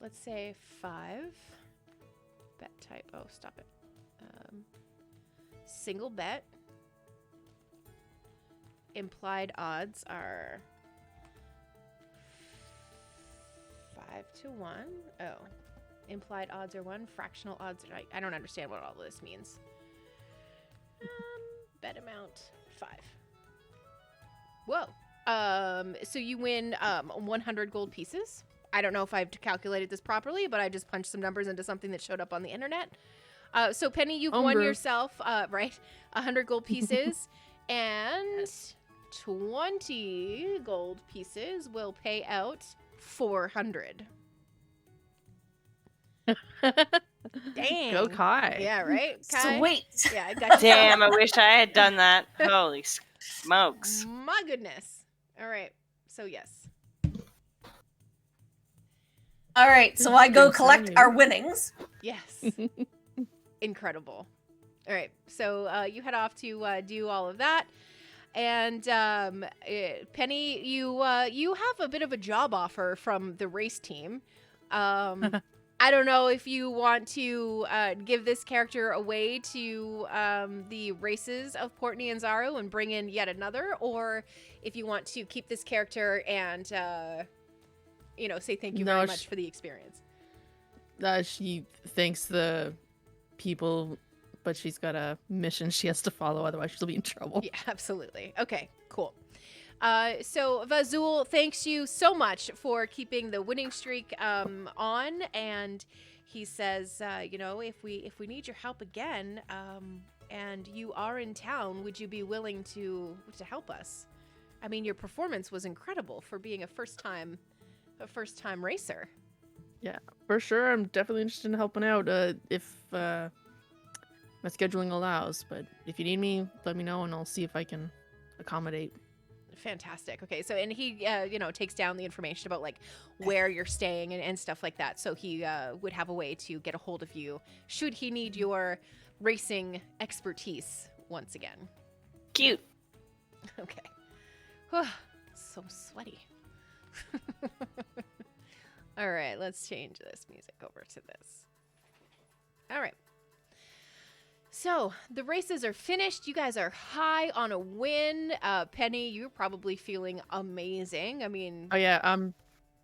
let's say 5. Bet type. Oh, stop it. Single bet. Implied odds are 5 to 1. Oh. Implied odds are 1. Fractional odds are... I don't understand what all this means. Bet amount 5. Whoa. So you win 100 gold pieces. I don't know if I've calculated this properly, but I just punched some numbers into something that showed up on the internet. So Penny, you've won yourself, 100 gold pieces, and 20 gold pieces will pay out 400. Dang. Go Kai. Yeah, right? Kai? Sweet. Yeah, I got you. Damn, I wish I had done that. Holy smokes. My goodness. All right. So, yes. All right, so I go collect Continue. our winnings. Yes. Incredible. All right. So, you head off to do all of that. And Penny, you have a bit of a job offer from the race team. I don't know if you want to give this character away to the races of Portney and Zaru and bring in yet another, or if you want to keep this character and, say thank you very much for the experience. She thanks the people, but she's got a mission she has to follow, otherwise she'll be in trouble. Yeah, absolutely. Okay, cool. So Vazul thanks you so much for keeping the winning streak on, and he says, if we need your help again, and you are in town, would you be willing to help us? I mean, your performance was incredible for being a first time racer. Yeah, for sure. I'm definitely interested in helping out if my scheduling allows. But if you need me, let me know, and I'll see if I can accommodate. Fantastic. Okay, so and he takes down the information about like where you're staying and stuff like that, so he would have a way to get a hold of you should he need your racing expertise once again. Cute. Okay. So sweaty. All right, let's change this music over to this. All right. So, the races are finished. You guys are high on a win. Penny, you're probably feeling amazing. I mean... Oh, yeah.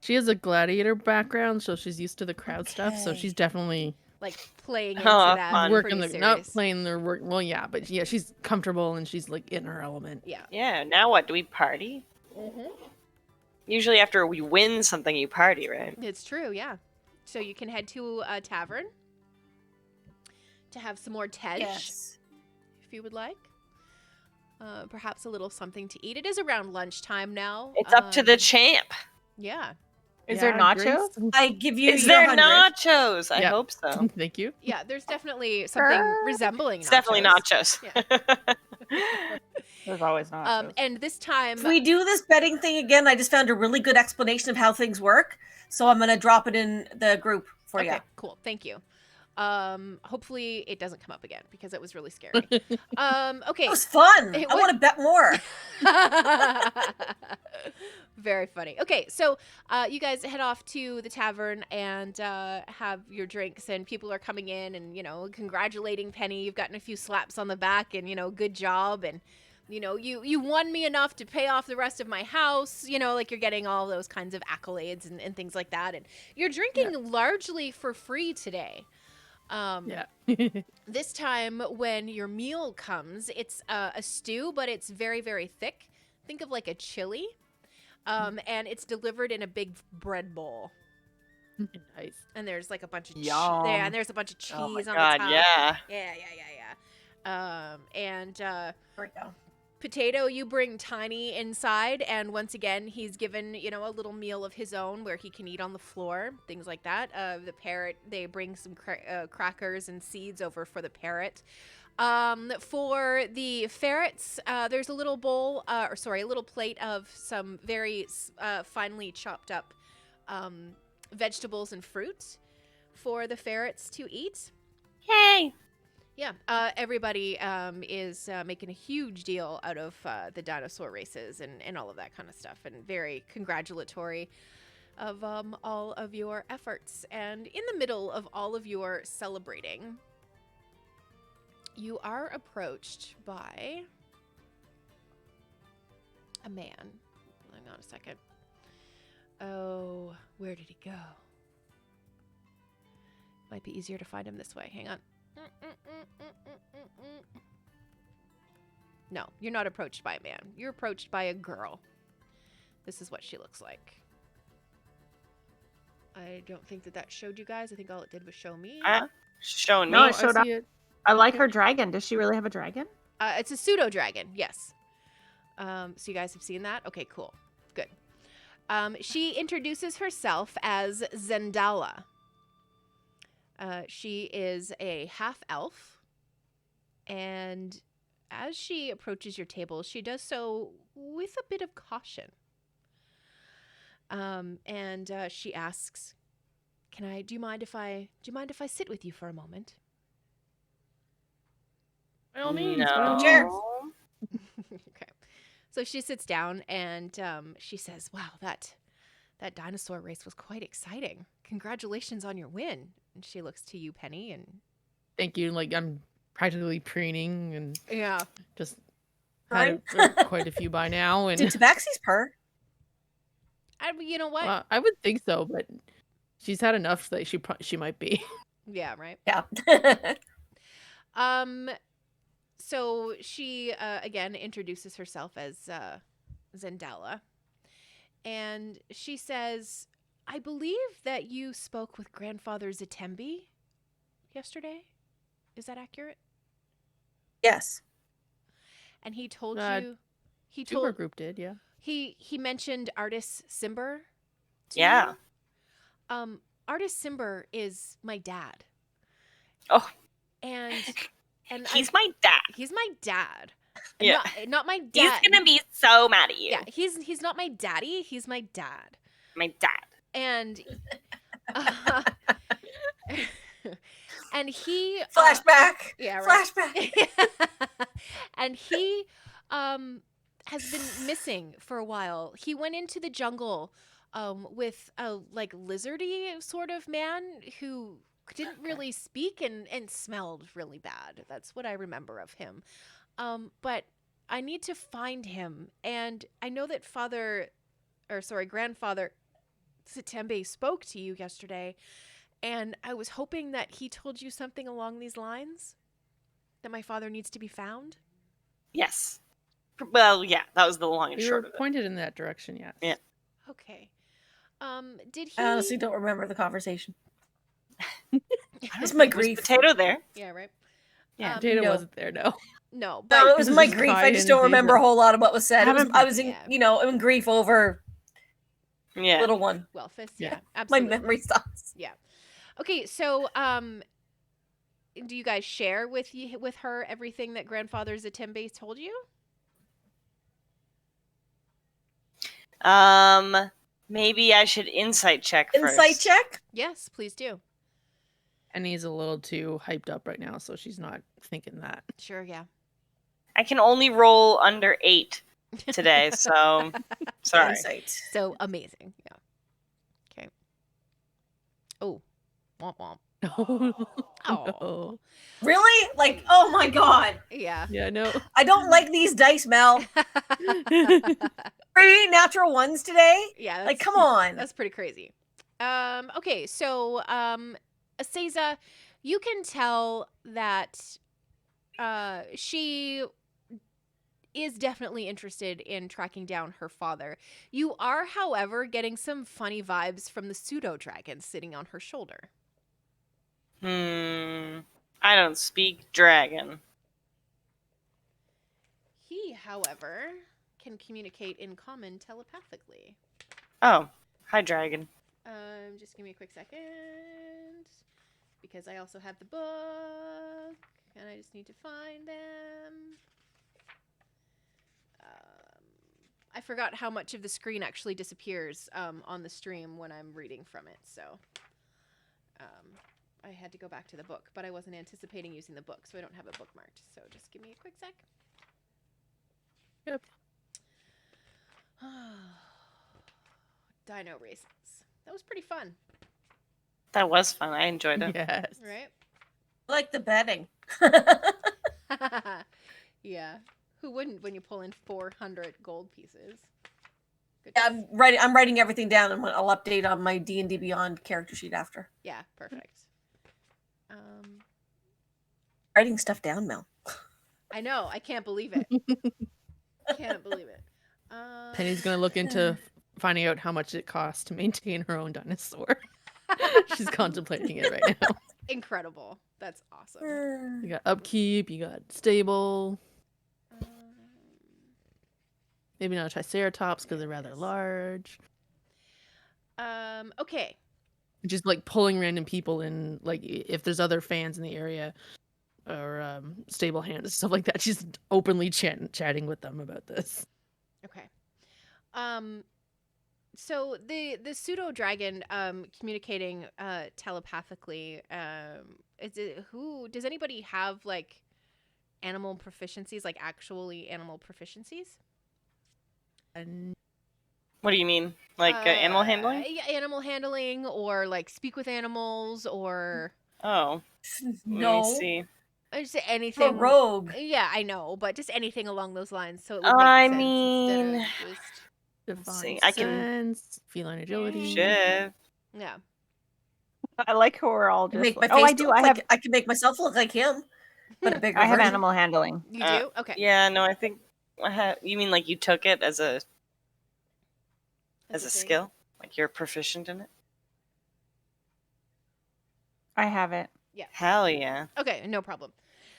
She has a gladiator background, so she's used to the crowd stuff, so she's definitely... like, playing into that fun. Working pretty not serious. playing their work. Well, yeah, but yeah, she's comfortable, and she's, like, in her element. Yeah. Yeah, now what? Do we party? Mm-hmm. Usually after we win something, you party, right? It's true, yeah. So, you can head to a tavern to have some more tej. Yes. If you would like. Perhaps a little something to eat. It is around lunchtime now. It's up to the champ. Yeah. Is there nachos? I give you Is your there 100. nachos? I Yeah. hope so. Thank you. Yeah, there's definitely something resembling It's definitely nachos. There's always nachos. And this time... If we do this betting thing again, I just found a really good explanation of how things work, so I'm going to drop it in the group for you. Okay, cool. Thank you. Hopefully it doesn't come up again because it was really scary. Okay. It was fun. It I was- want to bet more. Very funny. Okay, so you guys head off to the tavern and have your drinks, and people are coming in and, congratulating Penny. You've gotten a few slaps on the back and, good job. And, you won me enough to pay off the rest of my house. Like you're getting all those kinds of accolades and things like that. And you're drinking largely for free today. Yeah. This time when your meal comes, it's a stew, but it's very, very thick. Think of like a chili. And it's delivered in a big bread bowl. Nice. And there's like a bunch of Yum. and there's a bunch of cheese Oh my on god, the top. yeah. And There we go. Potato, you bring Tiny inside, and once again, he's given, a little meal of his own where he can eat on the floor, things like that. The parrot, they bring some crackers and seeds over for the parrot. For the ferrets, there's a little bowl, a little plate of some very finely chopped up vegetables and fruit for the ferrets to eat. Yay! Yeah, everybody is making a huge deal out of the dinosaur races and all of that kind of stuff, and very congratulatory of all of your efforts. And in the middle of all of your celebrating, you are approached by a man. Hang on a second. Oh, where did he go? Might be easier to find him this way. Hang on. No, you're not approached by a man. You're approached by a girl. This is what she looks like. I don't think that showed you guys. I think all it did was show me. Showing No, me. it showed I up. see it. I like her dragon. Does she really have a dragon? It's a pseudo dragon. Yes. So you guys have seen that? Okay, cool. Good. She introduces herself as Zendala. She is a half elf, and as she approaches your table, she does so with a bit of caution. And she asks, do you mind if I sit with you for a moment? By all means. No. By all Sure. means. Okay. So she sits down and she says, wow, that dinosaur race was quite exciting. Congratulations on your win. And she looks to you, Penny, and Thank you. Like, I'm practically preening and yeah. just Right? had quite a few by now. And Did Tabaxi's purr? You know what? well, I would think so, but she's had enough that she might be. Yeah, right. Yeah. So she again introduces herself as Zendala, and she says, "I believe that you spoke with Grandfather Zatembi yesterday. Is that accurate?" Yes. And he told Uh, you, he Super told group did, yeah. he mentioned Artis Simber. To Yeah. you. Artis Simber is my dad. Oh. And He's my dad. He's my dad. Yeah. Not my dad. He's gonna be so mad at you. Yeah, he's not my daddy. He's my dad. My dad. And and he Flashback. yeah, right. Flashback. And he has been missing for a while. He went into the jungle with a like lizardy sort of man who didn't really speak and smelled really bad. That's what I remember of him. But I need to find him, and I know that Grandfather Sitembe spoke to you yesterday, and I was hoping that he told you something along these lines, that my father needs to be found. Yes. Well, yeah, that was the long and We short were of it. pointed in that direction, yes. Yeah. Okay. Did he? I honestly don't remember the conversation. That was my Was grief. Potato there? Yeah, right. Yeah. Potato no. wasn't there, no. No, No, but it was my Just grief. I crying just in don't his remember a ear. whole lot of what was said. Haven't- I was in, Yeah. in grief over Yeah. little one. Wellfus, Yeah. yeah, My absolutely. memory stops. Yeah. Okay, so do you guys share with her everything that Grandfather Zatembe told you? Maybe I should insight check first. Insight check? Yes, please do. And he's a little too hyped up right now, so she's not thinking that. Sure, yeah. I can only roll under 8 today, so sorry. Insight. So amazing. Yeah. Okay. Oh. Womp womp. No. Really? Like, oh my god. Yeah. Yeah, no. I don't like these dice, Mel. 3 natural ones today? Yeah. Like, come on. That's pretty crazy. Okay, so Aseza, you can tell that she is definitely interested in tracking down her father. You are, however, getting some funny vibes from the pseudo dragon sitting on her shoulder. I don't speak dragon. He, however, can communicate in common telepathically. Oh, hi, dragon. Just give me a quick second, because I also have the book, and I just need to find them. I forgot how much of the screen actually disappears on the stream when I'm reading from it, so I had to go back to the book, but I wasn't anticipating using the book, so I don't have it bookmarked. So just give me a quick sec. Yep. Dino races. That was pretty fun, That was fun. I enjoyed it. Yes. right? I like the betting. Yeah. Who wouldn't when you pull in 400 gold pieces? Good. Yeah, I'm writing everything down, and I'll update on my D&D Beyond character sheet after. Yeah, perfect. Writing stuff down, Mel. I know. I can't believe it. Can't believe it. Penny's gonna look into finding out how much it costs to maintain her own dinosaur. She's contemplating it right now. Incredible. That's awesome. You got upkeep, you got stable. Maybe not a triceratops because they're rather large. Okay. Just like pulling random people in, like if there's other fans in the area or stable hands, stuff like that. She's openly chatting with them about this. Okay. So the pseudo dragon communicating telepathically, does anybody have like animal proficiencies, like actually animal proficiencies? And What do you mean? Like animal handling? Yeah, animal handling, or like speak with animals, or Oh, let me No. see. just You're a anything. rogue. Yeah, I know, but just anything along those lines, so it would make I sense mean, instead of just divine see, I can- sense, feline agility. shit. yeah. I like how we're all I just make my like, face oh, I do. look I have like I can make myself look like him, but a bigger I have version. animal handling. You do? Okay. Yeah, no, I think you mean like you took it as a That's the thing. skill? Like you're proficient in it? I have it. Hell yeah. Okay, no problem.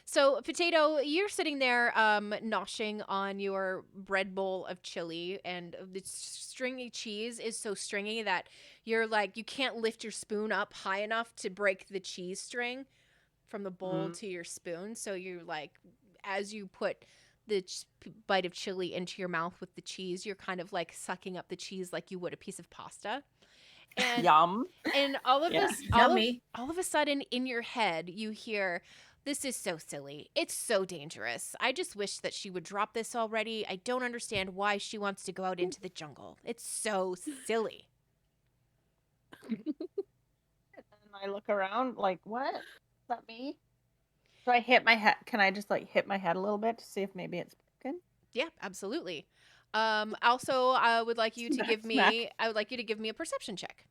So, Potato, you're sitting there noshing on your bread bowl of chili, and the stringy cheese is so stringy that you're like, you can't lift your spoon up high enough to break the cheese string from the bowl to your spoon. So, you're like, as you put the bite of chili into your mouth with the cheese, you're kind of like sucking up the cheese like you would a piece of pasta. And Yum. And all of Yeah. this, Yummy. all of a sudden, in your head, you hear, "This is so silly. It's so dangerous. I just wish that she would drop this already. I don't understand why she wants to go out into the jungle. It's so silly." And I look around like, what? Is that me? So I hit my head. Can I just like hit my head a little bit to see if maybe it's broken? Yeah, absolutely. Also, I would like you to Smack, give me. smack. I would like you to give me a perception check.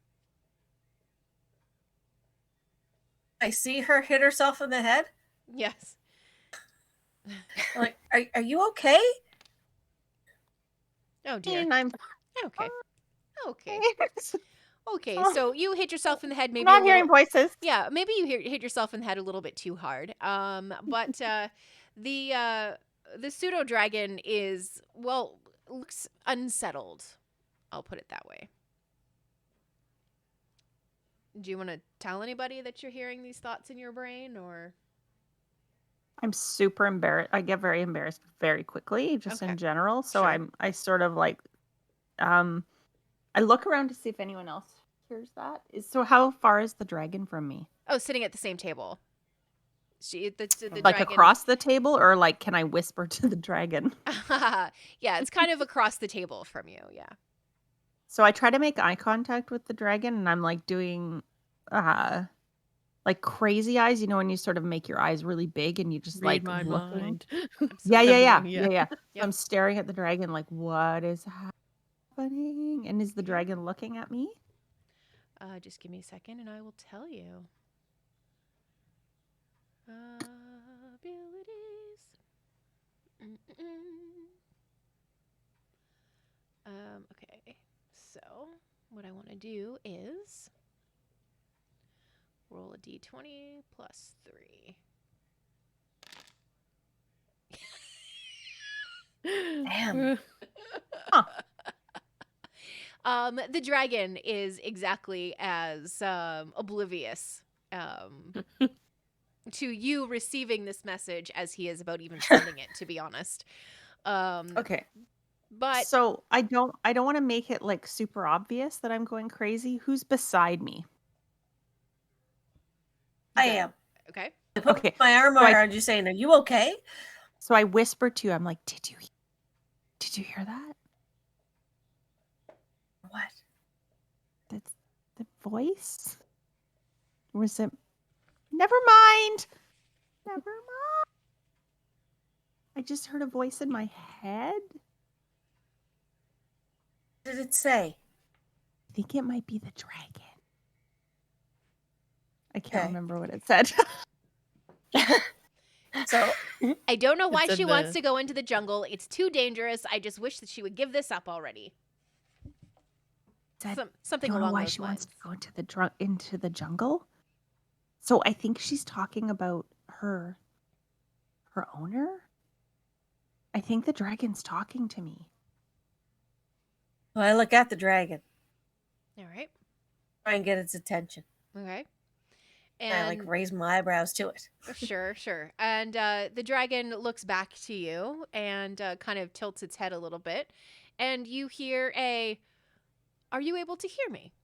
I see her hit herself in the head. Yes. I'm like, are you okay? Oh dear. And I'm Okay. Okay. I'm Okay. So you hit yourself in the head. Maybe not a hearing little. voices. Yeah, maybe you hit yourself in the head a little bit too hard. But the pseudo dragon is, well, looks unsettled. I'll put it that way. Do you want to tell anybody that you're hearing these thoughts in your brain, or? I'm super embarrassed. I get very embarrassed very quickly, just Okay. in general. So Sure. I sort of like, I look around to see if anyone else hears that. So how far is the dragon from me? Oh, sitting at the same table. The Like dragon. across the table, or like can I whisper to the dragon? Yeah, it's kind of across the table from you. Yeah. So I try to make eye contact with the dragon, and I'm like doing, like crazy eyes. You know, when you sort of make your eyes really big and you just Read like my looking. mind. Yeah. Yep. I'm staring at the dragon like, what is happening? And is the dragon looking at me? Just give me a second, and I will tell you. Abilities. Okay. So what I want to do is roll a d20 plus 3. Damn. The dragon is exactly as oblivious to you receiving this message as he is about even sending it, to be honest. Okay. But So I don't want to make it like super obvious that I'm going crazy. Who's beside me? I am. okay. I put Okay, my arm so I- around you, saying, "Are you okay?" So I whisper to you, I'm like, did you hear that? What? That's the voice? Or was it? Never mind. I just heard a voice in my head. What did it say? I think it might be the dragon. I can't Okay. remember what it said. So I don't know why It's in she wants the- to go into the jungle. It's too dangerous. I just wish that she would give this up already. Said, Something don't know along why those she lines. wants to go into the jungle. So I think she's talking about her owner. I think the dragon's talking to me. I look at the dragon, All right. try and get its attention. Okay. And I And raise my eyebrows to it. sure. And the dragon looks back to you and kind of tilts its head a little bit. And you hear "Are you able to hear me?"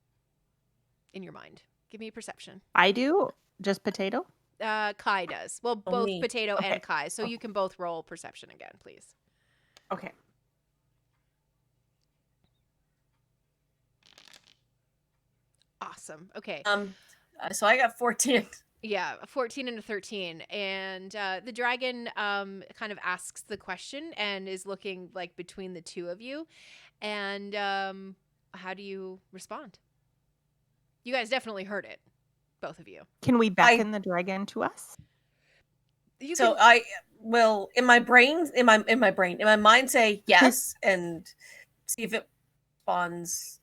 in your mind. Give me a perception. I do. Just potato. Kai does. Well, Oh, both me. Potato Okay. and Kai. So you can both roll perception again, please. Okay. Awesome. Okay. So I got 14. Yeah, a 14 and a 13. And the dragon kind of asks the question and is looking between the two of you. And how do you respond? You guys definitely heard it, both of you. Can we beckon the dragon to us? You So can, I will in my mind say yes and see if it responds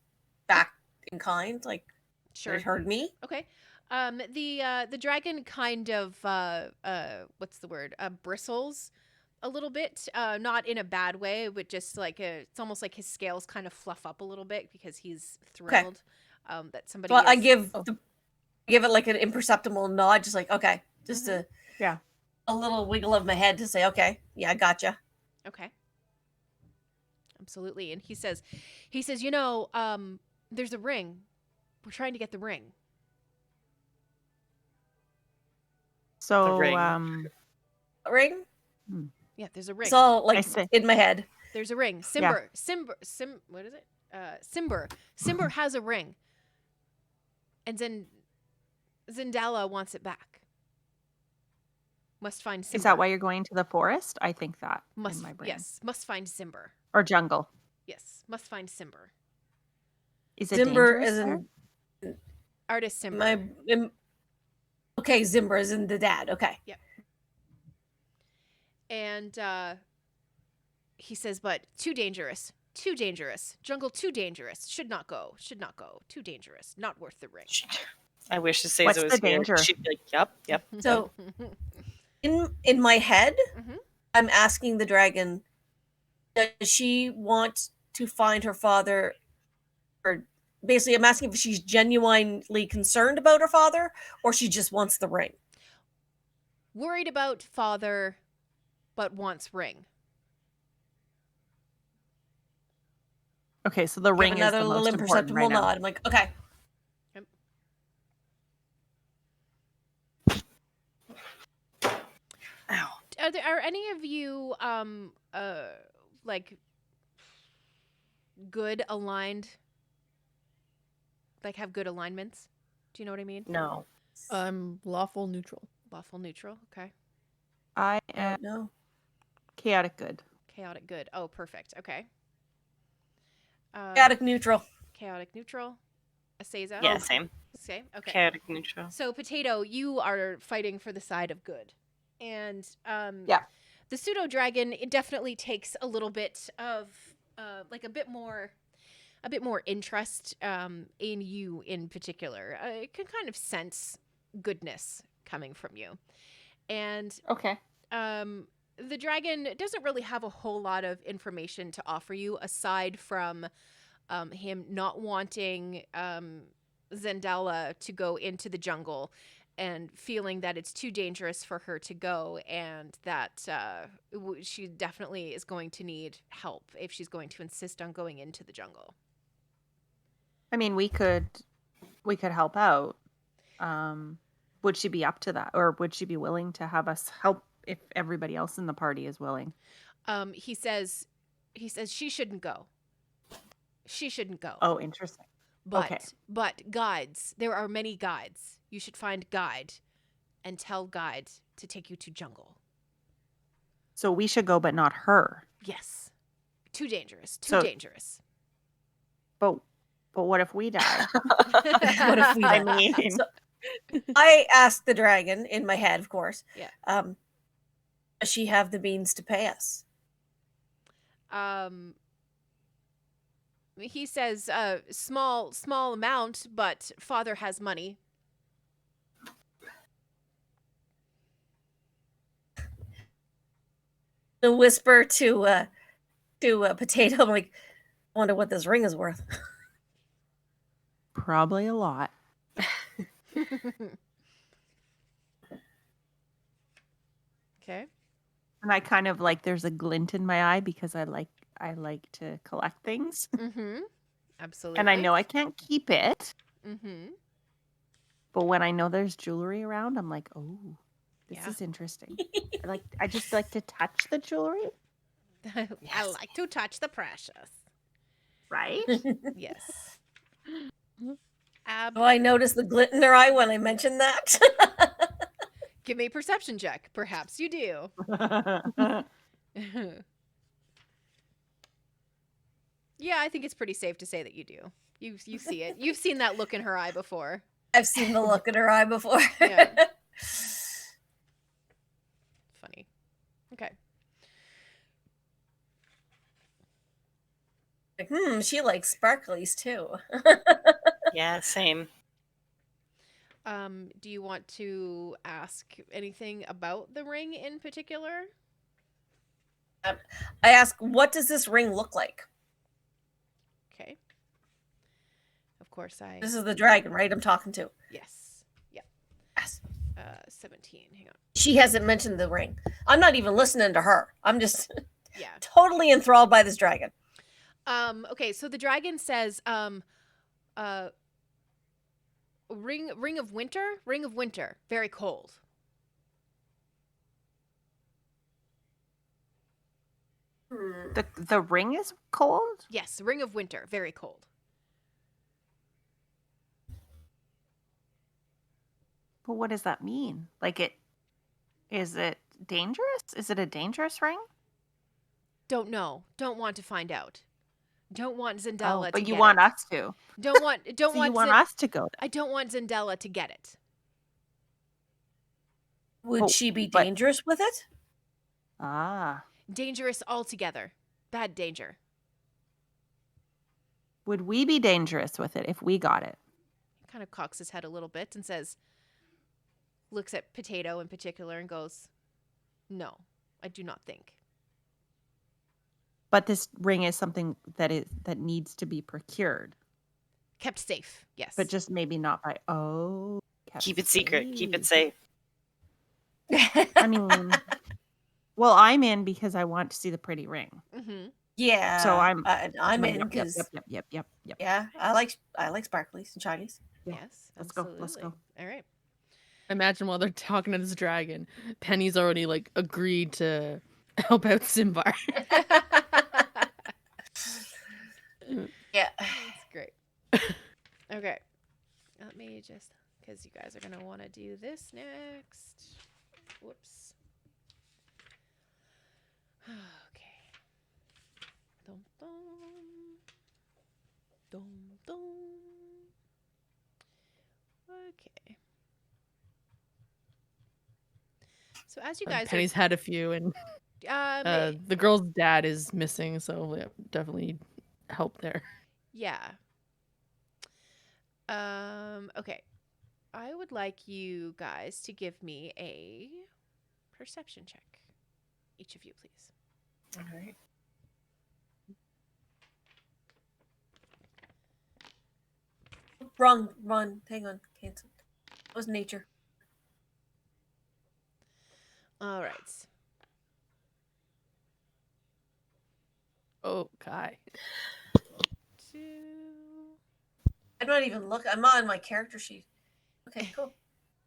back in kind, like sure. it heard me. Okay. The dragon kind of what's the word? Bristles a little bit, not in a bad way, but just it's almost like his scales kind of fluff up a little bit because he's thrilled that somebody. Well, I is- give it like an imperceptible nod, just like okay, just Yeah. a little wiggle of my head to say okay, yeah, I gotcha. Okay. Absolutely, and he says, there's a ring. We're trying to get the ring. So ring. Ring. Yeah, there's a ring. It's all I see. in my head. There's a ring. Yeah. What is it? Simber has a ring. And Zendala wants it back. Must find Simber. Is that why you're going to the forest? I think that in my brain. Yes, must find Simber. Or jungle. Yes, must find Simber. Is it Zimber dangerous is there? in Artist Simber. okay. Zimber is in the dad. Okay. And he says, but too dangerous. Too dangerous. Jungle too dangerous. Should not go. Too dangerous. Not worth the ring. I wish Seiza What's was the here. danger? She'd be like, yep. So in my head, Mhm. I'm asking the dragon, does she want to find her father? Or basically, I'm asking if she's genuinely concerned about her father, or she just wants the ring. Worried about father, but wants ring. Okay, so the ring is Another the little most important imperceptible right now. nod. I'm like, okay. Ow. Are any of you good aligned? Like have good alignments? Do you know what I mean? No. I'm lawful neutral. Lawful neutral. Okay. I I am don't know. chaotic good. Chaotic good. Oh, perfect. Okay. Chaotic neutral. Chaotic neutral. Aseza. Yeah, same. Same. Okay. Chaotic neutral. So, Potato, you are fighting for the side of good. And Yeah. the pseudo dragon, it definitely takes a little bit of a bit more interest in you in particular. It can kind of sense goodness coming from you. And Okay. the dragon doesn't really have a whole lot of information to offer you aside from him not wanting Zendala to go into the jungle and feeling that it's too dangerous for her to go and that she definitely is going to need help if she's going to insist on going into the jungle. I mean, we could help out. Would she be up to that, or would she be willing to have us help if everybody else in the party is willing? He says she shouldn't go. She shouldn't go. Oh, interesting. But guides, there are many guides. You should find guide and tell guide to take you to jungle. So we should go, but not her. Yes. Too dangerous. So- Dangerous. But what if we die? What if we I die? mean, I asked the dragon in my head, of course. Yeah. Does she have the means to pay us? He says, small amount, but father has money. The whisper to Potato, like, I wonder what this ring is worth. Probably a lot. Okay. And I kind of like there's a glint in my eye because I like to collect things. Mm-hmm. Absolutely. And I know I can't keep it. Mm-hmm. But when I know there's jewelry around, I'm like, oh, this Yeah. is interesting. I just like to touch the jewelry. I like to touch the precious. Right? Yes. Oh, I noticed the glint in her eye when I mentioned that. Give me a perception check. Perhaps you do. Yeah, I think it's pretty safe to say that you do. You see it. You've seen that look in her eye before. I've seen the look in her eye before. Yeah. Funny. Okay. Like, she likes sparklies too. Yeah, same. Do you want to ask anything about the ring in particular? I ask, what does this ring look like? Okay. Of course I... This is the dragon, right? I'm talking to. Yes. Yeah. Yes. 17. Hang on. She hasn't mentioned the ring. I'm not even listening to her. I'm just Yeah. totally enthralled by this dragon. Okay, so the dragon says, ring of winter, very cold. The ring is cold? Yes, ring of winter, very cold. But what does that mean? Is it dangerous? Is it a dangerous ring? Don't know. Don't want to find out. Don't want Zendela to but you get want it. us to. Don't want So you want us to go there. I don't want Zendela to get it. Would she be dangerous with it? Ah. Dangerous altogether. Bad danger. Would we be dangerous with it if we got it? He kind of cocks his head a little bit and says, looks at Potato in particular and goes, no, I do not think. But this ring is something that needs to be procured. Kept safe, yes. But just maybe not by Keep it secret. Keep it safe. I mean, well, I'm in because I want to see the pretty ring. Mm-hmm. Yeah. So I'm in because yep. yeah, I like sparklies and shinies. Yeah. Yes, Let's absolutely. go. All right. Imagine while they're talking to this dragon, Penny's already like agreed to help out Simbar. Yeah. That's great. Okay. Let me just, because you guys are going to want to do this next. Whoops. Okay. Dum, dum. Dum, dum. Okay. So as you guys Penny's had a few, and the girl's dad is missing, so yeah, definitely help there. Yeah. Okay. I would like you guys to give me a perception check. Each of you, please. All right. Wrong. Hang on. Cancel. That was nature. All right. Oh, Kai. 2. I'm not even looking. I'm on my character sheet. Okay, cool.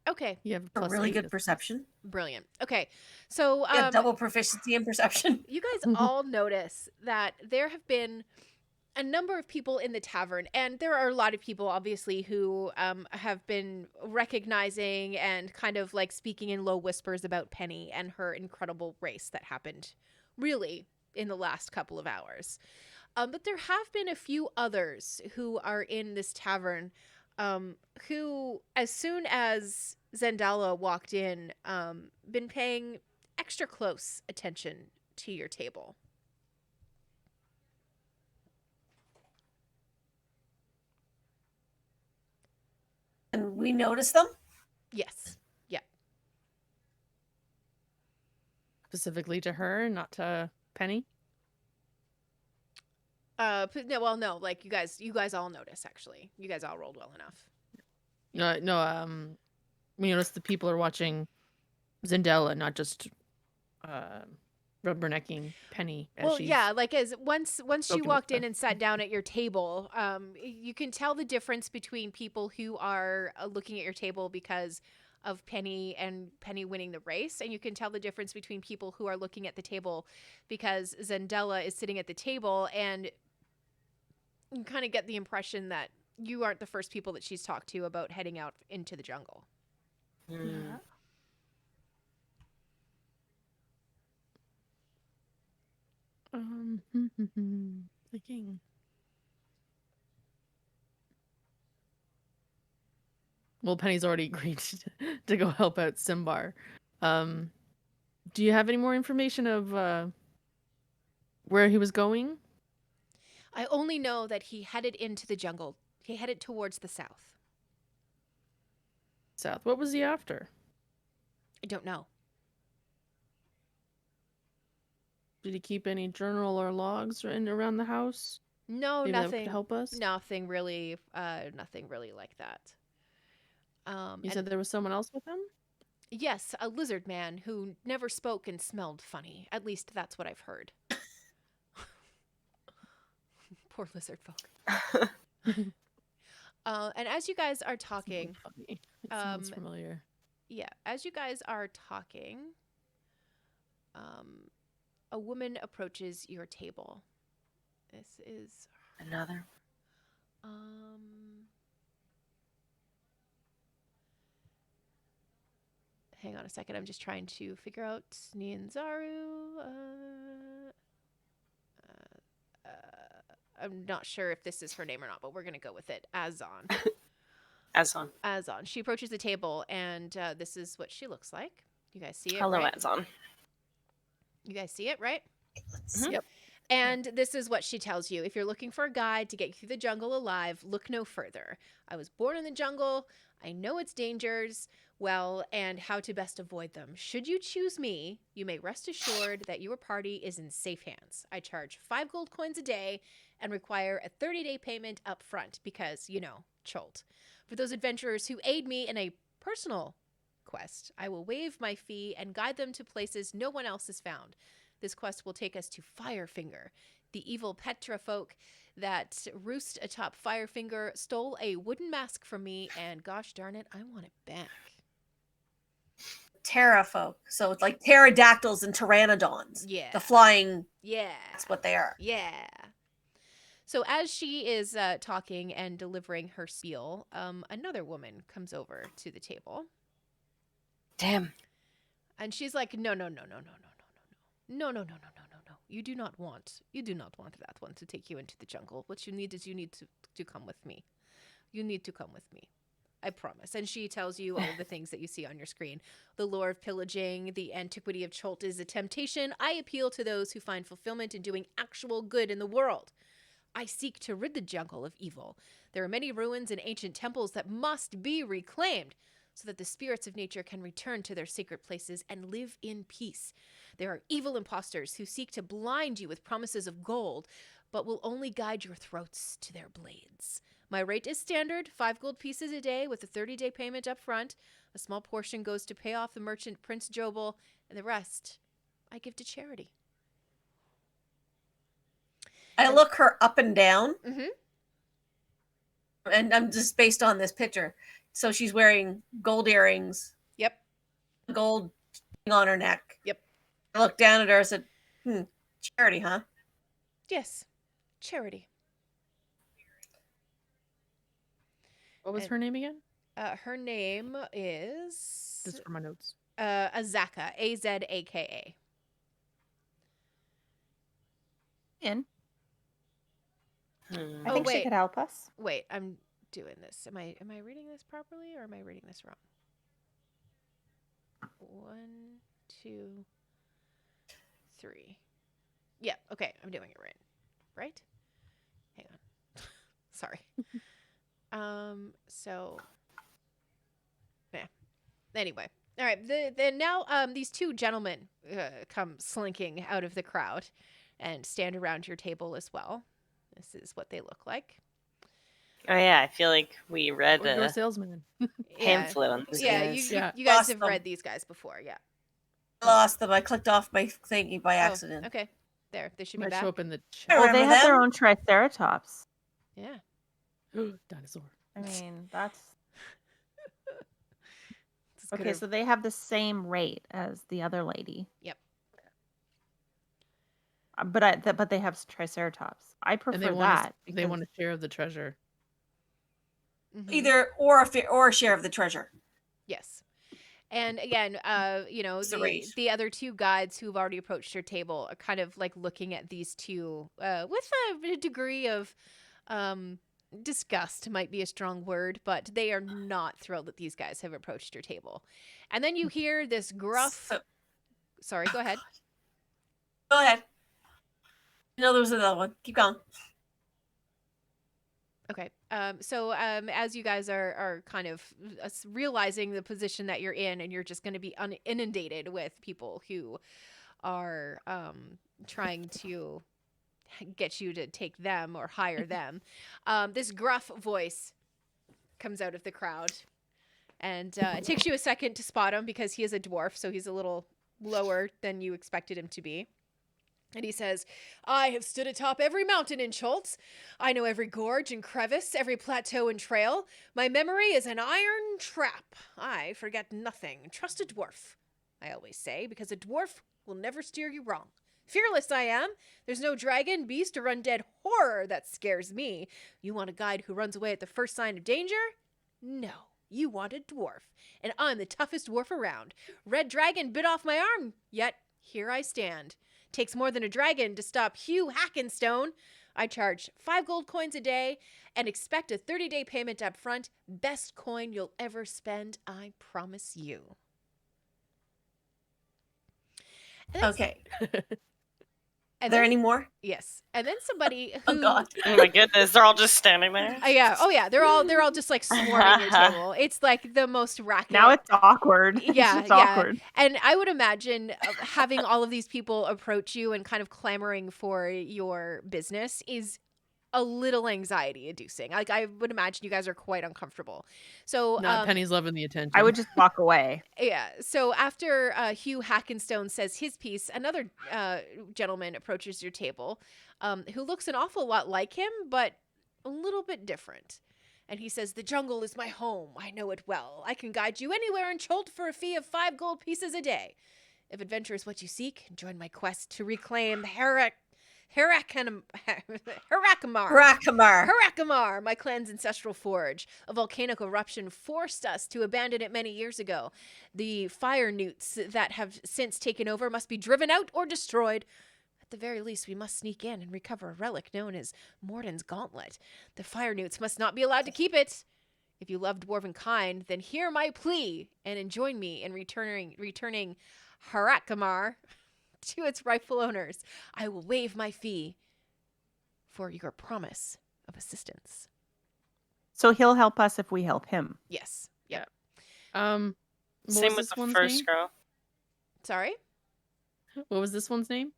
Okay. You have A plus really 8 good as- perception. Brilliant. Okay. So Yeah, double proficiency in perception. you guys all notice that there have been a number of people in the tavern, and there are a lot of people obviously who have been recognizing and kind of like speaking in low whispers about Penny and her incredible race that happened really in the last couple of hours. But there have been a few others who are in this tavern who, as soon as Zendala walked in, been paying extra close attention to your table. And we notice them? Yes. Yeah. Specifically to her, not to Penny. No, like you guys all notice, actually. You guys all rolled well enough. No, we notice the people are watching Zendala, not just rubbernecking Penny. Well, yeah, like as once she spoken walked with in and sat down at your table, you can tell the difference between people who are looking at your table because of Penny and Penny winning the race, and you can tell the difference between people who are looking at the table because Zendala is sitting at the table, and you kind of get the impression that you aren't the first people that she's talked to about heading out into the jungle. Hmm. Thinking. Well, Penny's already agreed to go help out Simbar. Do you have any more information of where he was going? I only know that he headed into the jungle. He headed towards the south. South. What was he after? I don't know. Did he keep any journal or logs in around the house? No, Maybe that nothing. could help us. Nothing really like that. You And said there was someone else with him? yes, a lizard man who never spoke and smelled funny. At least that's what I've heard. Poor lizard folk. And as you guys are talking, It sounds familiar. yeah, as you guys are talking, a woman approaches your table. This is Another. Hang on a second. I'm just trying to figure out Nianzaru. I'm not sure if this is her name or not, but we're going to go with it. Azon. Azon. Azon. She approaches the table, and this is what she looks like. You guys see it, Hello, right? Azon. You guys see it, right? Mhm. Yep. And this is what she tells you. If you're looking for a guide to get you through the jungle alive, look no further. I was born in the jungle. I know its dangers well and how to best avoid them. Should you choose me, you may rest assured that your party is in safe hands. I charge 5 gold coins a day and require a 30-day payment up front because, Cholt. For those adventurers who aid me in a personal quest, I will waive my fee and guide them to places no one else has found. This quest will take us to Firefinger. The evil Petra folk that roost atop Firefinger stole a wooden mask from me, and gosh darn it, I want it back. Terra folk. So it's like pterodactyls and pteranodons. Yeah. The flying, Yeah. that's what they are. Yeah. So as she is talking and delivering her spiel, another woman comes over to the table. Damn. And she's like, no. No. You do not want that one to take you into the jungle. What you need to come with me. You need to come with me. I promise. And she tells you all of the things that you see on your screen. The lore of pillaging, the antiquity of Cholt is a temptation. I appeal to those who find fulfillment in doing actual good in the world. I seek to rid the jungle of evil. There are many ruins and ancient temples that must be reclaimed so that the spirits of nature can return to their sacred places and live in peace. There are evil impostors who seek to blind you with promises of gold, but will only guide your throats to their blades. My rate is standard, 5 gold pieces a day with a 30-day payment up front. A small portion goes to pay off the merchant Prince Jobel, and the rest I give to charity. I look her up and down, Mm-hmm. and I'm just based on this picture. So she's wearing gold earrings, Yep. gold thing on her neck. Yep. I looked down at her and said, charity, huh? Yes. Charity. What was And- her name again? Her name is Just for my notes. Azaka. Azaka. In. Hmm. I Oh, think she wait. could help us. Wait, I'm doing this? Am I reading this properly or am I reading this wrong? 1, 2, 3. Yeah, okay, I'm doing it right. Right? Hang on. Sorry. So yeah. Anyway. All right. Then now these two gentlemen come slinking out of the crowd and stand around your table as well. This is what they look like. Oh yeah, I feel like we read Or your a salesman. pamphlet on these Yeah, guys. you guys Lost have them. read these guys before, yeah. I lost them. I clicked off my thingy by accident. Oh, okay. There, they should be Might back. show up in the I chat. Well, they remember have their them. own Triceratops. Yeah. Dinosaur. I mean, that's This is good okay. of- So they have the same rate as the other lady. Yep. But they have Triceratops. I prefer And they that. they want a share of the treasure. Mhm. Either or a share of the treasure. Yes. And again, It's the rate. the other two guides who've already approached your table are kind of like looking at these two with a degree of disgust might be a strong word, but they are not thrilled that these guys have approached your table. And then you hear this gruff. So, Sorry, go ahead. go ahead. No, there was another one. Keep going. Okay. As you guys are kind of realizing the position that you're in, and you're just going to be inundated with people who are trying to get you to take them or hire them, this gruff voice comes out of the crowd, and it takes you a second to spot him because he is a dwarf, so he's a little lower than you expected him to be. And he says, I have stood atop every mountain in Schultz. I know every gorge and crevice, every plateau and trail. My memory is an iron trap. I forget nothing. Trust a dwarf, I always say, because a dwarf will never steer you wrong. Fearless I am. There's no dragon, beast, or undead horror that scares me. You want a guide who runs away at the first sign of danger? No. You want a dwarf. And I'm the toughest dwarf around. Red dragon bit off my arm, yet here I stand. Takes more than a dragon to stop Hugh Hackenstone. I charge 5 gold coins a day and expect a 30-day payment up front. Best coin you'll ever spend, I promise you. And then Okay. and Are there then- any more? Yes. And then somebody who Oh God. Oh my goodness, they're all just standing there. yeah. Oh yeah. They're all just like swarming your table. It's like the most racket. Now it's awkward. Yeah, it's yeah. awkward. And I would imagine having all of these people approach you and kind of clamoring for your business is a little anxiety inducing. Like I would imagine you guys are quite uncomfortable. So Penny's loving the attention. I would just walk away. yeah. So after Hugh Hackenstone says his piece, another gentleman approaches your table who looks an awful lot like him, but a little bit different. And he says, the jungle is my home. I know it well. I can guide you anywhere in Cholt for a fee of 5 gold pieces a day. If adventure is what you seek, join my quest to reclaim Harakamar. Harakamar, my clan's ancestral forge. A volcanic eruption forced us to abandon it many years ago. The fire newts that have since taken over must be driven out or destroyed. At the very least, we must sneak in and recover a relic known as Morden's Gauntlet. The fire newts must not be allowed to keep it. If you love dwarven kind, then hear my plea and join me in returning Harakamar to its rightful owners. I will waive my fee for your promise of assistance. So he'll help us if we help him. Yes. Yeah. What Same was with this the one's first name? girl. Sorry. What was this one's name?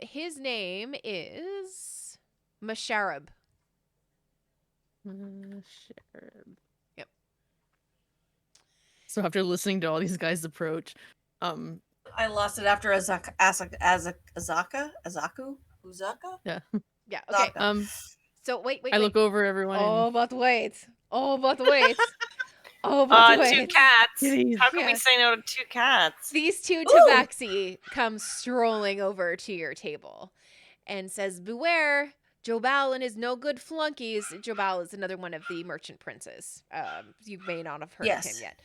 His name is Masharab. Sherb. Yep. So after listening to all these guys approach, I lost it after Azaku? Uzaka? Yeah. Okay. Zaka. So wait. I look over everyone. Oh, and but wait. Oh, but wait. Oh, 2 but wait. cats. Kitties. How can Yeah. we say no to 2 cats? These two Ooh. tabaxi come strolling over to your table and says, beware, Jobal and his no good flunkies. Jobal is another one of the merchant princes. You may not have heard of him Yes. yet.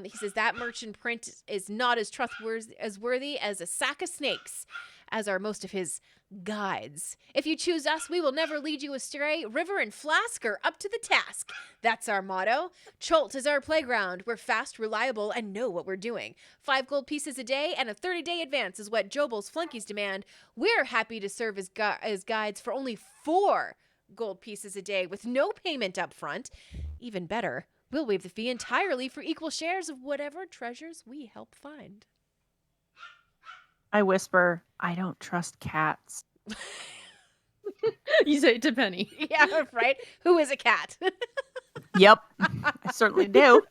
He says that merchant prince is not as trustworthy as a sack of snakes. as are most of his guides. If you choose us, we will never lead you astray. River and Flask are up to the task. That's our motto. Cholt is our playground. We're fast, reliable, and know what we're doing. 5 gold pieces a day and a 30-day advance is what Jobal's flunkies demand. We're happy to serve as guides for only 4 gold pieces a day with no payment up front. Even better, we'll waive the fee entirely for equal shares of whatever treasures we help find. I whisper, I don't trust cats. You say it to Penny. Yeah, right? Who is a cat? Yep, I certainly do.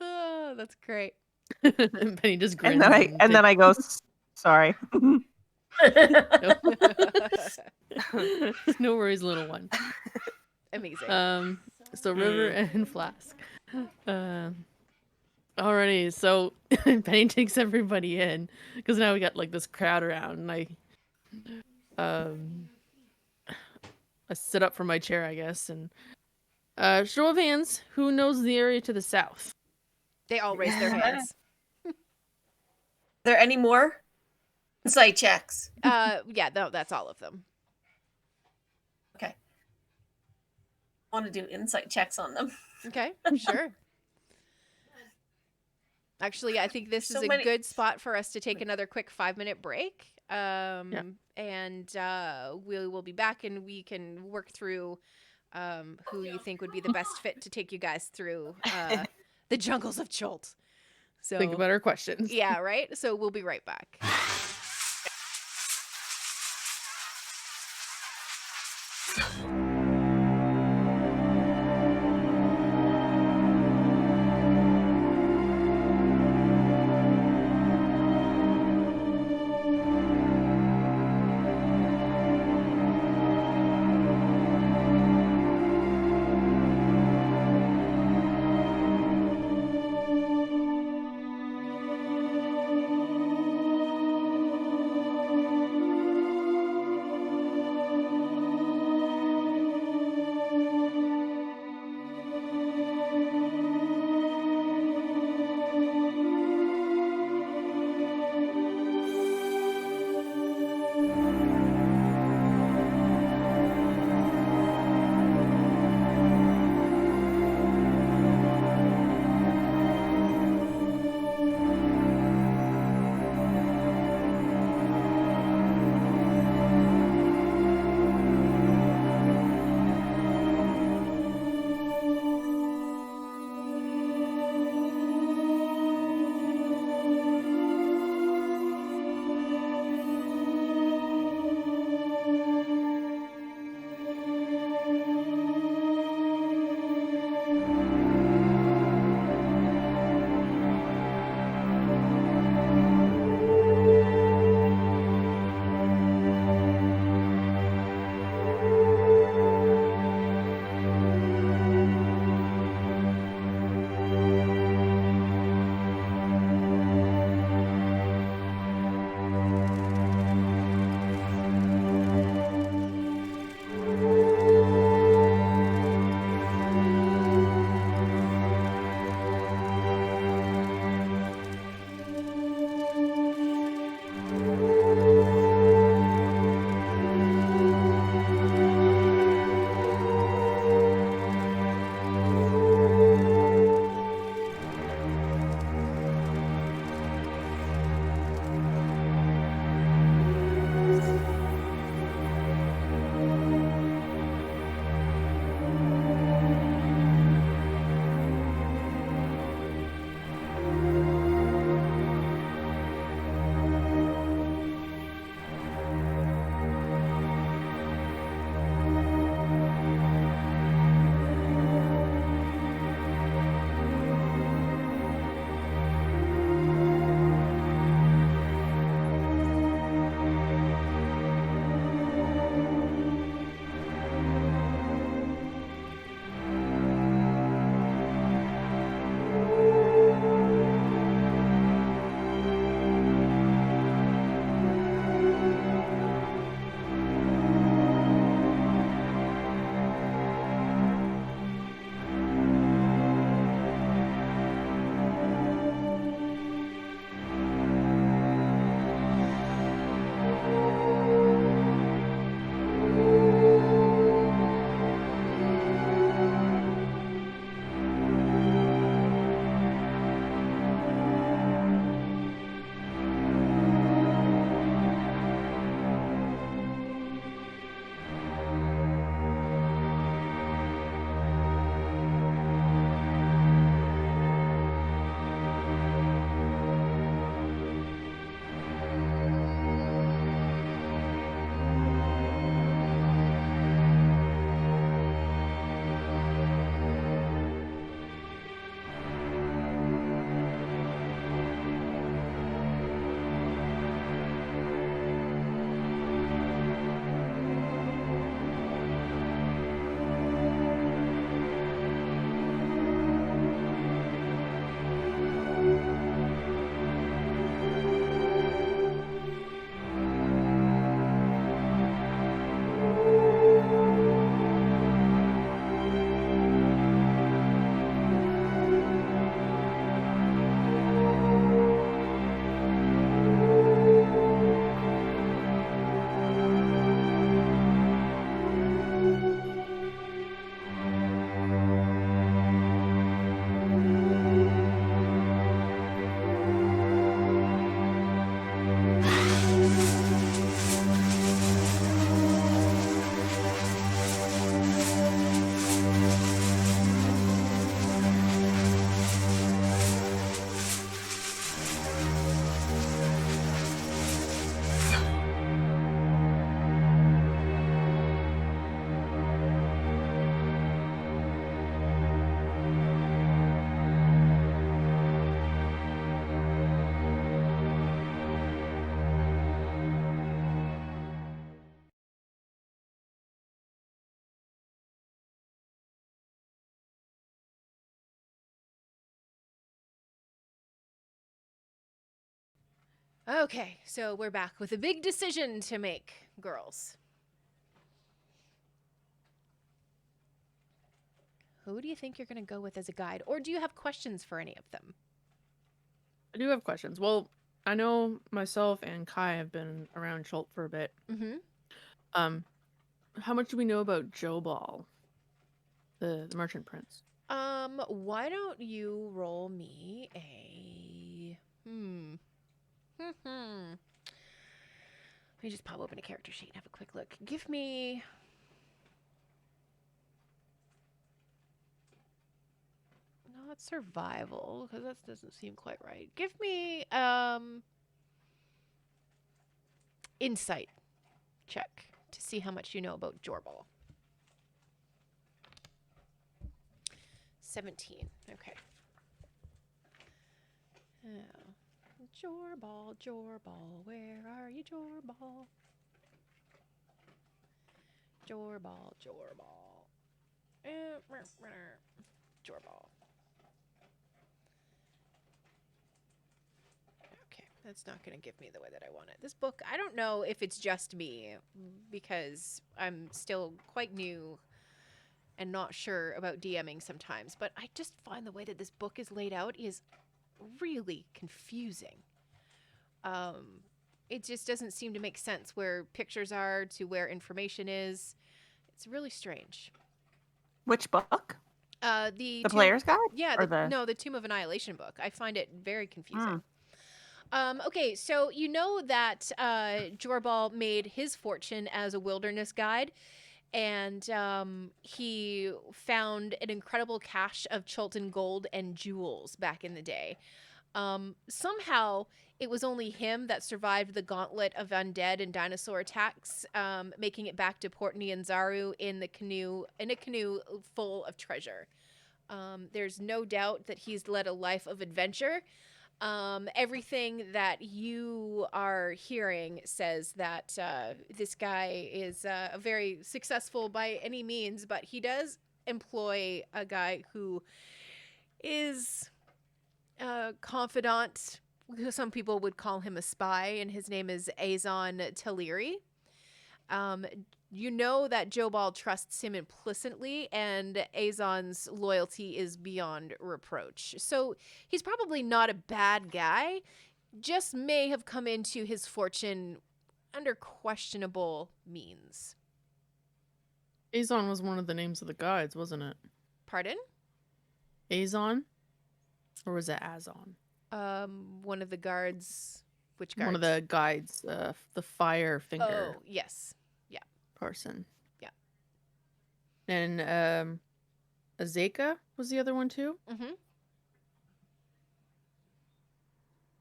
Oh, that's great. And Penny just grins. And then I go, sorry. No worries, little one. Amazing. So River and Flask. Alrighty, so Penny takes everybody in because now we got like this crowd around, and I sit up from my chair, I guess, and show of hands, who knows the area to the south? They all raise their hands. Are there any more insight checks? Yeah, no, that's all of them. Okay. I want to do insight checks on them. Okay, sure. Actually, I think this So is a many- good spot for us to take another quick 5-minute break. And we will be back and we can work through who you think would be the best fit to take you guys through the jungles of Cholt. So Think about our questions. yeah, right? So we'll be right back. Okay, so we're back with a big decision to make, girls. Who do you think you're going to go with as a guide? Or do you have questions for any of them? I do have questions. Well, I know myself and Kai have been around Schult for a bit. Mm-hmm. How much do we know about Joe Ball, the merchant prince? Why don't you roll me a... Let me just pop open a character sheet and have a quick look. Give me... Not survival, because that doesn't seem quite right. Give me, insight check to see how much you know about Jorball. 17. Okay. Oh. Jorball, Jorball, where are you, Jorball? Jorball, Jorball. Jorball. Okay, that's not going to give me the way that I want it. This book, I don't know if it's just me, because I'm still quite new and not sure about DMing sometimes, but I just find the way that this book is laid out is really confusing. It just doesn't seem to make sense where pictures are to where information is. It's really strange. Which book? The Player's Guide? Yeah, Or the Tomb of Annihilation book. I find it very confusing. Okay, so you know that Jorball made his fortune as a wilderness guide, and he found an incredible cache of Chultan gold and jewels back in the day. Somehow, it was only him that survived the gauntlet of undead and dinosaur attacks, making it back to Port Nyanzaru in a canoe full of treasure. There's no doubt that he's led a life of adventure. Everything that you are hearing says that this guy is very successful by any means, but he does employ a guy who is a confidant. Some people would call him a spy, and his name is Azon Taliri. You know that Joe Ball trusts him implicitly, and Azon's loyalty is beyond reproach. So he's probably not a bad guy, just may have come into his fortune under questionable means. Azon was one of the names of the guides, wasn't it? Pardon? Azon? Or was it Azon? One of the guards. Which guards? One of the guides, the fire finger Oh, yes. person. Yeah. And Azeka was the other one too? Mm-hmm.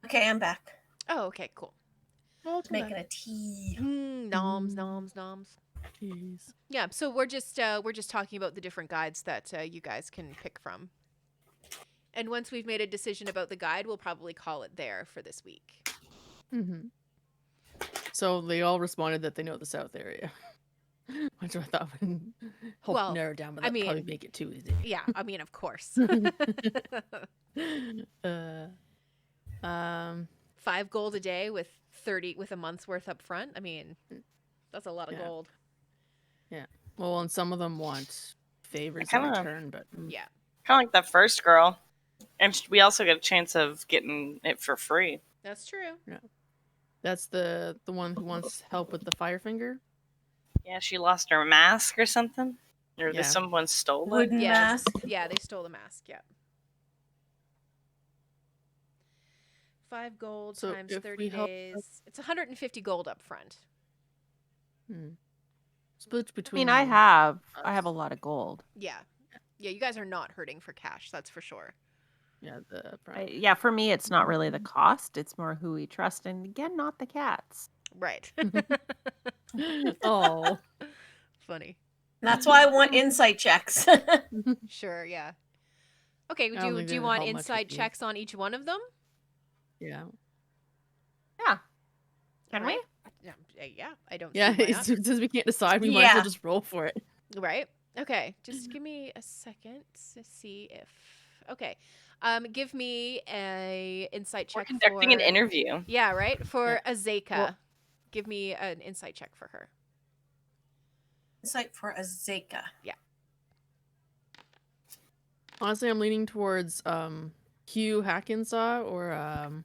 Okay, I'm back. Oh, okay, cool. Well, Making a tea. Noms. Jeez. Yeah, so we're just talking about the different guides that you guys can pick from. And once we've made a decision about the guide, we'll probably call it there for this week. Mm-hmm. So they all responded that they know the South area. Which I thought would help narrow down, but that'd probably make it too easy. Yeah, I mean, of course. 5 gold a day with a month's worth up front. I mean, that's a lot of gold. Yeah. Well, and some of them want favors in return, but yeah, kind of like that first girl, and we also get a chance of getting it for free. That's true. Yeah. That's the one who wants help with the fire finger. Yeah, she lost her mask or something. Or someone stole it. Wooden mask. Yeah, they stole the mask, yeah. 5 gold times 30 days. It's 150 gold up front. Split between I have a lot of gold. Yeah. Yeah, you guys are not hurting for cash, that's for sure. Yeah, for me, it's not really the cost. It's more who we trust. And again, not the cats. Right. Oh. Funny. That's why I want insight checks. Sure, yeah. Okay, do you want insight checks on each one of them? Yeah. Yeah. Can we? Yeah, I don't see why not. Since we can't decide, we might as well just roll for it. Right? Okay, just give me a second to see if... Okay. Give me a insight We're check conducting an for interview. Yeah, right? For Azeka. Well- Give me an insight check for her. Insight for Azeka. Honestly, I'm leaning towards Hugh Hackensaw or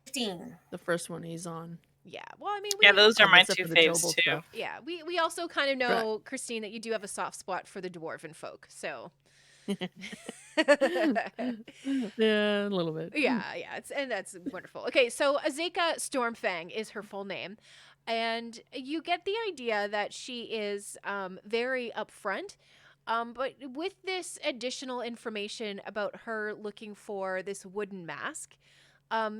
15. the first one he's on. Yeah. Well, I mean, Yeah, those are my Except two for the faves Jobel too. stuff. yeah, we also kind of know, Christine, that you do have a soft spot for the dwarven folk. So Yeah, a little bit. yeah, and that's wonderful. Okay, so Azeka Stormfang is her full name, and you get the idea that she is very upfront. But with this additional information about her looking for this wooden mask,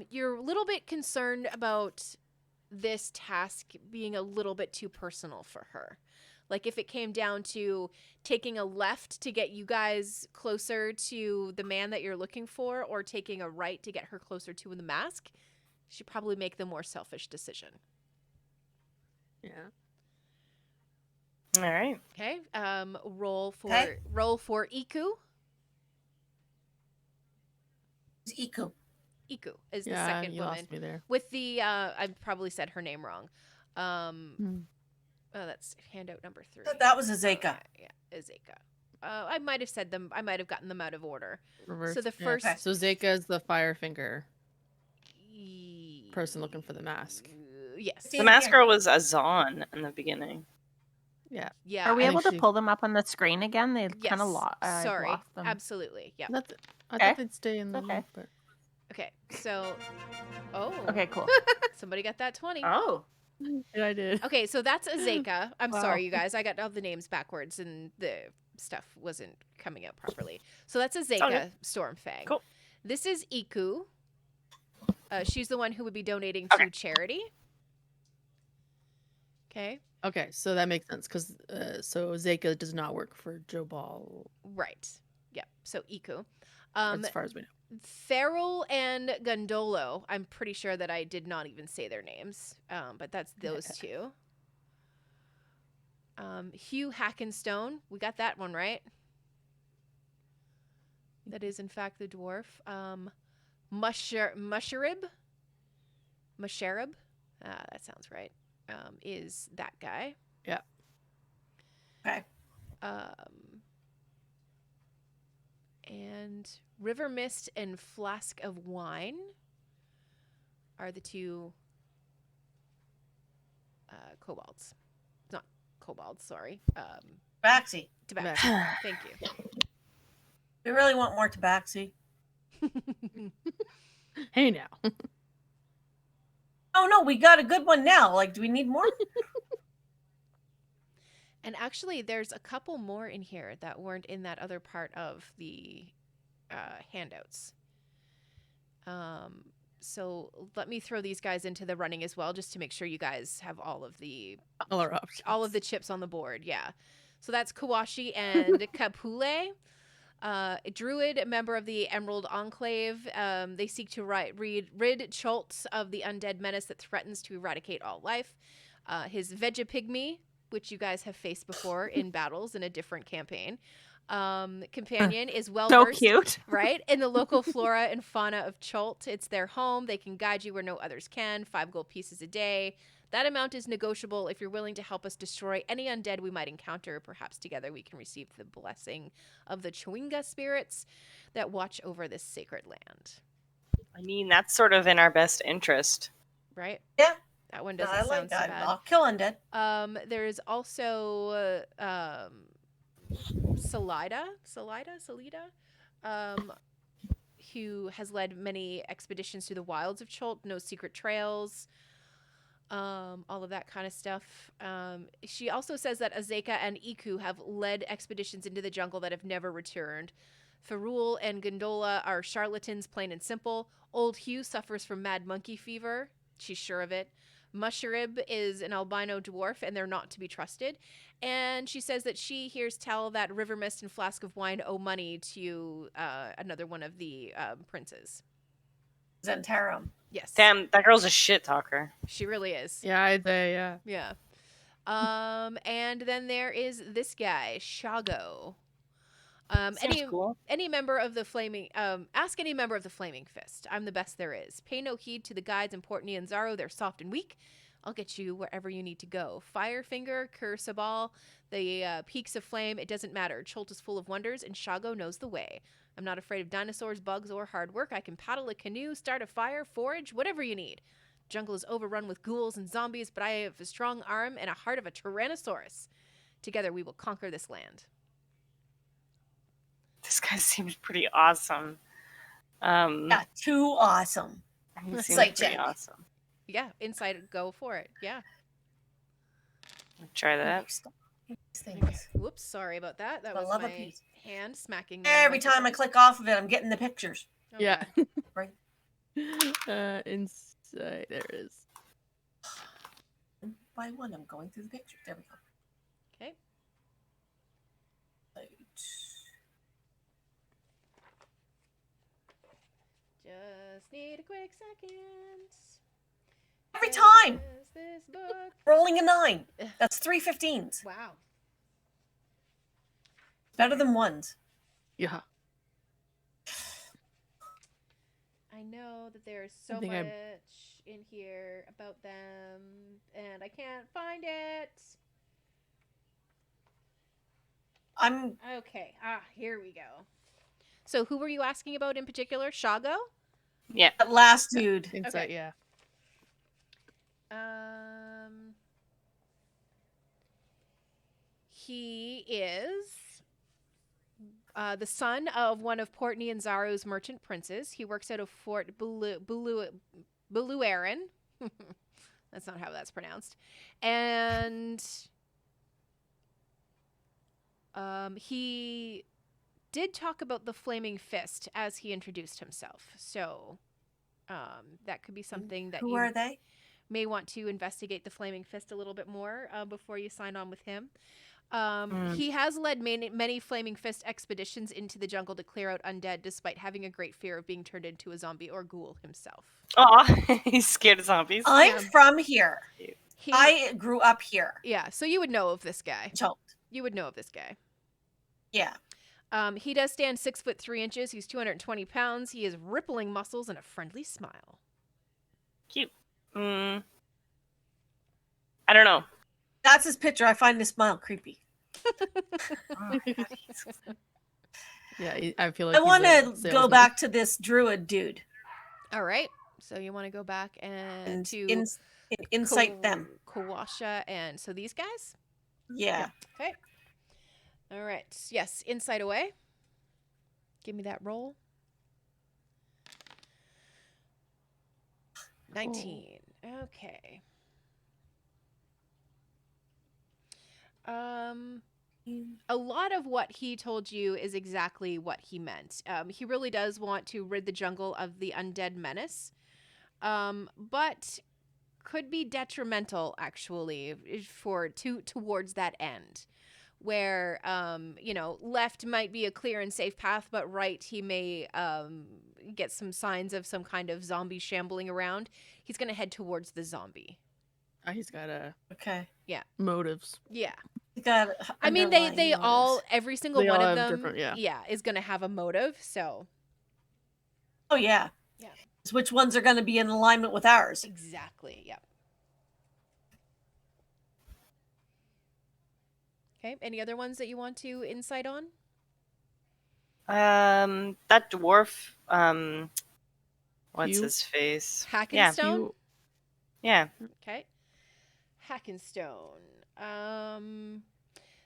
you're a little bit concerned about this task being a little bit too personal for her. Like if it came down to taking a left to get you guys closer to the man that you're looking for, or taking a right to get her closer to the mask, she'd probably make the more selfish decision. Yeah. All right. Okay. Roll for Okay. Iku. Iku. Iku is the Yeah, second you woman. lost me there. With the I probably said her name wrong. Oh, that's handout number 3. That was Azeka. Yeah, Azeka. I might have said them. I might have gotten them out of order. Reverse. So the Yeah. first So Zeka is the Firefinger person looking for the mask. Yes. The mask girl was Azan in the beginning. Yeah. Yeah. Are we I able think to she- pull them up on the screen again? They Yes. kind of Sorry. lost them. Absolutely. Yeah. I Okay. thought they'd stay in the Okay. loop, but Okay. So. Oh. Okay, cool. Somebody got that 20. Oh. yeah, I did. Okay, so that's Azeka. I'm Wow. sorry, you guys. I got all the names backwards and the stuff wasn't coming out properly. So that's Azeka good. Stormfang. Cool. This is Iku. She's the one who would be donating Okay. to charity. Okay. Okay, so that makes sense because so Zeka does not work for Joe Ball Right. Yep. So Iku. as far as we know. Farrell and Gondolo. I'm pretty sure that I did not even say their names, but that's those two. Hugh Hackenstone. We got that one right. That is, in fact, the dwarf. Musharib. That sounds right. Is that guy. Yeah. Okay. And River Mist and Flask of Wine are the two kobolds. Not kobolds, sorry. Tabaxi. Tabaxi. Thank you. We really want more Tabaxi. Hey now. Oh no, we got a good one now. Like, do we need more? And actually, there's a couple more in here that weren't in that other part of the handouts. So let me throw these guys into the running as well, just to make sure you guys have all of the chips on the board. Yeah. So that's Kawashi and Kapule. A druid, a member of the Emerald Enclave. They seek to rid Choltz of the undead menace that threatens to eradicate all life. His Vegapygmy, which you guys have faced before in battles in a different campaign. Companion is well So versed, cute. right, in the local flora and fauna of Cholt. It's their home. They can guide you where no others can. 5 gold pieces a day. That amount is negotiable if you're willing to help us destroy any undead we might encounter. Perhaps together we can receive the blessing of the Chwinga spirits that watch over this sacred land. I mean, that's sort of in our best interest. Right? Yeah. That one No, doesn't I sound like so that. bad. I'll kill undead. There's also Salida, who has led many expeditions through the wilds of Cholt, knows secret trails, all of that kind of stuff. She also says that Azeka and Iku have led expeditions into the jungle that have never returned. Ferul and Gondola are charlatans, plain and simple. Old Hugh suffers from mad monkey fever. She's sure of it. Musharib is an albino dwarf, and they're not to be trusted. And she says that she hears tell that River Mist and Flask of Wine owe money to another one of the princes. Zentarum. Yes. Damn, that girl's a shit talker. She really is. Yeah, I'd say, yeah. Yeah. And then there is this guy, Shago. Seems cool. Any member of the flaming ask any member of the Flaming Fist. I'm the best there is. Pay no heed to the guides in Port Nianzaro. They're soft and weak. I'll get you wherever you need to go. Firefinger, Kursabal, the Peaks of Flame, it doesn't matter. Chult is full of wonders, and Shago knows the way. I'm not afraid of dinosaurs, bugs, or hard work. I can paddle a canoe, start a fire, forage, whatever you need. Jungle is overrun with ghouls and zombies, but I have a strong arm and a heart of a Tyrannosaurus. Together we will conquer this land. This guy seems pretty awesome. Yeah, too awesome. He seems Sight pretty check. awesome. Yeah, inside, go for it. Yeah. Try that. Stop these things. Whoops, sorry about that. That I was love a my piece. hand smacking. the Every time I microphone. click off of it, I'm getting the pictures. Okay. Yeah. Right. Inside there it is. One by one, I'm going through the pictures. There we go. Okay. Right. Just need a quick second. Every time! Is this book? Rolling a 9. That's 3 15s. Wow. Better than ones. Yeah. I know that there's so think much I- in here about them, and I can't find it. I'm Okay. Here we go. So, who were you asking about in particular? Shago? Yeah. that last dude. Inside, Okay. yeah. He is the son of one of Port Nianzaro's merchant princes. He works out of Fort Buluarin. That's not how that's pronounced. And he did talk about the Flaming Fist as he introduced himself. So that could be something that Who you are they? may want to investigate the Flaming Fist a little bit more before you sign on with him. He has led many Flaming Fist expeditions into the jungle to clear out undead, despite having a great fear of being turned into a zombie or ghoul himself. Aw, he's scared of zombies. I'm Yeah. from here. He, I grew up here. yeah, so you would know of this guy. Chult. You would know of this guy. Yeah. He does stand 6'3". He's 220 pounds. He has rippling muscles and a friendly smile. Cute. I don't know. That's his picture. I find his smile creepy. Yeah, I feel like I he's want a to go salesman. back to this druid dude All right. So you want to go back and and to incite them. Kawasha and so these guys? Yeah. Okay. All right. Yes, insight away. Give me that roll. 19. Okay. A lot of what he told you is exactly what he meant. He really does want to rid the jungle of the undead menace, but could be detrimental actually towards that end. Where left might be a clear and safe path, but right he may get some signs of some kind of zombie shambling around. He's going to head towards the zombie. He's got Okay. motives. Yeah. He got I mean, they underlying all, motives. every single They one all of have them, different- yeah. is going to have a motive. So Oh yeah. Yeah. It's which ones are going to be in alignment with ours? exactly, yeah. Okay. Any other ones that you want to insight on? That dwarf. What's Hugh? his face? Hackenstone. You- Yeah. Okay. Hackenstone.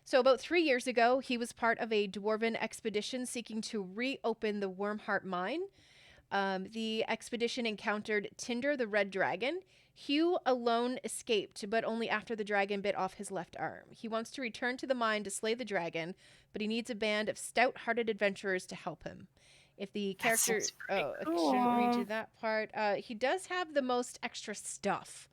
So about 3 years ago, he was part of a dwarven expedition seeking to reopen the Wormheart mine. The expedition encountered Tinder the Red Dragon. Hugh alone escaped, but only after the dragon bit off his left arm. He wants to return to the mine to slay the dragon, but he needs a band of stout-hearted adventurers to help him. If the That character... seems pretty I shouldn't read cool. you that part. He does have the most extra stuff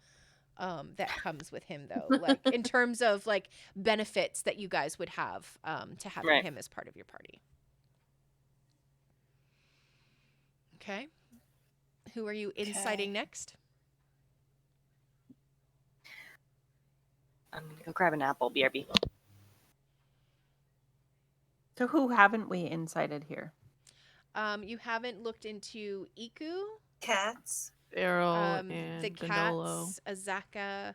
that comes with him, though. Like, in terms of, like, benefits that you guys would have to having Right. him as part of your party. Okay. Who are you inciting next? I'm gonna go grab an apple. BRB. So who haven't we incited here? You haven't looked into Iku, Cats. Beryl the and Gondolo. cats, Azaka,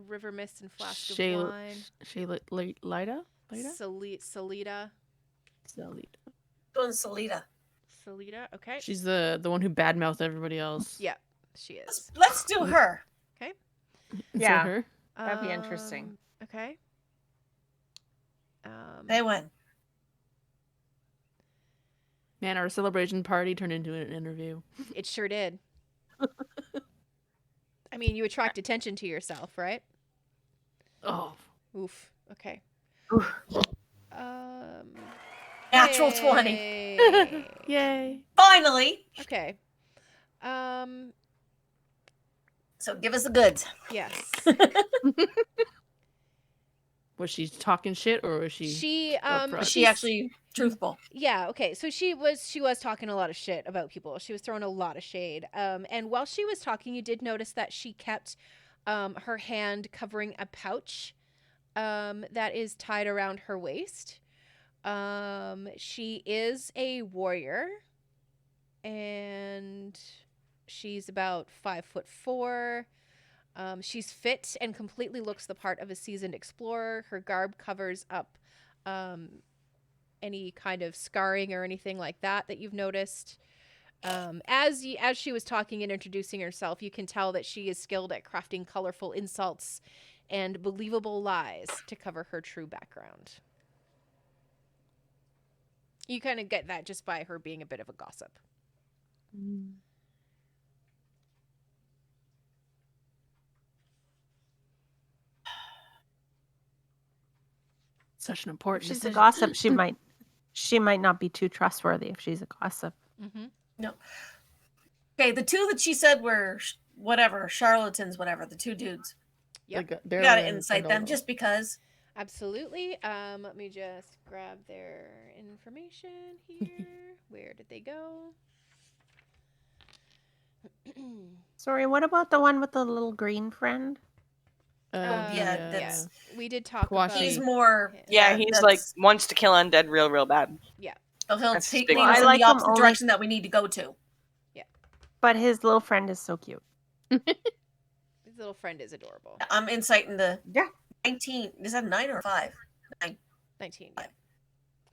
River Mist and Flask of Shayla, Wine, Lida? Salida. Doing Salida. Salida, okay. She's the one who badmouthed everybody else. Yeah, she is. Let's do her. Okay. Is Yeah. that her? That'd be interesting. Okay. They win. Man, our celebration party turned into an interview. It sure did. I mean, you attract attention to yourself, right? Oh. Oof. Okay. Oof. Natural 20. Yay. Yay. Finally. Okay. So give us the goods. Yes. Was she talking shit or was she? She upfront? Is she actually truthful? Yeah, okay. So she was talking a lot of shit about people. She was throwing a lot of shade. And while she was talking, you did notice that she kept her hand covering a pouch that is tied around her waist. She is a warrior, and she's about 5'4". She's fit and completely looks the part of a seasoned explorer. Her garb covers up any kind of scarring or anything like that you've noticed. As she was talking and introducing herself, you can tell that she is skilled at crafting colorful insults and believable lies to cover her true background. You kind of get that just by her being a bit of a gossip. Such an important If she's a decision. gossip, she might not be too trustworthy if she's a gossip. Mm-hmm. No. Okay, the two that she said were whatever, charlatans, whatever, the two dudes. Yep. Like, You Beryl gotta and incite them Gondolo. just because. Absolutely. Let me just grab their information here. Where did they go? Sorry, what about the one with the little green friend? Yeah, that's we did talk Kawashi. about. he's more. Yeah, he's like that's- wants to kill undead real bad. So he'll that's take big lead one. us I in like the him opposite only- direction that we need to go to. But his little friend is so cute. His little friend is adorable. I'm inciting the Yeah. 19. Is that a 9 or a 5? 19. Yeah.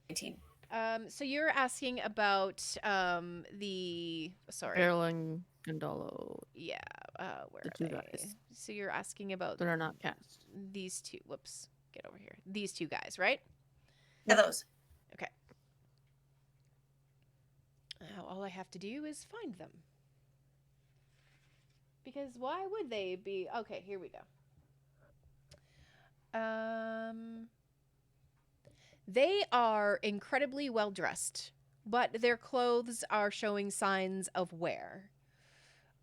19. So you're asking about the Beryl and Gondolo. Yeah. Where The are two they? guys. So you're asking about That are not cats. these two. Whoops. Get over here. These two guys, right? Yeah, those. Now all I have to do is find them. Because why would they be? Okay, here we go. They are incredibly well dressed, but their clothes are showing signs of wear.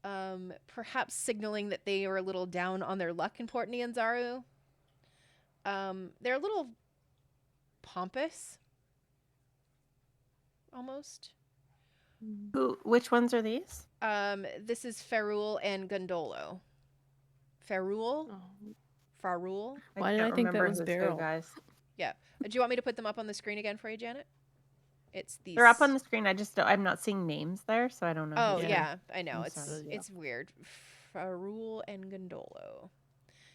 Perhaps signaling that they are a little down on their luck in Port Nyanzaru. They're a little pompous, almost. Which ones are these? This is Ferrul and Gondolo. Ferrul? Oh. Farul? Why did I can't think that remember was who's who, Beryl? guys? Do you want me to put them up on the screen again for you, Janet? It's these. They're up on the screen. I'm not seeing names there, so I don't know. Oh who's who. yeah, I know. I'm It's sorry. it's weird. Farul and Gondolo.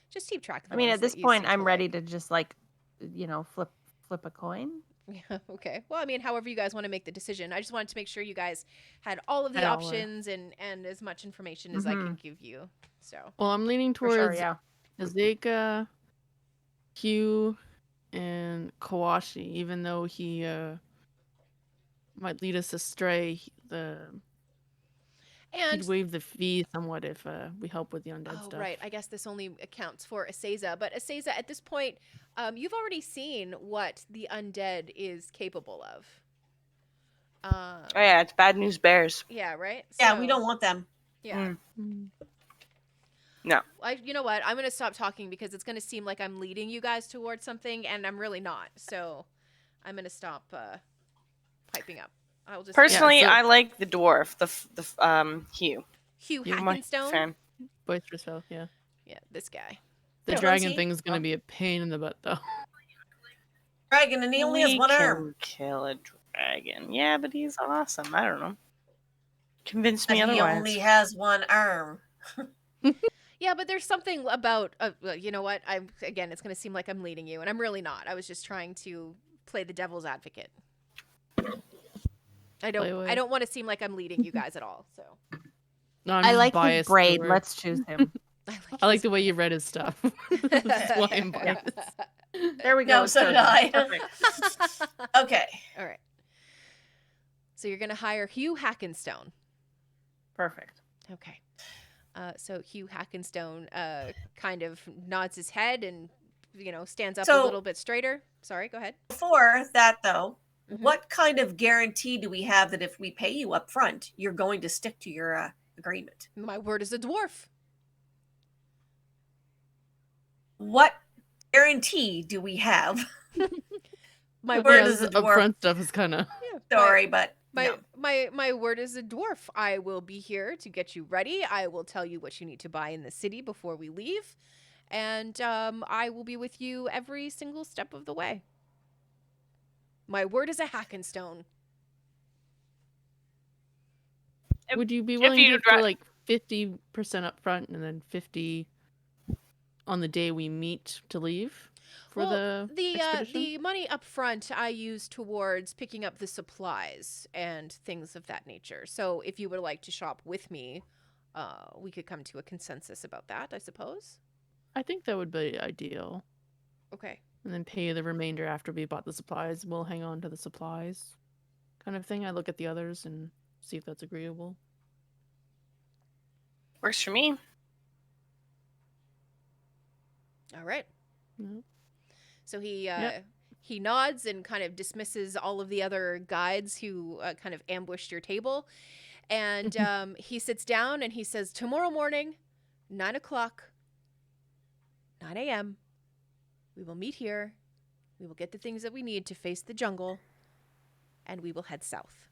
Just keep track of. The I mean, ones at this that you point, seem to I'm ready like. to just flip a coin. Yeah. Okay. Well, I mean, however you guys want to make the decision. I just wanted to make sure you guys had all of the Had all of it. options and as much information as I can give you. So. Well, I'm leaning For towards sure, yeah. Azeka, Hugh, and Kawashi, even though he might lead us astray. And He'd waive the fee somewhat if we help with the undead stuff. right. I guess this only accounts for Aseza. But Aseza, at this point, you've already seen what the undead is capable of. Oh yeah, it's bad news bears. Yeah, right? Yeah, we So, don't want them. Yeah. No. You know what? I'm going to stop talking because it's going to seem like I'm leading you guys towards something, and I'm really not. So I'm going to stop piping up. I'll just Personally, Yeah, so- I like the dwarf, the Hugh. Hugh You're my Hackenstone. fan. Boisterous fellow, yeah. Yeah, this guy. The Yeah, dragon Rosie? thing's gonna be a pain in the butt, though. Dragon, and he only has We one can arm. kill a dragon. Yeah, but he's awesome. I don't know. Convince But me he otherwise. only has one arm. Yeah, but there's something about you know what? Again, it's going to seem like I'm leading you, and I'm really not. I was just trying to play the devil's advocate. I away. don't want to seem like I'm leading you guys at all. So No, I'm I just like his biased braid. toward- Let's choose him. I like the way you read his stuff. That's why I'm Yeah. biased. There we go. No, so did chosen. I. Perfect. Okay. All right. So you're going to hire Hugh Hackenstone. Perfect. Okay. So Hugh Hackenstone kind of nods his head and, stands up a So- little bit straighter. Sorry, go ahead. Before that, though, Mhm. what kind of guarantee do we have that if we pay you up front, you're going to stick to your agreement? My word is a dwarf. What guarantee do we have? My Where word does this the dwarf- upfront stuff is kind of. Sorry, but My, no. my word is a dwarf. I will be here to get you ready. I will tell you what you need to buy in the city before we leave. And I will be with you every single step of the way. My word is a Hackenstone. Would you be If willing to you give dri- for like 50% up front and then 50 on the day we meet to leave for the expedition? the money up front I use towards picking up the supplies and things of that nature. So if you would like to shop with me, we could come to a consensus about that, I suppose. I think that would be ideal. Okay. And then pay the remainder after we bought the supplies. We'll hang on to the supplies kind of thing. I look at the others and see if that's agreeable. Works for me. All right. Mhm. So he Yep. he nods and kind of dismisses all of the other guides who kind of ambushed your table, and he sits down and he says, "Tomorrow morning, 9:00, 9 a.m. We will meet here. We will get the things that we need to face the jungle, and we will head south."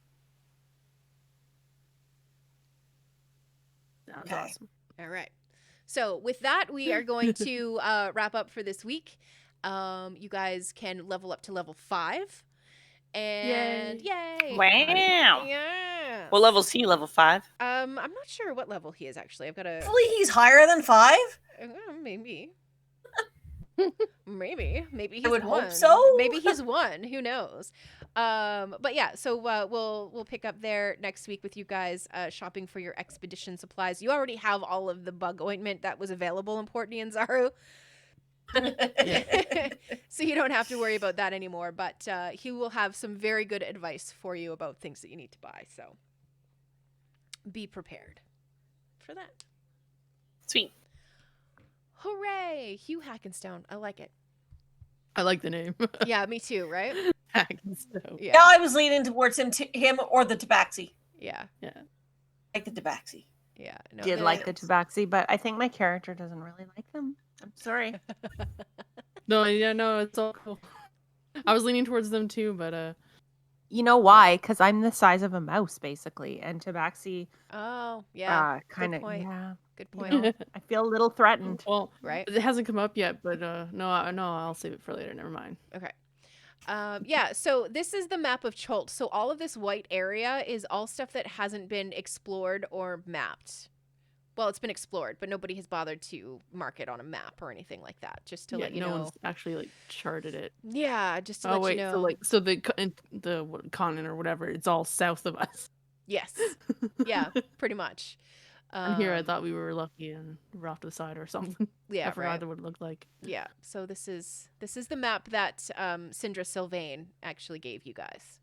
Sounds Okay. awesome. All right. So with that, we are going to wrap up for this week. You guys can level up to level 5. And yay! Wow. Yeah. What level is he? Level 5? I'm not sure what level he is actually. I've got to Hopefully he's higher than 5. maybe. Maybe he's would hope one. so. Maybe he's one. Who knows? But yeah, so we'll pick up there next week with you guys shopping for your expedition supplies. You already have all of the bug ointment that was available in Port Nyanzaru. So you don't have to worry about that anymore, but he will have some very good advice for you about things that you need to buy. So be prepared for that. Sweet. Hooray! Hugh Hackenstone. I like it. I like the name. Yeah, me too, right? Hackenstone. Yeah. Yeah, I was leaning towards him or the tabaxi. Yeah. Like the tabaxi. Yeah. No, Did like the tabaxi, but I think my character doesn't really like them. I'm sorry. No, it's all cool. I was leaning towards them too, but You know why? Because I'm the size of a mouse, basically, and tabaxi Oh, yeah. kind of, point. yeah. Good You point. know, I feel a little threatened. well, Right? it hasn't come up yet. But no, I'll save it for later. Never mind. Okay. Yeah, so this is the map of Cholt. So all of this white area is all stuff that hasn't been explored or mapped. Well, it's been explored, but nobody has bothered to mark it on a map or anything like that. Just to Yeah, let you no know. one's actually like charted it. Yeah, just to Oh let wait, you know. so the continent or whatever, it's all south of us. Yes. Yeah, pretty much. And here I thought we were lucky and we're off to the side or something. Yeah, I forgot right. what it looked like. Yeah. So this is the map that Syndra Sylvain actually gave you guys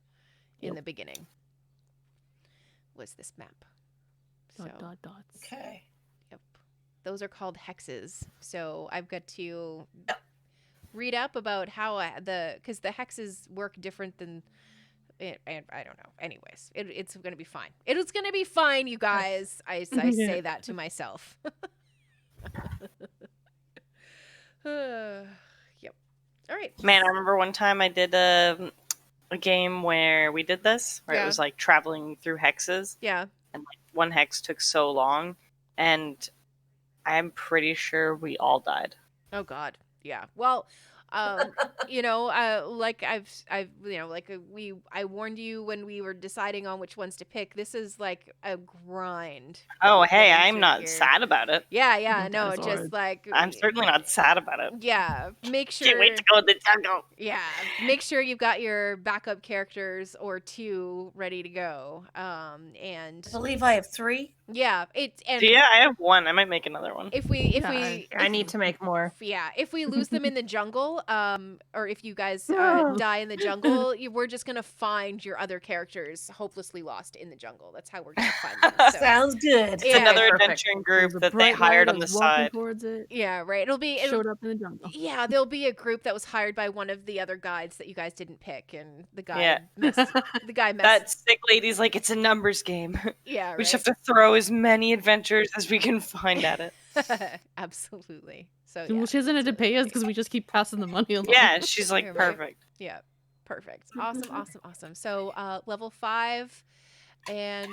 in Yep. the beginning. Was this map? So Dots. Okay. yep, those are called hexes. So I've got to read up about how because the hexes work different than. And I don't know. Anyways, it's gonna be fine. It's gonna be fine, you guys. I say that to myself. Yep. All right. Man, I remember one time I did a game where we did this, where Yeah. it was like traveling through hexes, Yeah. and like one hex took so long, and I'm pretty sure we all died. Oh God. Yeah. Well, Like I warned you when we were deciding on which ones to pick. This is like a grind. that Oh, we're hey, getting I'm through not here. sad about it. Yeah, no, Dinosaurs. just like I'm certainly not sad about it. yeah, make sure. Can't wait to go in the jungle. Yeah, make sure you've got your backup characters or two ready to go. And I believe I have 3. yeah, and Yeah, I have one. I might make another one. if we I need to make more. if we lose them in the jungle, or if you guys No. die in the jungle, we're just gonna find your other characters hopelessly lost in the jungle. That's how we're gonna find them. So. Sounds good. It's Yeah. another Perfect. adventuring group There's a that they bright hired light, on I the was walking side. towards it. Yeah, right. It'll Showed up in the jungle. yeah, there'll be a group that was hired by one of the other guides that you guys didn't pick, and the guy Yeah. missed. The guy messed. That sick lady's like, it's a numbers game. Yeah, We just right. have to throw as many adventures as we can find at it. Absolutely. So Well, she doesn't have to pay us because we just keep passing the money along. Yeah, she's like, Yeah, right. perfect. yeah, perfect. Awesome. So level 5. And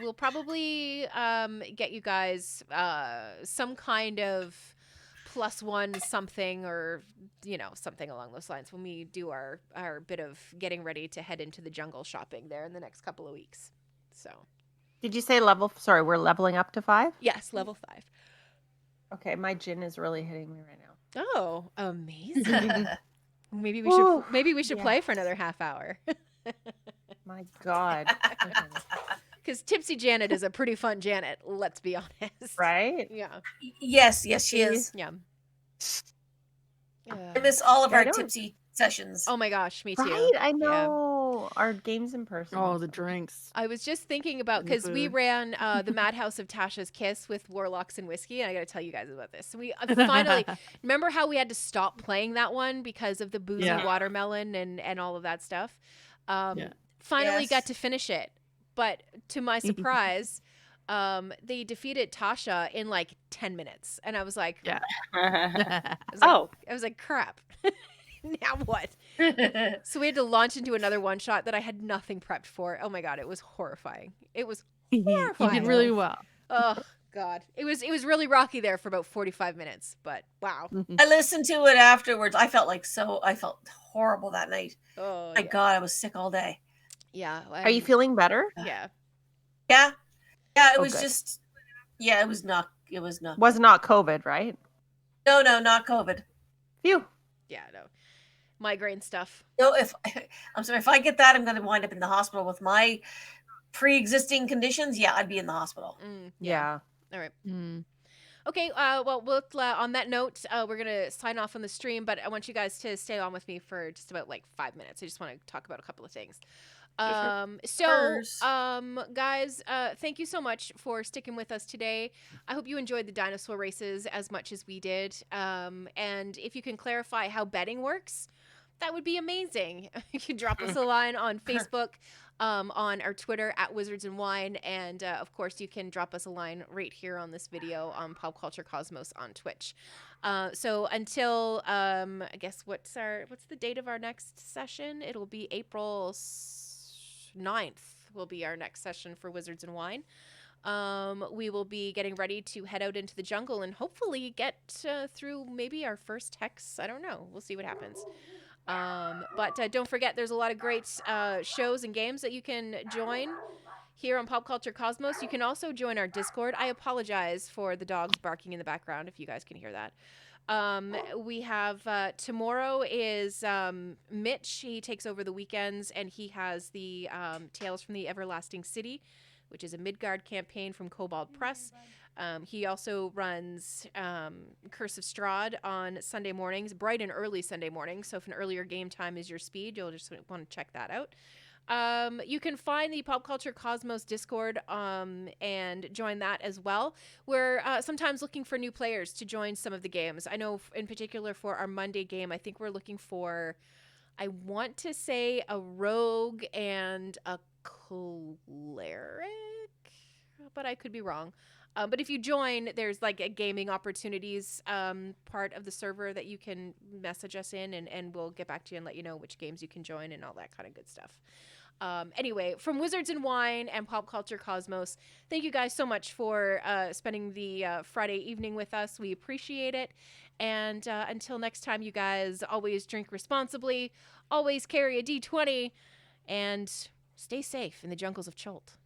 we'll probably get you guys some kind of +1 something, or something along those lines when we do our bit of getting ready to head into the jungle shopping there in the next couple of weeks. So Did you say we're leveling up to 5? yes, level 5. Okay, my gin is really hitting me right now. Oh, amazing. maybe Ooh, we should play for another half hour. My God. Because Tipsy Janet is a pretty fun Janet, let's be honest. Right? Yeah. Yes, she is. Yeah. I miss all of Yeah, I our don't- tipsy sessions. Oh my gosh, me too. Right? I Yeah. know. Our games in person. Oh, the drinks. I was just thinking about, And because we food. ran the Madhouse of Tasha's Kiss with Warlocks and Whiskey, and I got to tell you guys about this. So we finally, remember how we had to stop playing that one because of the boozy Yeah. watermelon and all of that stuff? Yeah. Finally Yes. got to finish it. But to my surprise, they defeated Tasha in like 10 minutes. And I was like, Yeah. I was like, Oh, I was like, crap. Now what? So we had to launch into another one shot that I had nothing prepped for. Oh my God, it was horrifying. It was You horrifying. did really well. Oh God, it was really rocky there for about 45 minutes, but wow. I listened to it afterwards. I felt horrible that night. Oh My yeah. God, I was sick all day. Yeah. Are you feeling better? Yeah. Yeah. Yeah, it Oh, was good. just it was not Was not COVID, right? No, not COVID. Phew. Yeah. No. Migraine stuff. No, if I get that, I'm gonna wind up in the hospital with my pre-existing conditions. Yeah, I'd be in the hospital. Yeah. All right. Mm. Okay, well, on that note, we're going to sign off on the stream, but I want you guys to stay on with me for just about like 5 minutes. I just want to talk about a couple of things. First. Guys, thank you so much for sticking with us today. I hope you enjoyed the dinosaur races as much as we did. And if you can clarify how betting works, that would be amazing. You can drop us a line on Facebook, on our Twitter at Wizards and Wine, and of course you can drop us a line right here on this video on Pop Culture Cosmos on Twitch. So until I guess what's the date of our next session? It'll be April 9th. Will be our next session for Wizards and Wine. We will be getting ready to head out into the jungle and hopefully get through maybe our first hex. I don't know. We'll see what happens. But don't forget, there's a lot of great shows and games that you can join here on Pop Culture Cosmos. You can also join our Discord. I apologize for the dogs barking in the background if you guys can hear that. We have tomorrow is Mitch. He takes over the weekends, and he has the Tales from the Everlasting City, which is a Midgard campaign from Kobold Press. He also runs Curse of Strahd on Sunday mornings, bright and early Sunday mornings. So if an earlier game time is your speed, you'll just want to check that out. You can find the Pop Culture Cosmos Discord and join that as well. We're sometimes looking for new players to join some of the games. I know in particular for our Monday game, I think we're looking for, I want to say, a rogue and a cleric, but I could be wrong. But if you join, there's like a gaming opportunities part of the server that you can message us in, and we'll get back to you and let you know which games you can join and all that kind of good stuff. Anyway, from Wizards and Wine and Pop Culture Cosmos, thank you guys so much for spending the Friday evening with us. We appreciate it. And until next time, you guys, always drink responsibly, always carry a D20, and stay safe in the jungles of Cholt.